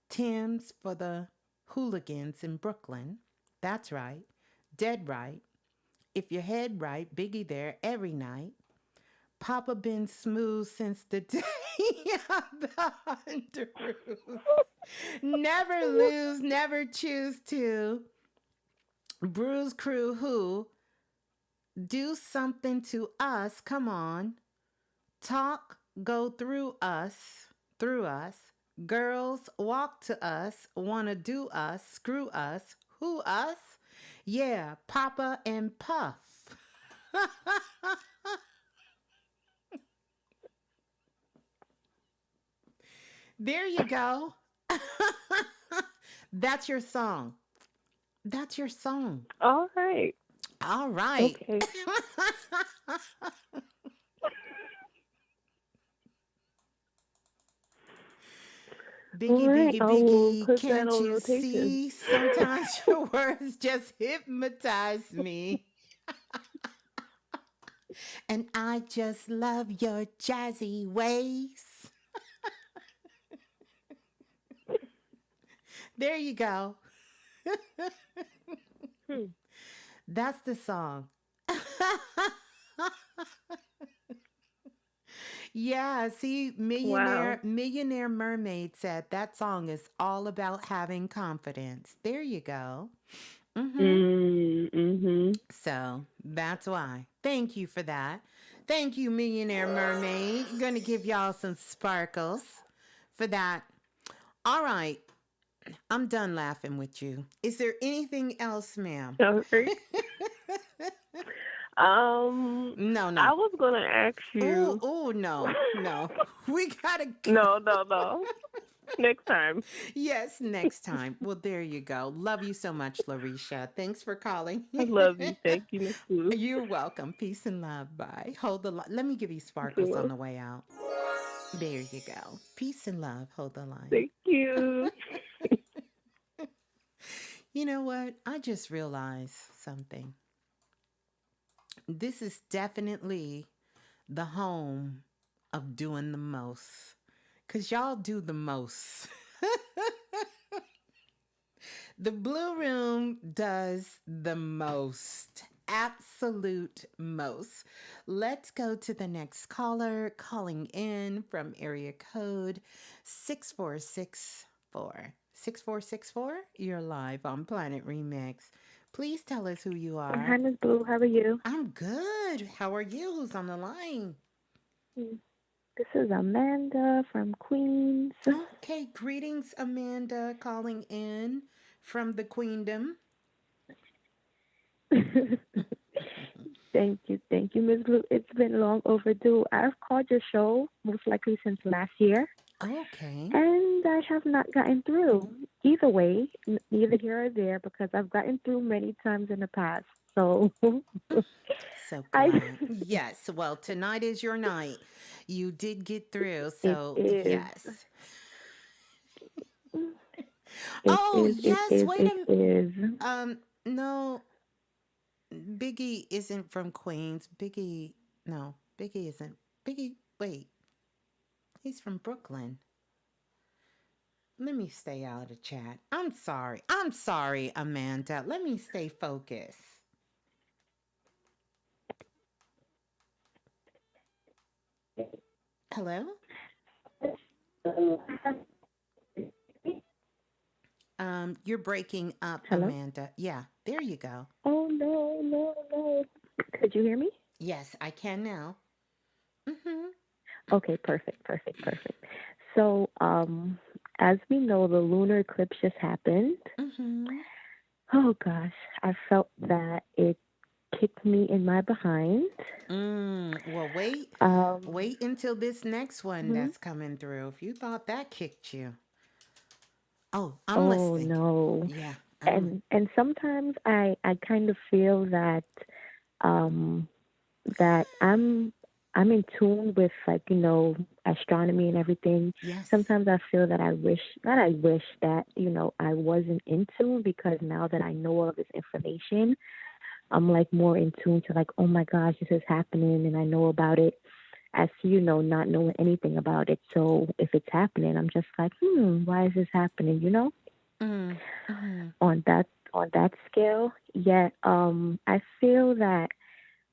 Tim's for the hooligans in Brooklyn. That's right, dead right. If your head right, Biggie there every night. Papa been smooth since the day of the Underoos. Never lose, never choose to. Bruise crew who do something to us. Come on. Talk, go through us. Girls walk to us, wanna do us, screw us. Who us? Yeah, Papa and Puff. There you go. That's your song. That's your song. All right. All right. Okay. Biggie, can't you see? Sometimes your words just hypnotize me. And I just love your jazzy ways. There you go. That's the song. Yeah, see, Millionaire Mermaid said that song is all about having confidence. There you go. So that's why. Thank you for that. Thank you, Millionaire Mermaid. I'm going to give y'all some sparkles for that. All right. I'm done laughing with you. Is there anything else, ma'am? Okay. No. I was gonna ask Oh, you. oh, no. We gotta No, go. no, no. Next time. Yes, next time. Well, there you go. Love you so much, Larisha. Thanks for calling. I love you. Thank you, Miss Blue. You're welcome. Peace and love. Bye. Hold the line. Let me give you sparkles on Cool. the way out. There you go. Peace and love. Hold the line. Thank you. You know what? I just realized something. This is definitely the home of doing the most. Because y'all do the most. The Blue Room does the most. Absolute most. Let's go to the next caller calling in from area code 6464. 6464, you're live on Planet Remix. Please tell us who you Hi, are. Ms. Blue. How are you? I'm good. How are you? Who's on the line? This is Amanda from Queens. Okay, greetings, Amanda, calling in from the Queendom. Thank you, Ms. Blue. It's been long overdue. I've called your show most likely since last year, Okay. and I have not gotten through. Either way, neither here or there, because I've gotten through many times in the past. So So I, glad. Yes. Well, tonight is your night. You did get through. it So, is, yes. it Oh, is, it yes. is, Wait it a is. no, Biggie isn't from Queens. No, Biggie isn't. Wait, he's from Brooklyn. Let me stay out of the chat. I'm sorry. I'm sorry, Amanda. Let me stay focused. Hello? You're breaking up, Hello? Amanda. Yeah, there you go. Oh, no. Could you hear me? Yes, I can now. Mm-hmm. Okay, perfect. So, as we know, the lunar eclipse just happened. Mm-hmm. Oh gosh, I felt that it kicked me in my behind. Well, wait. Um, Wait until this next one mhm. that's coming through. If you thought that kicked you. Oh, I'm Oh listening. no. Yeah. And sometimes I kind of feel that um that I'm in tune with, like, astronomy and everything. Yes. Sometimes I feel that I wish that I wasn't in tune, because now that I know all this information, I'm like more in tune to, like, oh my gosh, this is happening and I know about it, as not knowing anything about it. So if it's happening, I'm just like, why is this happening? Mm-hmm. On that scale. Yet I feel that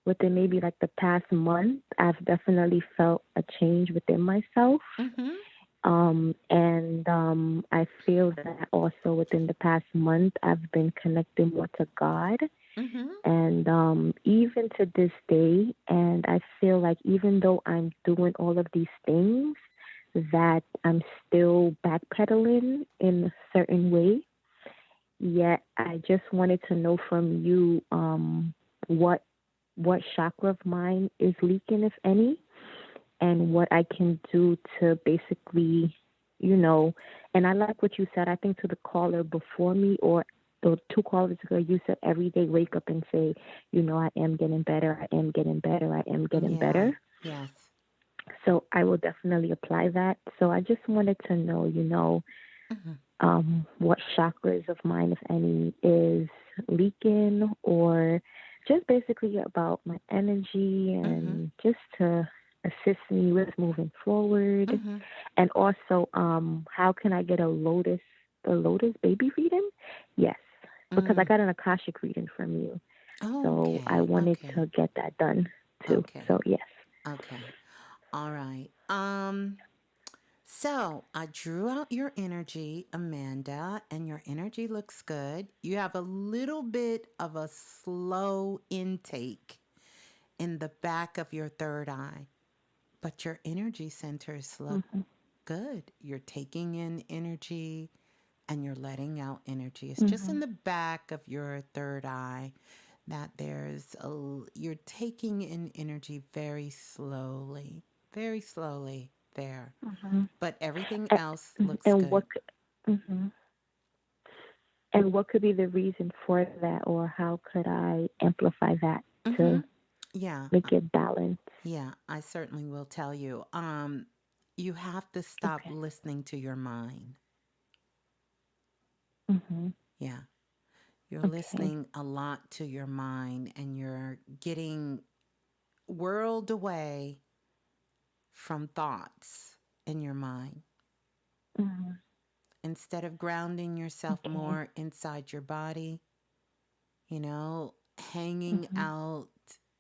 within maybe like the past month, I've definitely felt a change within myself. Mm-hmm. And I feel that also within the past month, I've been connecting more to God. Mm-hmm. And even to this day, and I feel like even though I'm doing all of these things, that I'm still backpedaling in a certain way. Yet I just wanted to know from you, what chakra of mine is leaking, if any, and what I can do to basically, and I like what you said, I think, to the caller before me, or the two callers ago, you said every day wake up and say, I am getting better, I am getting better, I am getting better. Yes. So I will definitely apply that. So I just wanted to know, what chakras of mine, if any, is leaking, or just basically about my energy, and just to assist me with moving forward. And also, how can I get the lotus baby reading? Yes, because I got an Akashic reading from you. Oh, So okay. I wanted to get that done too. Okay. So yes. Okay. All right. So I drew out your energy, Amanda, and your energy looks good. You have a little bit of a slow intake in the back of your third eye, but your energy centers look good. You're taking in energy and you're letting out energy. It's just in the back of your third eye that you're taking in energy very slowly there. But everything else looks And good. mhm. And what could be the reason for that, or how could I amplify that Mm-hmm. to Yeah. make it balanced? Yeah, I certainly will tell you. You have to stop Okay. listening to your mind. Mhm. Yeah. You're Okay. listening a lot to your mind and you're getting whirled away from thoughts in your mind. Mhm. Instead of grounding yourself Okay. more inside your body, you know, hanging Mhm. out,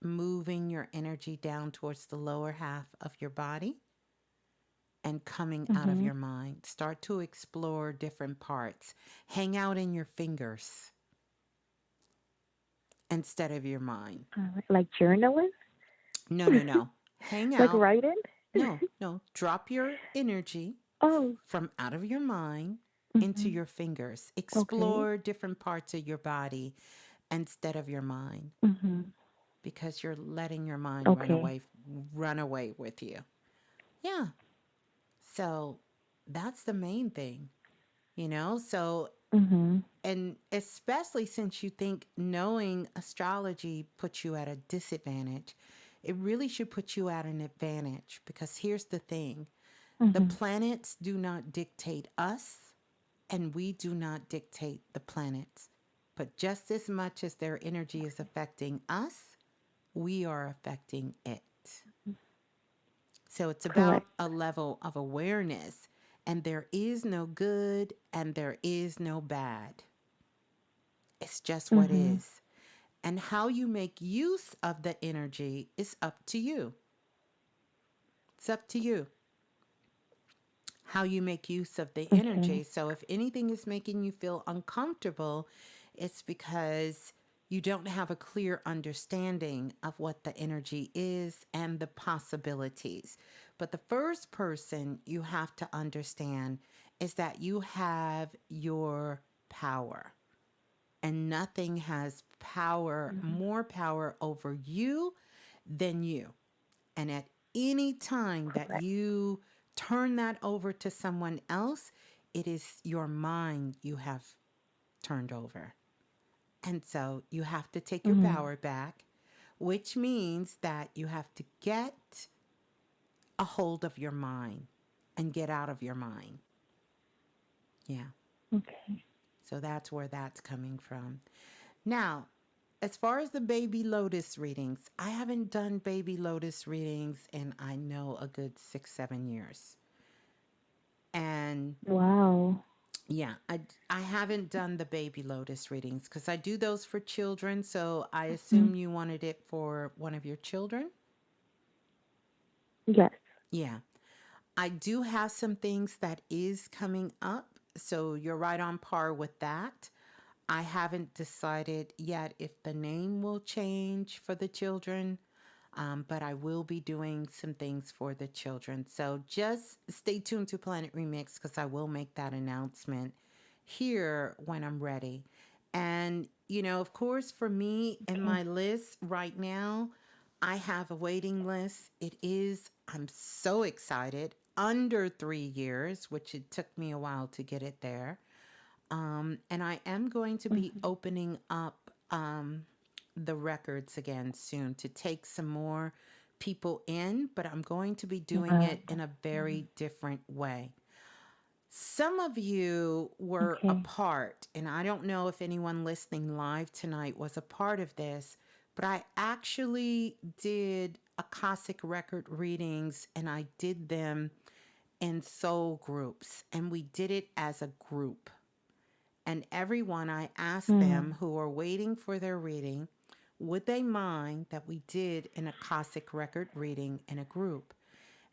moving your energy down towards the lower half of your body and coming out of Mhm. your mind. Start to explore different parts. Hang out in your fingers instead of your mind. All right. Like journaling? No, no, no. Hang Like out. writing? No, no. Drop your energy Oh. from out of your mind into Mhm. your fingers. Okay. Explore different parts of your body instead of your mind Mhm. because you're letting your mind Okay. run away with you. Yeah. So that's the main thing, you know? So, Mhm. and especially since you think knowing astrology puts you at a disadvantage, it really should put you at an advantage because here's the thing: the Mhm. planets do not dictate us, and we do not dictate the planets. But just as much as their energy is affecting us, we are affecting it. So it's about Correct. a level of awareness, and there is no good and there is no bad. It's just what Mhm. is. And how you make use of the energy is up to you. It's up to you how you make use of the Okay. energy. So if anything is making you feel uncomfortable, it's because you don't have a clear understanding of what the energy is and the possibilities. But the first person you have to understand is that you have your power. And nothing has power, Mhm. more power over you than you. And at any time that Correct. you turn that over to someone else, it is your mind you have turned over. And so you have to take your Mhm. power back, which means that you have to get a hold of your mind and get out of your mind. Yeah. Okay. So that's where that's coming from. Now, as far as the baby lotus readings, I haven't done baby lotus readings in, I know, a good 6, 7 years. And Wow. yeah, I haven't done the baby lotus readings because I do those for children. So I Mhm. assume you wanted it for one of your children. Yes. Yeah, I do have some things that is coming up. So you're right on par with that. I haven't decided yet if the name will change for the children, but I will be doing some things for the children. So just stay tuned to Planet Remix because I will make that announcement here when I'm ready. And, you know, of course, for me and Okay. my list right now, I have a waiting list. I'm so excited, under 3 years, which it took me a while to get it there. And I am going to be Mhm. opening up the records again soon to take some more people in, but I'm going to be doing Wow. it in a very different way. Some of you were a Okay. part, and I don't know if anyone listening live tonight was a part of this, but I actually did Akashic record readings and I did them in soul groups, and we did it as a group. And everyone, I asked Mm. them who are waiting for their reading, would they mind that we did an Akashic record reading in a group?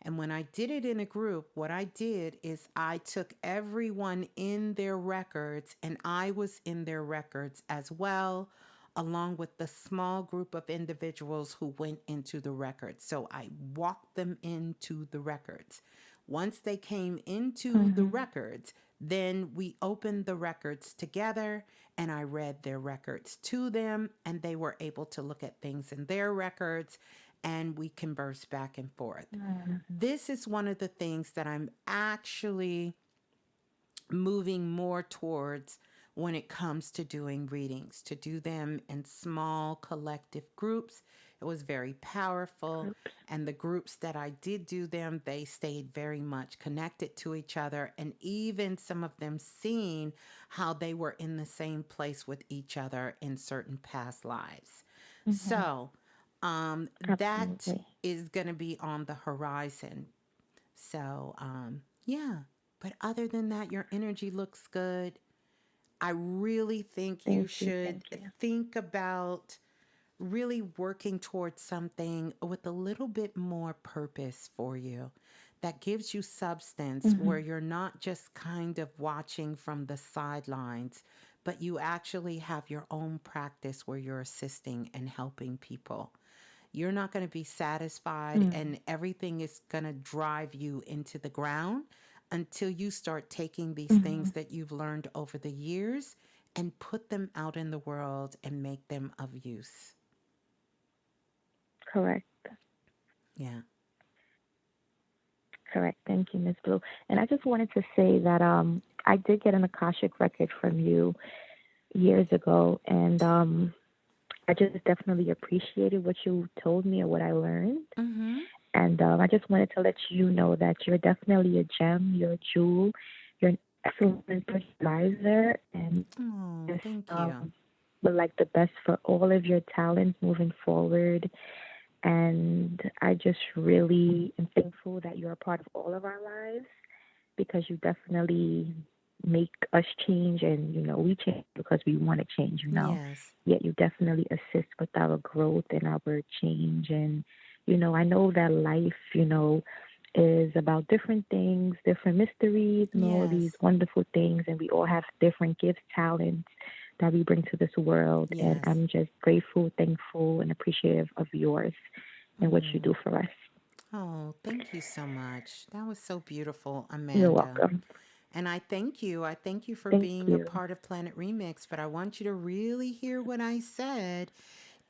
And when I did it in a group, what I did is I took everyone in their records and I was in their records as well, along with the small group of individuals who went into the records. So I walked them into the records. Once they came into the records, then we opened the records together and I read their records to them, and they were able to look at things in their records and we conversed back and forth. This is one of the things that I'm actually moving more towards when it comes to doing readings, to do them in small collective groups. It was very powerful. And the groups that I did do them, they stayed very much connected to each other. And even some of them seeing how they were in the same place with each other in certain past lives. So that is going to be on the horizon. So, yeah. But other than that, your energy looks good. I really think you should think about really working towards something with a little bit more purpose for you that gives you substance, where you're not just kind of watching from the sidelines, but you actually have your own practice where you're assisting and helping people. You're not going to be satisfied and everything is going to drive you into the ground until you start taking these things that you've learned over the years and put them out in the world and make them of use. Correct. Yeah. Correct. Thank you, Ms. Blue. And I just wanted to say that I did get an Akashic record from you years ago, and I just definitely appreciated what you told me or what I learned. And I just wanted to let you know that you're definitely a gem, you're a jewel, you're an excellent advisor, and thank you. would like the best for all of your talents moving forward. And I just really am thankful that you're a part of all of our lives, because you definitely make us change, and we change because we want to change, Yes. Yet you definitely assist with our growth and our change. And I know that life is about different things, different mysteries, and all these wonderful things, and we all have different gifts, talents that we bring to this world. And I'm just grateful, thankful, and appreciative of yours and what you do for us. Oh, thank you so much. That was so beautiful, Amanda. You're welcome. And I thank you. I thank you for Thank being you. a part of Planet Remix, but I want you to really hear what I said.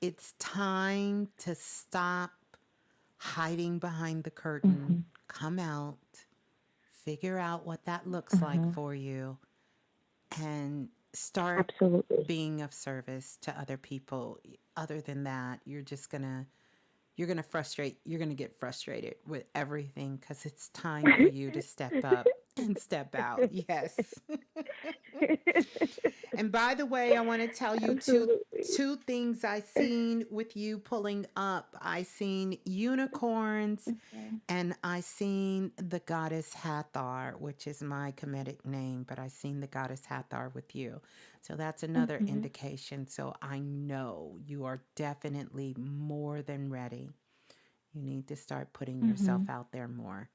It's time to stop hiding behind the curtain. Come out, figure out what that looks like for you, and start being of service to other people. Other than that, you're going to get frustrated with everything, because it's time for you to step up and step out. Yes. And by the way, I want to tell you two things I seen with you pulling up. I seen unicorns and I seen the goddess Hathor, which is my Kemetic name, but I seen the goddess Hathor with you. So that's another indication. So I know you are definitely more than ready. You need to start putting yourself out there more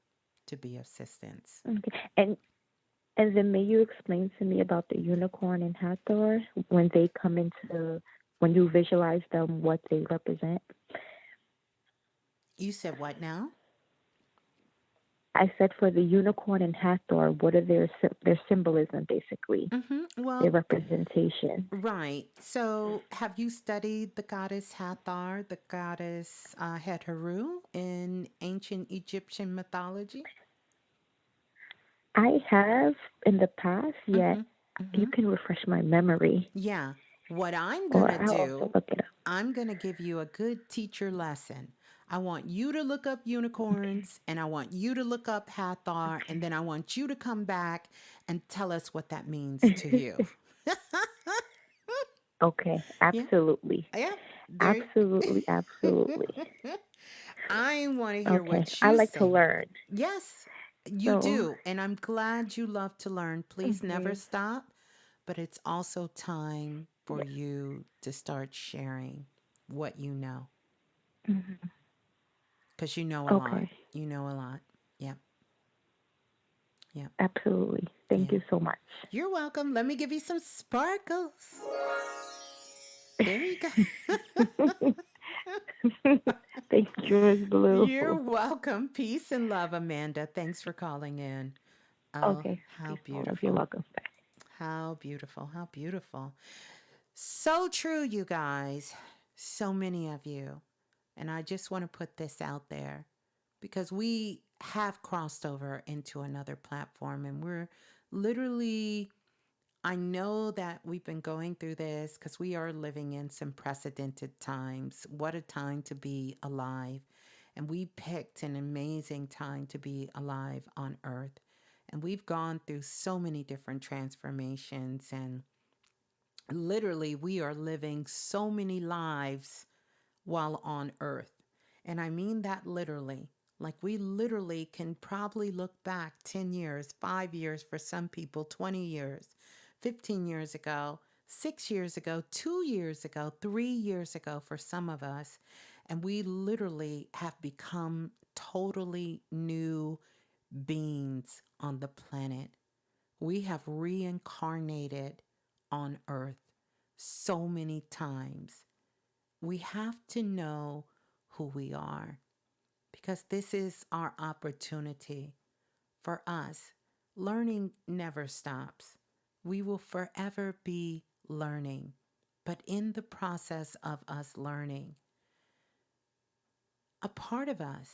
to be of assistance. Okay. And then may you explain to me about the unicorn and Hathor, when they come when you visualize them, what they represent? You said what now? I said for the unicorn and Hathor, what are their symbolism, basically? Well, their representation. Right. So have you studied the goddess Hathor, the goddess Heteru in ancient Egyptian mythology? I have in the past, yet you can refresh my memory. Yeah. What I'm going to do, I'm going to give you a good teacher lesson. I want you to look up unicorns, and I want you to look up Hathor, and then I want you to come back and tell us what that means to you. Okay, absolutely. Yeah. Absolutely. I want to hear what you I like say. to learn. Yes, you do. And I'm glad you love to learn. Please never stop. But it's also time for you to start sharing what you know. Because you know a lot. You know a lot. Yep. Yep. Absolutely. Thank you so much. You're welcome. Let me give you some sparkles. There you go. Thank you, Ms. Blue. You're welcome. Peace and love, Amanda. Thanks for calling in. Oh, Okay, how peace and love. You're beautiful. welcome. How beautiful. How beautiful. So true, you guys. So many of you. And I just want to put this out there because we have crossed over into another platform and we're literally, I know that we've been going through this because we are living in some precedented times. What a time to be alive. And we picked an amazing time to be alive on earth. And we've gone through so many different transformations. And literally, we are living so many lives while on earth. And I mean that literally. Like we literally can probably look back 10 years, 5 years for some people, 20 years, 15 years ago, 6 years ago, 2 years ago, 3 years ago for some of us. And we literally have become totally new beings on the planet. We have reincarnated on earth so many times. We have to know who we are because this is our opportunity for us. Learning never stops. We will forever be learning. But in the process of us learning, a part of us,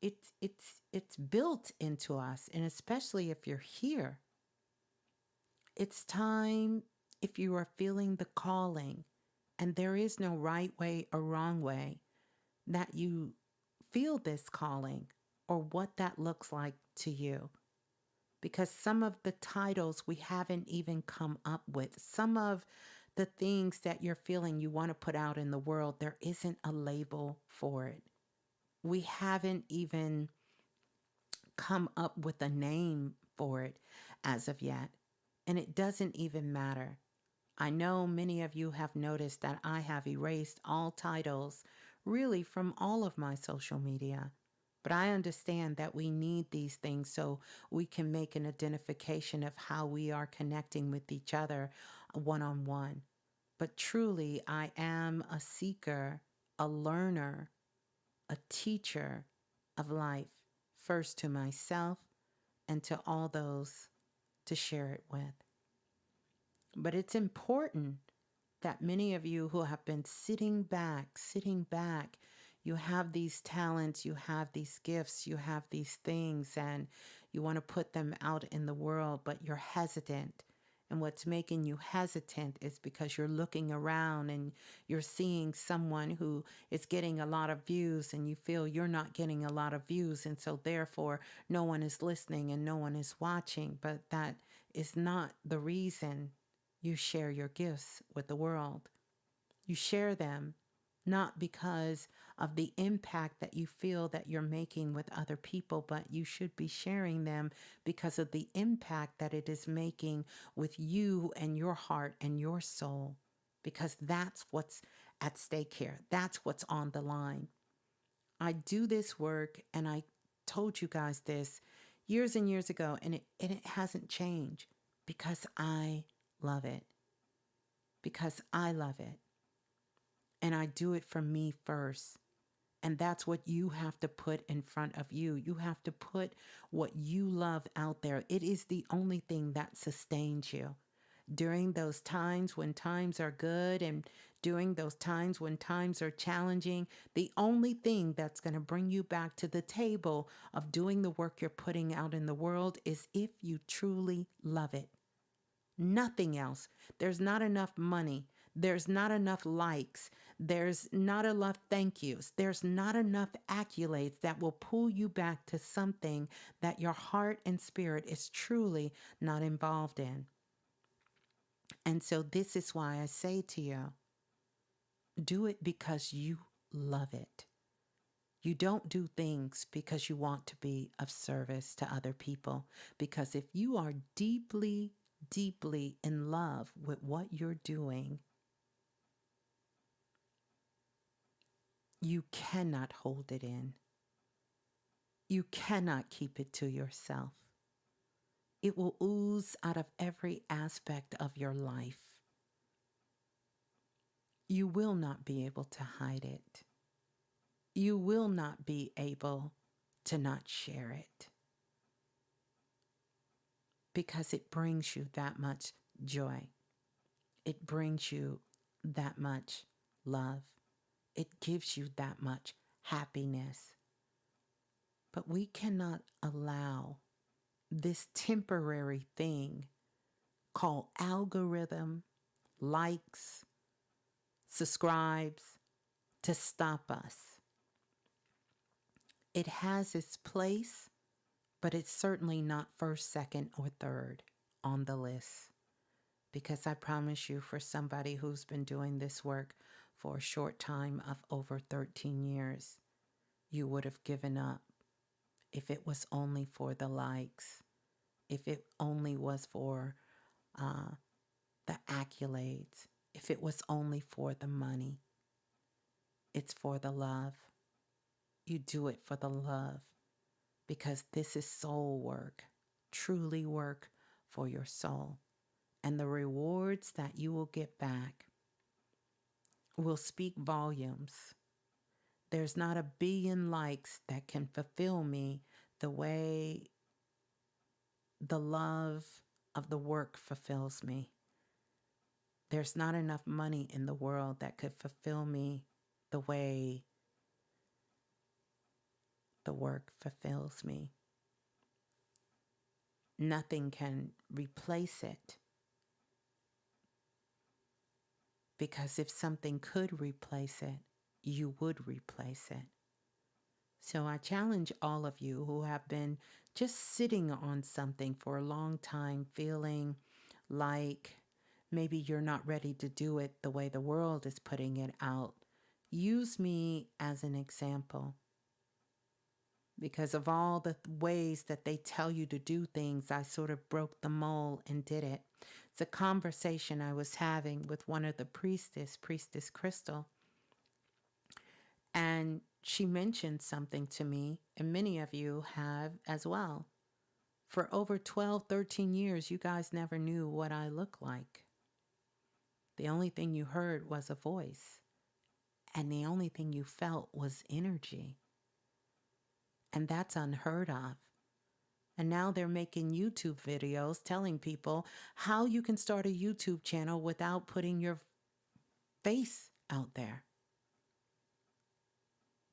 it's built into us, and especially if you're here, it's time if you are feeling the calling, and there is no right way or wrong way that you feel this calling or what that looks like to you. Because some of the titles we haven't even come up with, some of the things that you're feeling you want to put out in the world, there isn't a label for it. We haven't even come up with a name for it as of yet. And it doesn't even matter. I know many of you have noticed that I have erased all titles really from all of my social media. But I understand that we need these things so we can make an identification of how we are connecting with each other one on one. But truly, I am a seeker, a learner, a teacher of life, first to myself and to all those to share it with. But it's important that many of you who have been sitting back, you have these talents, you have these gifts, you have these things, and you want to put them out in the world, but you're hesitant. And what's making you hesitant is because you're looking around and you're seeing someone who is getting a lot of views and you feel you're not getting a lot of views. And so therefore, no one is listening and no one is watching. But that is not the reason you share your gifts with the world. You share them not because of the impact that you feel that you're making with other people, but you should be sharing them because of the impact that it is making with you and your heart and your soul, because that's what's at stake here. That's what's on the line. I do this work, and I told you guys this years and years ago, and it hasn't changed because I love it. Because I love it. And I do it for me first. And that's what you have to put in front of you. You have to put what you love out there. It is the only thing that sustains you. During those times when times are good and during those times when times are challenging, the only thing that's going to bring you back to the table of doing the work you're putting out in the world is if you truly love it. Nothing else. There's not enough money. There's not enough likes. There's not enough thank yous. There's not enough accolades that will pull you back to something that your heart and spirit is truly not involved in. And so this is why I say to you, do it because you love it. You don't do things because you want to be of service to other people. Because if you are deeply, deeply in love with what you're doing, you cannot hold it in. You cannot keep it to yourself. It will ooze out of every aspect of your life. You will not be able to hide it. you will not be able to not share it because it brings you that much joy. It brings you that much love. It gives you that much happiness. But we cannot allow this temporary thing called algorithm, likes, subscribes to stop us. It has its place, but it's certainly not first, second, or third on the list. Because I promise you, for somebody who's been doing this work for a short time of over 13 years, you would have given up if it was only for the likes, if it only was for the accolades, if it was only for the money. It's for the love. You do it for the love because this is soul work, truly work for your soul. And the rewards that you will get back will speak volumes. There's not a billion likes that can fulfill me the way the love of the work fulfills me. There's not enough money in the world that could fulfill me the way the work fulfills me. Nothing can replace it. Because if something could replace it, you would replace it. So I challenge all of you who have been just sitting on something for a long time, feeling like maybe you're not ready to do it the way the world is putting it out. Use me as an example. Because of all the ways that they tell you to do things, I sort of broke the mold and did it. It's a conversation I was having with one of the Priestess Crystal. And she mentioned something to me, and many of you have as well. For over 12, 13 years, you guys never knew what I look like. The only thing you heard was a voice. And the only thing you felt was energy. And that's unheard of. And now they're making YouTube videos telling people how you can start a YouTube channel without putting your face out there.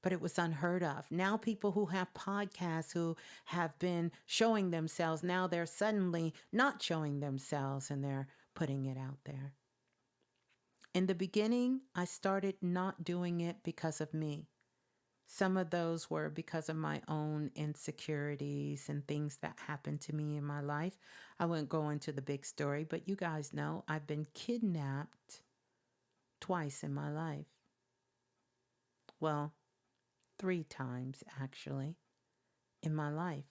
But it was unheard of. Now people who have podcasts who have been showing themselves, now they're suddenly not showing themselves and they're putting it out there. In the beginning, I started not doing it because of me. Some of those were because of my own insecurities and things that happened to me in my life. I won't go into the big story, but you guys know I've been kidnapped twice in my life. Well, 3 times actually in my life.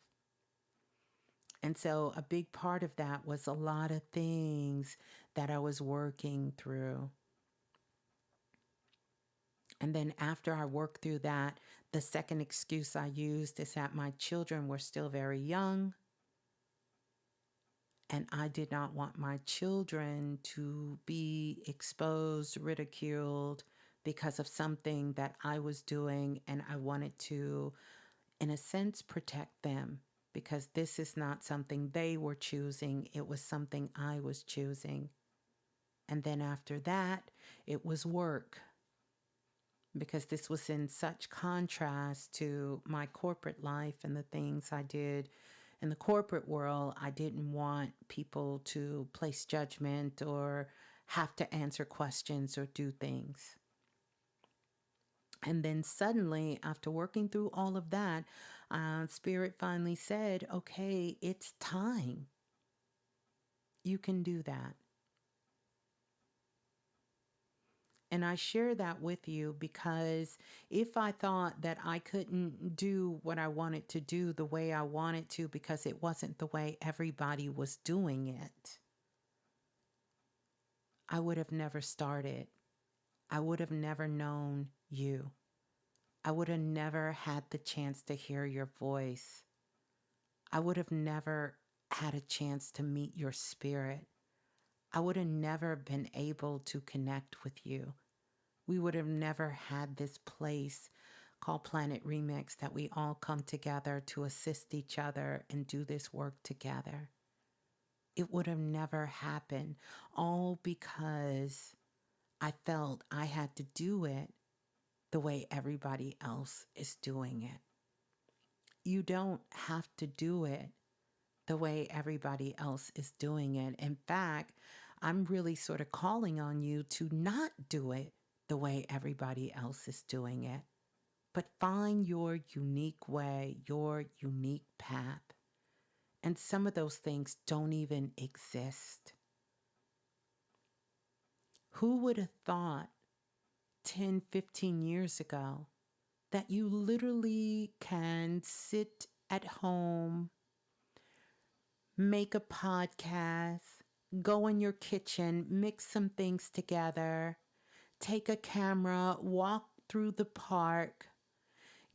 And so a big part of that was a lot of things that I was working through. And then after I worked through that, the second excuse I used is that my children were still very young. And I did not want my children to be exposed, ridiculed because of something that I was doing. And I wanted to, in a sense, protect them because this is not something they were choosing. It was something I was choosing. And then after that, it was work. Because this was in such contrast to my corporate life and the things I did in the corporate world. I didn't want people to place judgment or have to answer questions or do things. And then suddenly, after working through all of that, Spirit finally said, okay, it's time. You can do that. And I share that with you because if I thought that I couldn't do what I wanted to do the way I wanted to because it wasn't the way everybody was doing it, I would have never started. I would have never known you. I would have never had the chance to hear your voice. I would have never had a chance to meet your spirit. I would have never been able to connect with you. We would have never had this place called Planet Remix that we all come together to assist each other and do this work together. It would have never happened, all because I felt I had to do it the way everybody else is doing it. You don't have to do it the way everybody else is doing it. In fact, I'm really sort of calling on you to not do it the way everybody else is doing it, but find your unique way, your unique path. And some of those things don't even exist. Who would have thought 10, 15 years ago that you literally can sit at home, make a podcast, go in your kitchen, mix some things together, take a camera, walk through the park,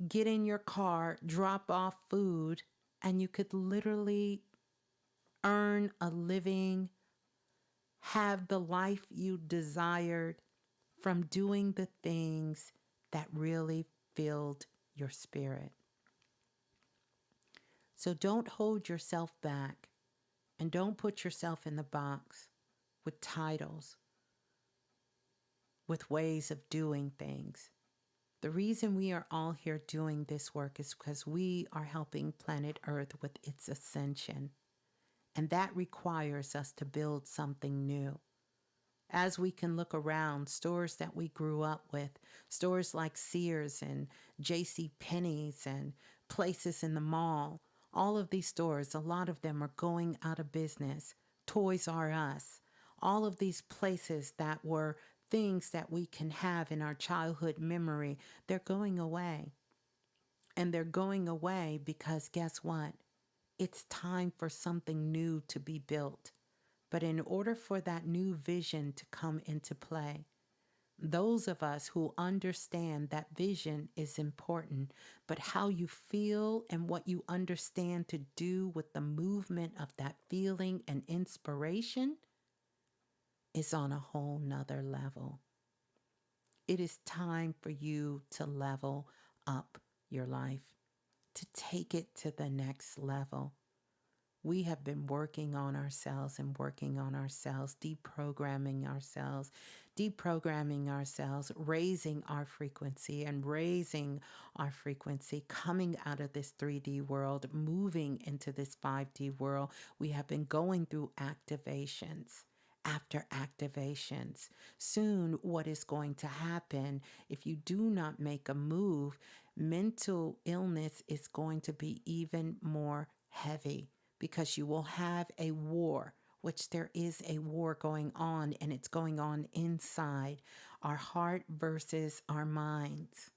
get in your car, drop off food, and you could literally earn a living, have the life you desired from doing the things that really filled your spirit. So don't hold yourself back and don't put yourself in the box with titles, with ways of doing things. The reason we are all here doing this work is because we are helping planet Earth with its ascension. And that requires us to build something new. As we can look around, stores that we grew up with, stores like Sears and J.C. Penney's and places in the mall, all of these stores, a lot of them are going out of business. Toys R Us, all of these places that were things that we can have in our childhood memory, they're going away. And they're going away because guess what? It's time for something new to be built. But in order for that new vision to come into play, those of us who understand that vision is important, but how you feel and what you understand to do with the movement of that feeling and inspiration is on a whole nother level. It is time for you to level up your life, to take it to the next level. We have been working on ourselves and working on ourselves, deprogramming ourselves, raising our frequency and raising our frequency, coming out of this 3D world, moving into this 5D world. We have been going through activations after activations. Soon, what is going to happen if you do not make a move, mental illness is going to be even more heavy. Because you will have a war, which there is a war going on, and it's going on inside our heart versus our minds.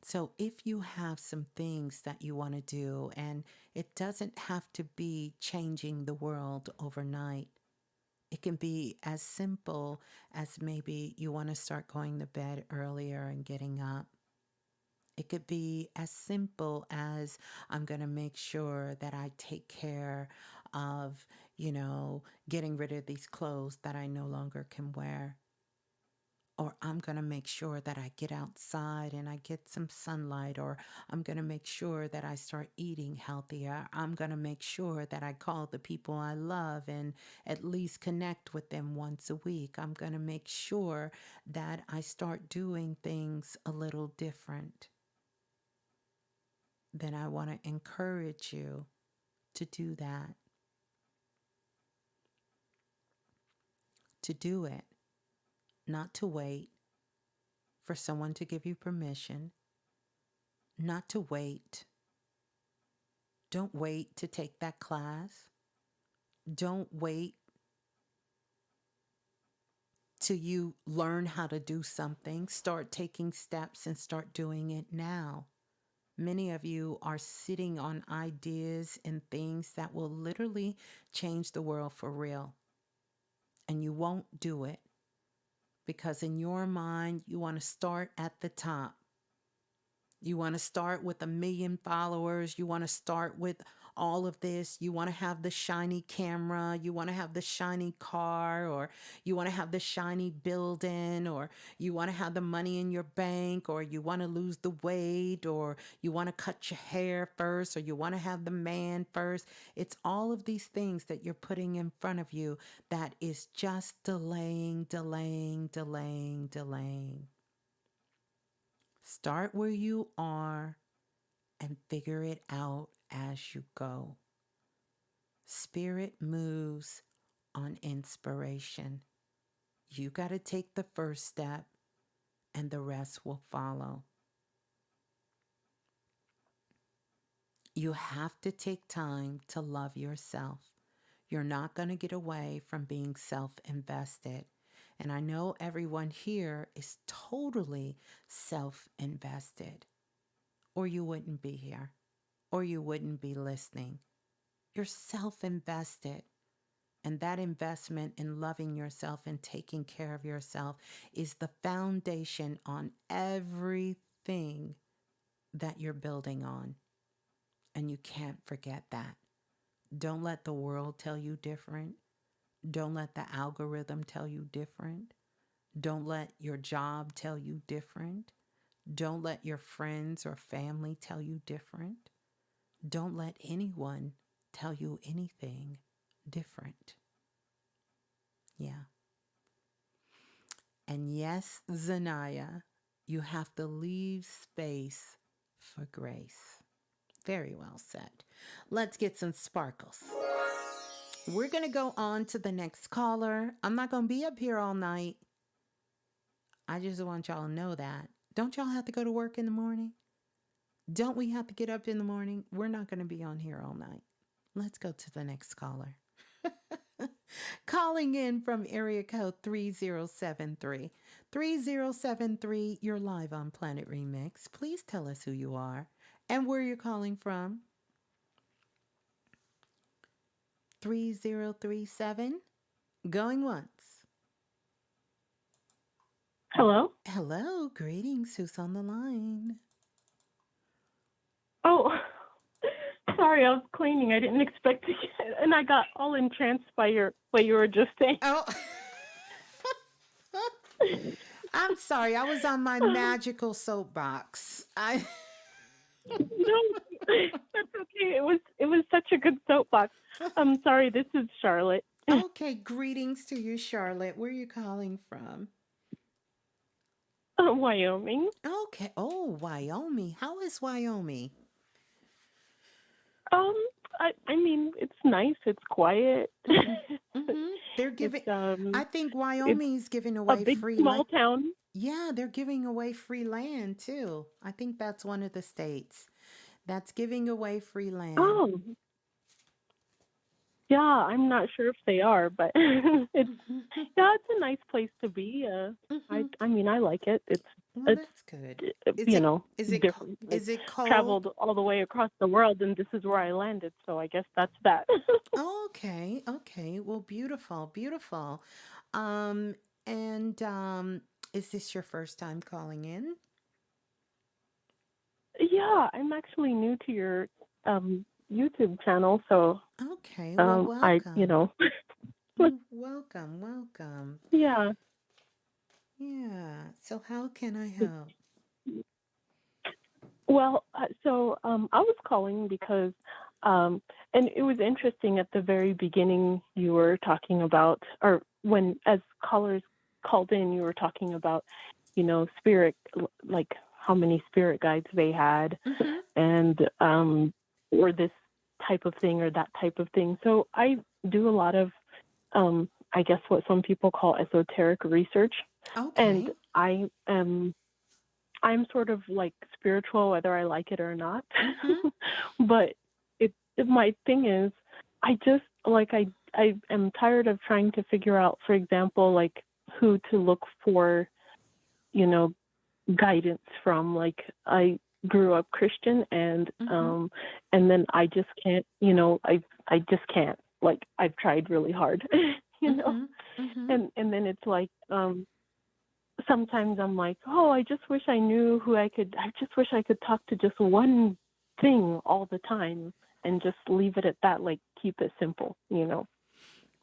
So if you have some things that you want to do, and it doesn't have to be changing the world overnight, it can be as simple as maybe you want to start going to bed earlier and getting up. It could be as simple as I'm going to make sure that I take care of, getting rid of these clothes that I no longer can wear. Or I'm going to make sure that I get outside and I get some sunlight. Or I'm going to make sure that I start eating healthier. I'm going to make sure that I call the people I love and at least connect with them once a week. I'm going to make sure that I start doing things a little different. Then I want to encourage you to do that. To do it. Not to wait for someone to give you permission. Not to wait. Don't wait to take that class. Don't wait till you learn how to do something. Start taking steps and start doing it now. Many of you are sitting on ideas and things that will literally change the world for real. And you won't do it because in your mind, you want to start at the top. You want to start with 1 million followers. You want to start with all of this. You want to have the shiny camera. You want to have the shiny car, or you want to have the shiny building, or you want to have the money in your bank, or you want to lose the weight, or you want to cut your hair first, or you want to have the man first. It's all of these things that you're putting in front of you that is just delaying, delaying, delaying, delaying. Start where you are and figure it out as you go. Spirit moves on inspiration. You got to take the first step, and the rest will follow. You have to take time to love yourself. You're not going to get away from being self-invested. And I know everyone here is totally self-invested, or you wouldn't be here, or you wouldn't be listening. You're self-invested. And that investment in loving yourself and taking care of yourself is the foundation on everything that you're building on. And you can't forget that. Don't let the world tell you different. Don't let the algorithm tell you different. Don't let your job tell you different. Don't let your friends or family tell you different. Don't let anyone tell you anything different. Yeah. And yes, Zanaya, you have to leave space for grace. Very well said. Let's get some sparkles. We're going to go on to the next caller. I'm not going to be up here all night. I just want y'all to know that. Don't y'all have to go to work in the morning? Don't we have to get up in the morning? We're not going to be on here all night. Let's go to the next caller. Calling in from area code 3073. 3073, you're live on Planet Remix. Please tell us who you are and where you're calling from. 3037, going once. Hello? Hello, greetings. Who's on the line? Oh, sorry, I was cleaning. I didn't expect to get, and I got all entranced by what you were just saying. Oh. I'm sorry, I was on my magical soapbox. No, that's okay. It was such a good soapbox. I'm sorry, this is Charlotte. Okay, greetings to you, Charlotte. Where are you calling from? Wyoming. Okay. Oh, Wyoming. How is Wyoming? I mean, it's nice. It's quiet. Mm-hmm. They're giving. I think Wyoming's giving away a big, free small land. town. Yeah, they're giving away free land too. I think that's one of the states that's giving away free land. Oh. Yeah, I'm not sure if they are, but it's a nice place to be. I mean, I like it. It's that's good. Is it cold? Traveled all the way across the world, and this is where I landed. So I guess that's that. Okay. Well, beautiful. Is this your first time calling in? Yeah, I'm actually new to your YouTube channel, so okay. Well, welcome. Welcome. Yeah. So how can I help? Well, I was calling because, and it was interesting at the very beginning you were talking about, or when as callers called in, you were talking about, spirit, like how many spirit guides they had, and or this type of thing or that type of thing. So I do a lot of, I guess what some people call esoteric research. Okay. And I'm sort of like spiritual, whether I like it or not. But my thing is, I just I am tired of trying to figure out, for example, like who to look for, guidance from. Like I grew up Christian, and then I just can't, I just can't. Like I've tried really hard, and then it's like, sometimes I'm like, oh, I just wish I knew I just wish I could talk to just one thing all the time and just leave it at that, like keep it simple, you know?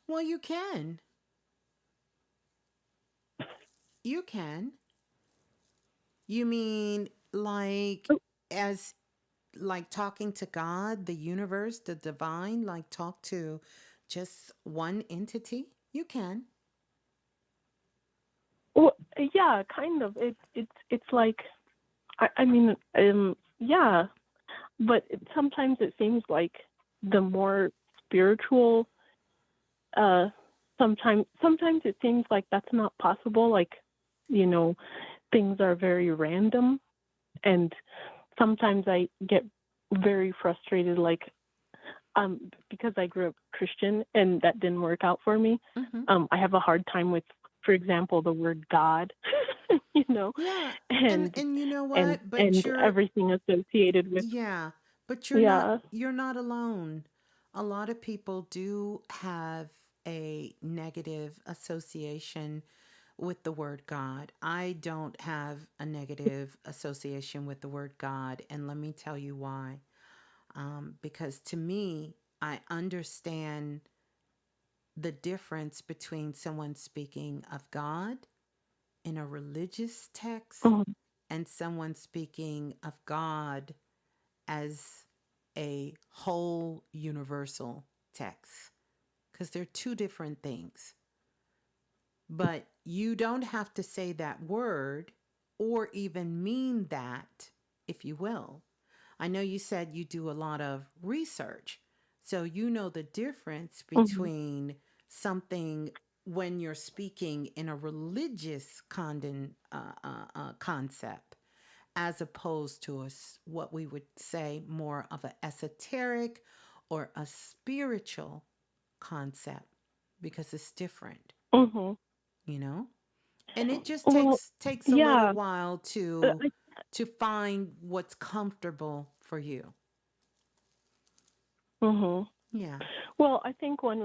Well, you can. You can. You mean like as like talking to God, the universe, the divine, like talk to just one entity? You can. Well, yeah, kind of. It's like, I mean, yeah, but sometimes it seems like the more spiritual, uh, sometimes it seems like that's not possible. Like, you know, things are very random, and sometimes I get very frustrated, like, because I grew up Christian and that didn't work out for me. I have a hard time with, for example, the word God, you know, Yeah. and And you know and what? But and you're everything associated with, yeah, but yeah. you're not alone. A lot of people do have a negative association with the word God. I don't have a negative association with the word God, and let me tell you why. Because to me, I understand the difference between someone speaking of God in a religious text Mhm. and someone speaking of God as a whole universal text, because they're two different things. But you don't have to say that word or even mean that, if you will. I know you said you do a lot of research, so you know the difference Mhm. between something when you're speaking in a religious concept as opposed to what we would say more of an esoteric or a spiritual concept, because it's different, Mhm. you know? And it just Well, takes a little yeah. while Uh, to find what's comfortable for you. mhm. Yeah. Well, I think one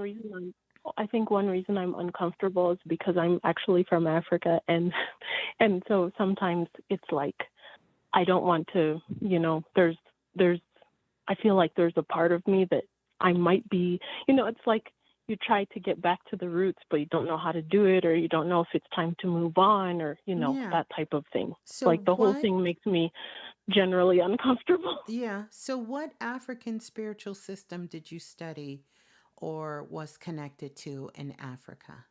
reason I'm uncomfortable is because I'm actually from Africa, and and so sometimes it's like I don't want to, you know, there's I feel like there's a part of me that I might be, you know, it's like you try to get back to the roots, but you don't know how to do it, or you don't know if it's time to move on, or, you know, Yeah. that type of thing. So Like the whole what thing makes me generally uncomfortable. yeah, so what African spiritual system did you study or was connected to in Africa?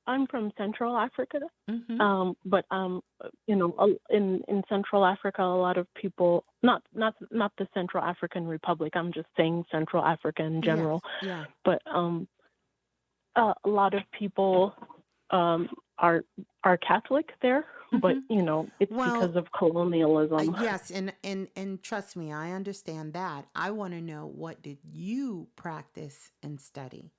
I'm from Central Africa, Mhm. but you know, in Central Africa, a lot of people, not the Central African Republic. I'm just saying Central Africa in Yes. general, Yeah. but a lot of people um are are Catholic there, but Mhm. you know, it's because Well, of colonialism. yes, and trust me, I understand that. I want to know, what did you practice and study?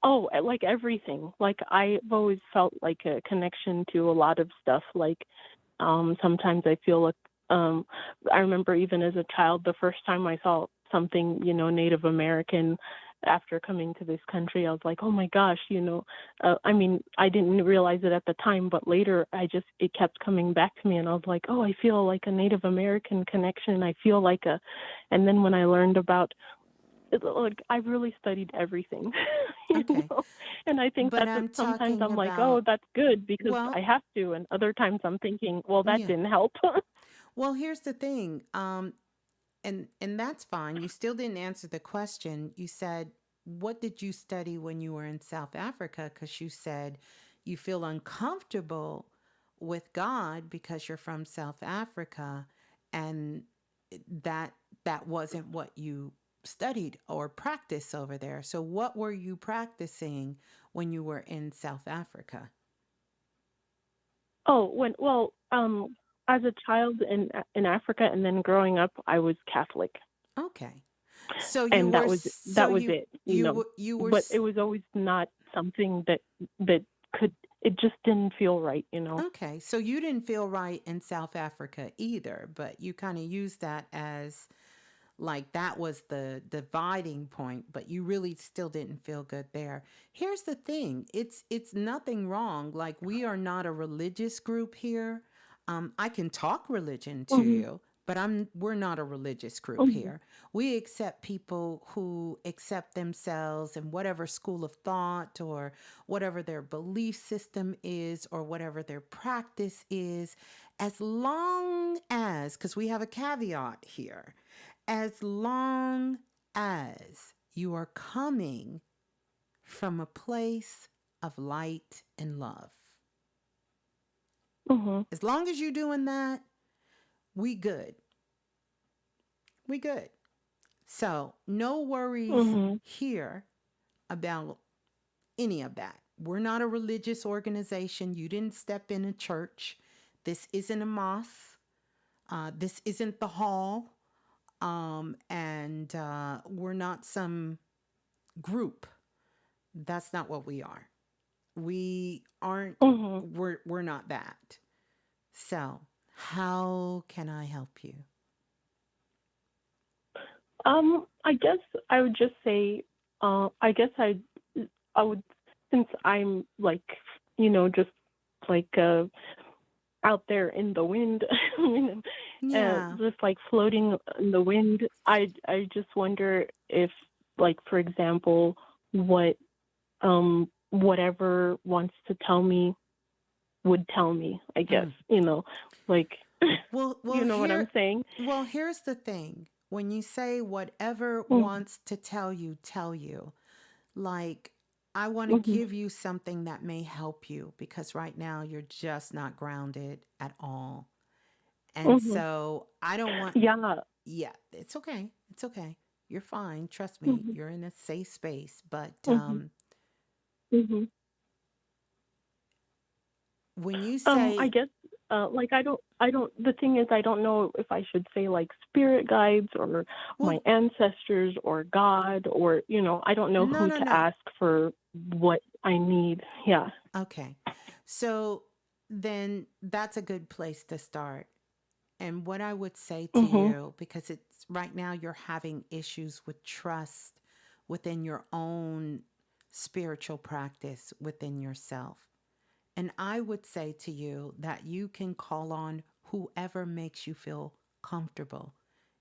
Oh, like everything. Like I've always felt like a connection to a lot of stuff. Like sometimes I feel like I remember even as a child, the first time I saw something, you know, Native American after coming to this country, I was like, oh my gosh, you know, I mean, I didn't realize it at the time, but later it kept coming back to me, and I was like, oh, I feel like a Native American connection. I feel like and then when I learned about like I've really studied everything, you Okay. know, and I think But that's what I'm sometimes talking I'm like, oh, about, that's good because I well, have to, and other times I'm thinking, well, that yeah. didn't help. Well, here's the thing. And that's fine. You still didn't answer the question. You said, what did you study when you were in South Africa? Because you said you feel uncomfortable with God because you're from South Africa, and that that wasn't what you studied or practiced over there. So what were you practicing when you were in South Africa? Oh, as a child in Africa and then growing up, I was Catholic, Okay. So you and were that was it, you know. you were But it was always not something that could. It just didn't feel right, you know. okay. So you didn't feel right in South Africa either, but you kind of used that as Like that was the dividing point, but you really still didn't feel good there. Here's the thing. It's nothing wrong. Like we are not a religious group here. I can talk religion to Mm-hmm. you, but we're not a religious group Mm-hmm. here. We accept people who accept themselves in whatever school of thought or whatever their belief system is or whatever their practice is, as long as, because we have a caveat here, as long as you are coming from a place of light and love. Mm-hmm. As long as you're doing that, we good. We good. So, no worries Mm-hmm. here about any of that. We're not a religious organization. You didn't step in a church. This isn't a mosque. This isn't the hall. And we're not some group. That's not what we are. We aren't, Mm-hmm. we're not that. So, how can I help you? I guess I would just say, I guess I would, since I'm like, just like out there in the wind, Yeah. just like floating in the wind. I just wonder if, like, for example, whatever wants to tell me would tell me. I guess like Well, you know what I'm saying. well, here's the thing. When you say whatever Mm-hmm. wants to tell you, like I want to Mm-hmm. give you something that may help you because right now you're just not grounded at all. And Mm-hmm. so I don't want, Yeah. yeah, it's okay. It's okay. You're fine. Trust me. Mm-hmm. You're in a safe space. But Mm-hmm. Mm-hmm. when you I say, guess, like I don't. The thing is, I don't know if I should say like spirit guides or my well, ancestors or God or I don't know no, who no, to no. ask for what I need. Yeah. Okay. So then that's a good place to start. And what I would say to Mhm. you, because it's right now you're having issues with trust within your own spiritual practice within yourself. And I would say to you that you can call on whoever makes you feel comfortable.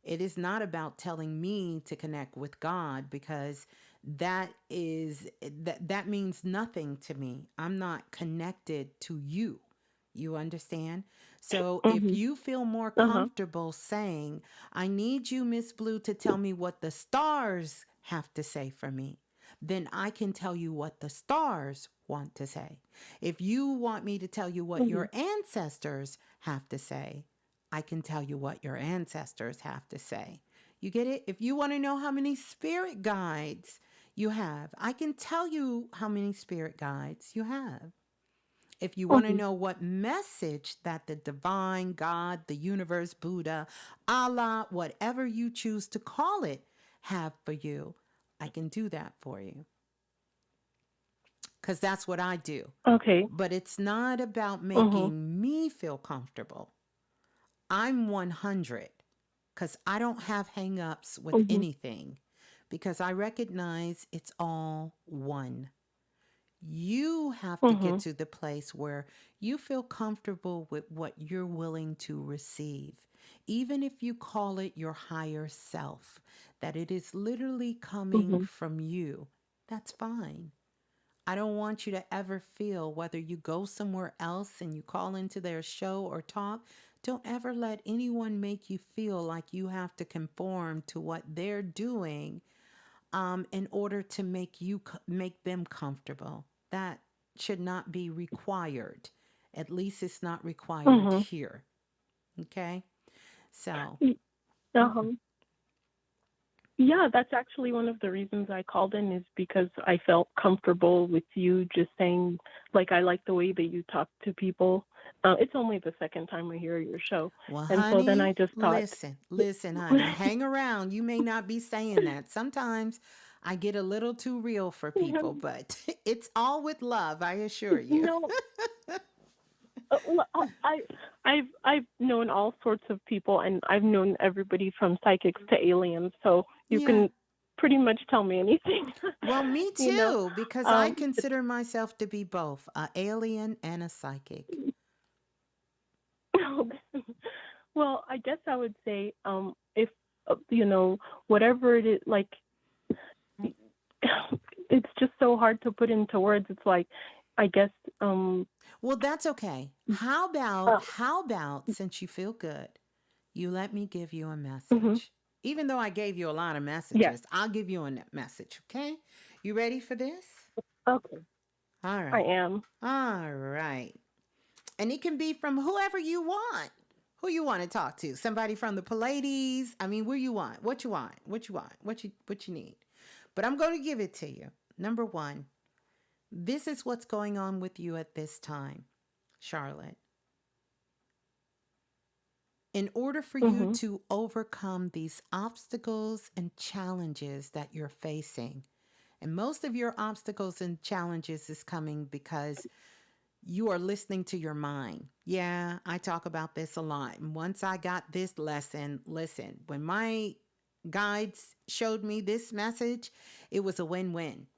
It is not about telling me to connect with God because that means nothing to me. I'm not connected to you. You understand? So if Mhm. you feel more Uh huh. comfortable saying, I need you, Miss Blue, to tell me what the stars have to say for me, then I can tell you what the stars want to say. If you want me to tell you what Mhm. your ancestors have to say, I can tell you what your ancestors have to say. You get it? If you want to know how many spirit guides you have, I can tell you how many spirit guides you have. If you want to Mhm. know what message that the divine God, the universe, Buddha, Allah, whatever you choose to call it, have for you, I can do that for you because that's what I do. Okay. But it's not about Mhm. making me feel comfortable. I'm 100 because I don't have hangups with Mhm. anything because I recognize it's all one. You have to get Mhm. to the place where you feel comfortable with what you're willing to receive. Even if you call it your higher self, that it is literally coming Mhm. from you, that's fine. I don't want you to ever feel whether you go somewhere else and you call into their show or talk, don't ever let anyone make you feel like you have to conform to what they're doing in order to make them comfortable. That should not be required. At least it's not required Mhm. here. Okay? So, Uh huh. Yeah, that's actually one of the reasons I called in is because I felt comfortable with you just saying, like, I like the way that you talk to people. It's only the second time I hear your show. well, And so then honey, I just thought, listen, honey, hang around. You may not be saying that. Sometimes I get a little too real for people, but it's all with love, I assure you. no, Well, I've known all sorts of people, and I've known everybody from psychics to aliens. So you Yeah. can pretty much tell me anything. Well, me you know. too, because I But, consider myself to be both a alien and a psychic. well, I guess I would say, if whatever it is, like, it's just so hard to put into words. It's like, I guess, Well, that's okay. How about since you feel good, you let me give you a mhm. message. Even though I gave you a lot of Yes. messages, I'll give you a message, okay? You ready for this? Okay. All I right. am. All right. And it can be from whoever you want. Who you want to talk to? Somebody from the Pallades? I mean, where you want? What you want? What you want? What you need? But I'm going to give it to you. Number 1, this is what's going on with you at this time, Charlotte. In order for you Mhm. to overcome these obstacles and challenges that you're facing, and most of your obstacles and challenges is coming because you are listening to your mind. Yeah, I talk about this a lot. And once I got this lesson, listen, when my guides showed me this message, it was a win-win.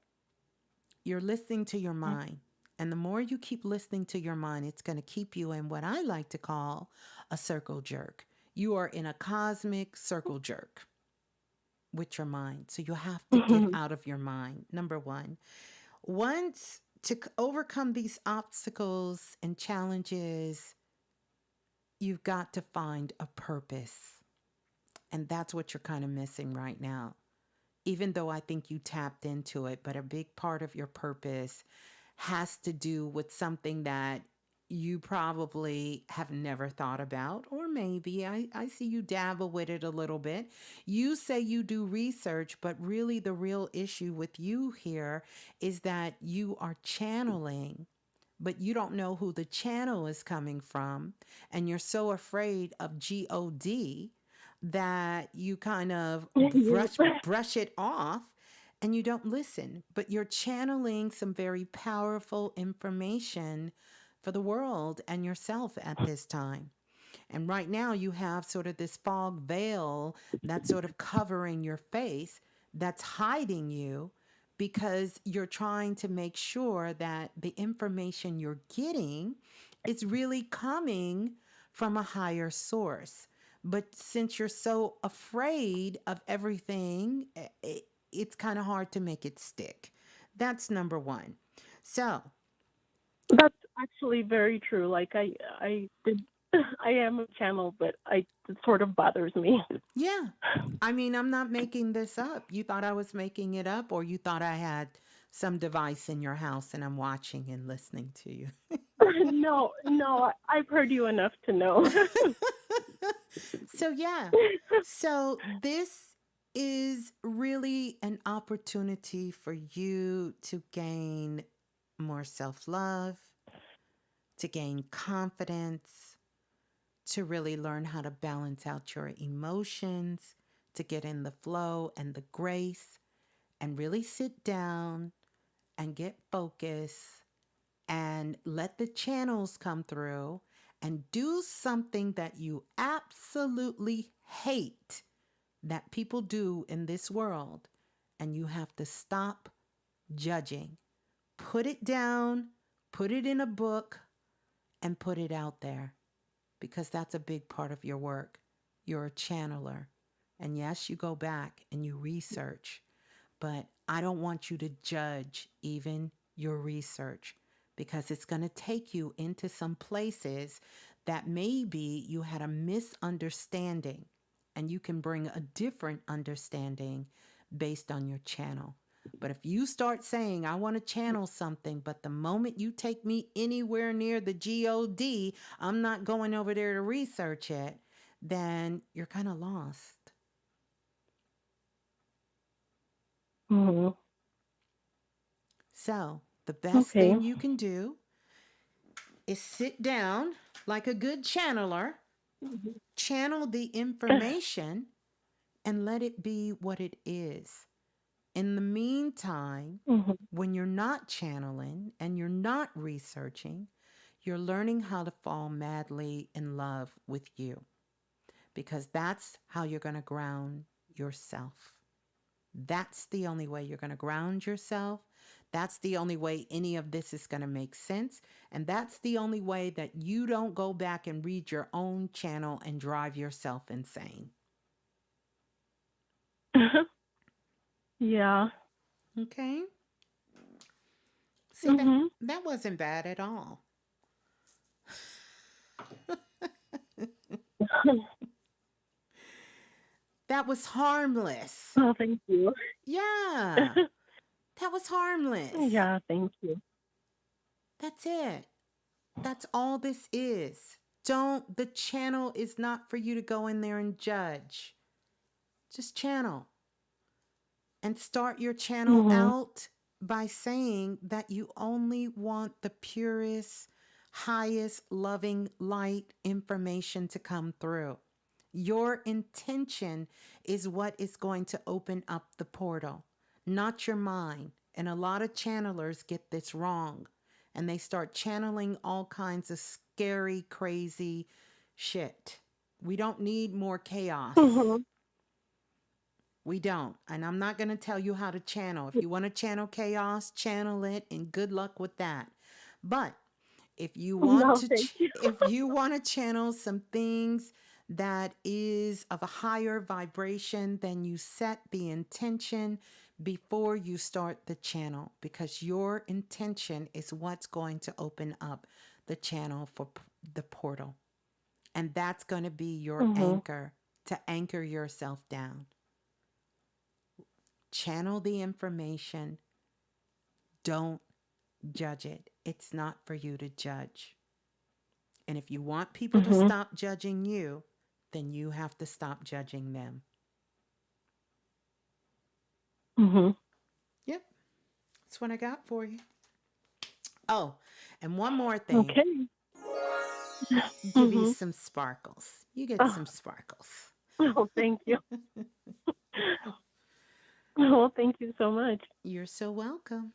You're listening to your mind. And the more you keep listening to your mind, it's going to keep you in what I like to call a circle jerk. You are in a cosmic circle jerk with your mind. So you have to get Mhm. out of your mind. Number 1. Once to overcome these obstacles and challenges, you've got to find a purpose. And that's what you're kind of missing right now. Even though I think you tapped into it, but a big part of your purpose has to do with something that you probably have never thought about, or maybe I see you dabble with it a little bit. You say you do research, but really the real issue with you here is that you are channeling, but you don't know who the channel is coming from. And you're so afraid of God that you kind of brush it off and you don't listen, but you're channeling some very powerful information for the world and yourself at this time. And right now, you have sort of this fog veil that's sort of covering your face, that's hiding you because you're trying to make sure that the information you're getting is really coming from a higher source. But since you're so afraid of everything, it's kind of hard to make it stick. That's number 1. So, That's actually very true. Like, I did, I am a channel, but it sort of bothers me. yeah. I mean, I'm not making this up. You thought I was making it up, or you thought I had some device in your house and I'm watching and listening to you. No, I've heard you enough to know. So, yeah. So, this is really an opportunity for you to gain more self love, to gain confidence, to really learn how to balance out your emotions, to get in the flow and the grace, and really sit down and get focused and let the channels come through and do something that you absolutely hate that people do in this world. And you have to stop judging. Put it down, put it in a book, and put it out there because that's a big part of your work. You're a channeler. And yes, you go back and you research, but I don't want you to judge even your research because it's going to take you into some places that maybe you had a misunderstanding and you can bring a different understanding based on your channel. But if you start saying, I want to channel something, but the moment you take me anywhere near the God, I'm not going over there to research it, then you're kind of lost. Mhm. So, the best Okay. thing you can do is sit down like a good channeler, channel the information, and let it be what it is. In the meantime, Mhm. when you're not channeling and you're not researching, You're learning how to fall madly in love with you, because that's how you're going to ground yourself. That's the only way you're going to ground yourself. That's the only way any of this is going to make sense. And that's the only way that you don't go back and read your own channel and drive yourself insane. Yeah. Okay. See, that wasn't bad at all. That was harmless. Oh, thank you. Yeah. That was harmless. Yeah, thank you. That's it. That's all this is. The channel is not for you to go in there and judge. Just channel. And start your channel out by saying that you only want the purest, highest, loving light information to come through. Your intention is what is going to open up the portal, not your mind. And a lot of channelers get this wrong, and they start channeling all kinds of scary, crazy shit. We don't need more chaos. We don't. And I'm not going to tell you how to channel. If you want to channel chaos, channel it, and good luck with that. But if you want if you want to channel some things that is of a higher vibration, then you set the intention before you start the channel, because your intention is what's going to open up the channel for the portal. And that's going to be your anchor to anchor yourself down. Channel the information. Don't judge it. It's not for you to judge. And if you want people to stop judging you, then you have to stop judging them. Yep. That's what I got for you. Oh, and one more thing. Okay. Give you some sparkles. You get some sparkles. Oh, thank you. Oh, thank you so much. You're so welcome.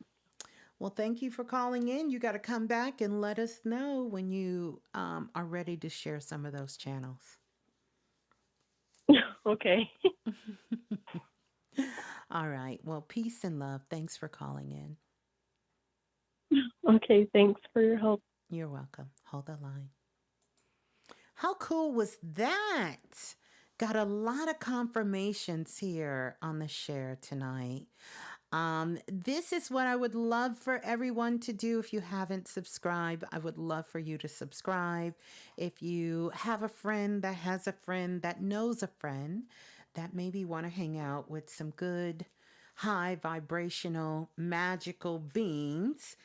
Well, thank you for calling in. You got to come back and let us know when you are ready to share some of those channels. Okay. All right. Well, peace and love. Thanks for calling in. Okay. Thanks for your help. You're welcome. Hold the line. How cool was that? Got a lot of confirmations here on the share tonight. This is what I would love for everyone to do. If you haven't subscribed, I would love for you to subscribe. If you have a friend that has a friend that knows a friend that maybe want to hang out with some good, high vibrational, magical beings,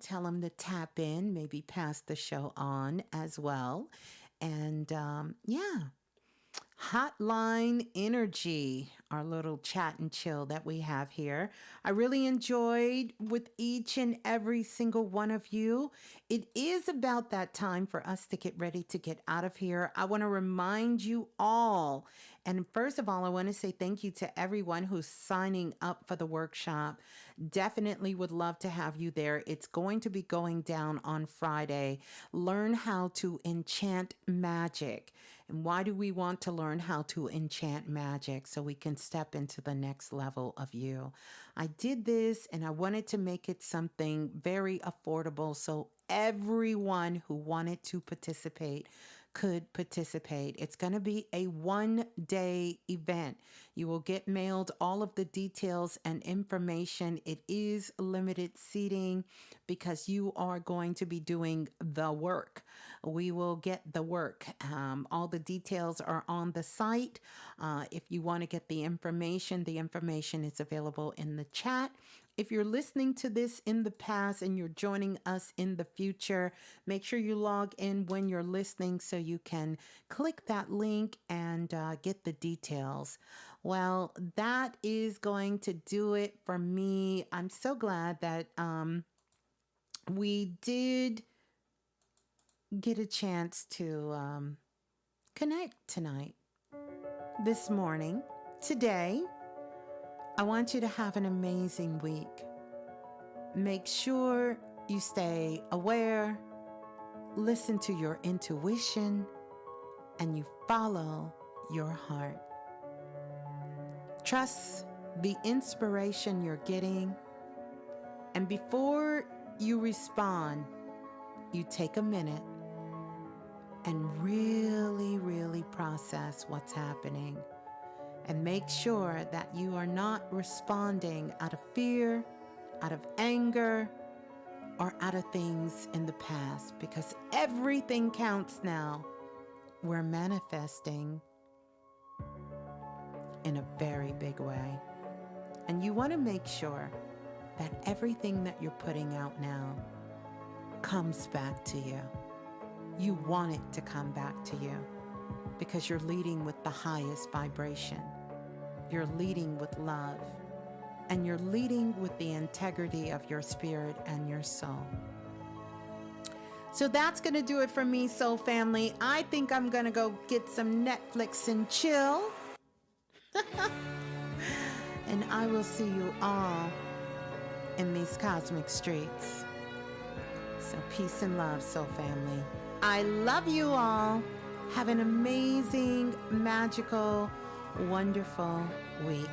tell them to tap in, maybe pass the show on as well. And Hotline Energy, our little chat and chill that we have here. I really enjoyed with each and every single one of you. It is about that time for us to get ready to get out of here. I want to remind you all. And first of all, I want to say thank you to everyone who's signing up for the workshop. Definitely would love to have you there. It's going to be going down on Friday. Learn how to enchant magic. And why do we want to learn how to enchant magic? So we can step into the next level of you. I did this and I wanted to make it something very affordable so everyone who wanted to participate could participate. It's going to be a one-day event. You will get mailed all of the details and information. It is limited seating because you are going to be doing the work. We will get the work. All the details are on the site. If you want to get the information is available in the chat. If you're listening to this in the past and you're joining us in the future, make sure you log in when you're listening so you can click that link and get the details. Well, that is going to do it for me. I'm so glad that we did get a chance to connect tonight, this morning, today. I want you to have an amazing week. Make sure you stay aware, listen to your intuition and you follow your heart. Trust the inspiration you're getting, and before you respond, you take a minute and really process what's happening and make sure that you are not responding out of fear, out of anger, or out of things in the past, because everything counts now. We're manifesting in a very big way. And you want to make sure that everything that you're putting out now comes back to you. You want it to come back to you because you're leading with the highest vibration. You're leading with love, and you're leading with the integrity of your spirit and your soul. So that's going to do it for me, Soul Family. I think I'm going to go get some Netflix and chill. And I will see you all in these cosmic streets. So peace and love, Soul Family. I love you all. Have an amazing, magical, wonderful week.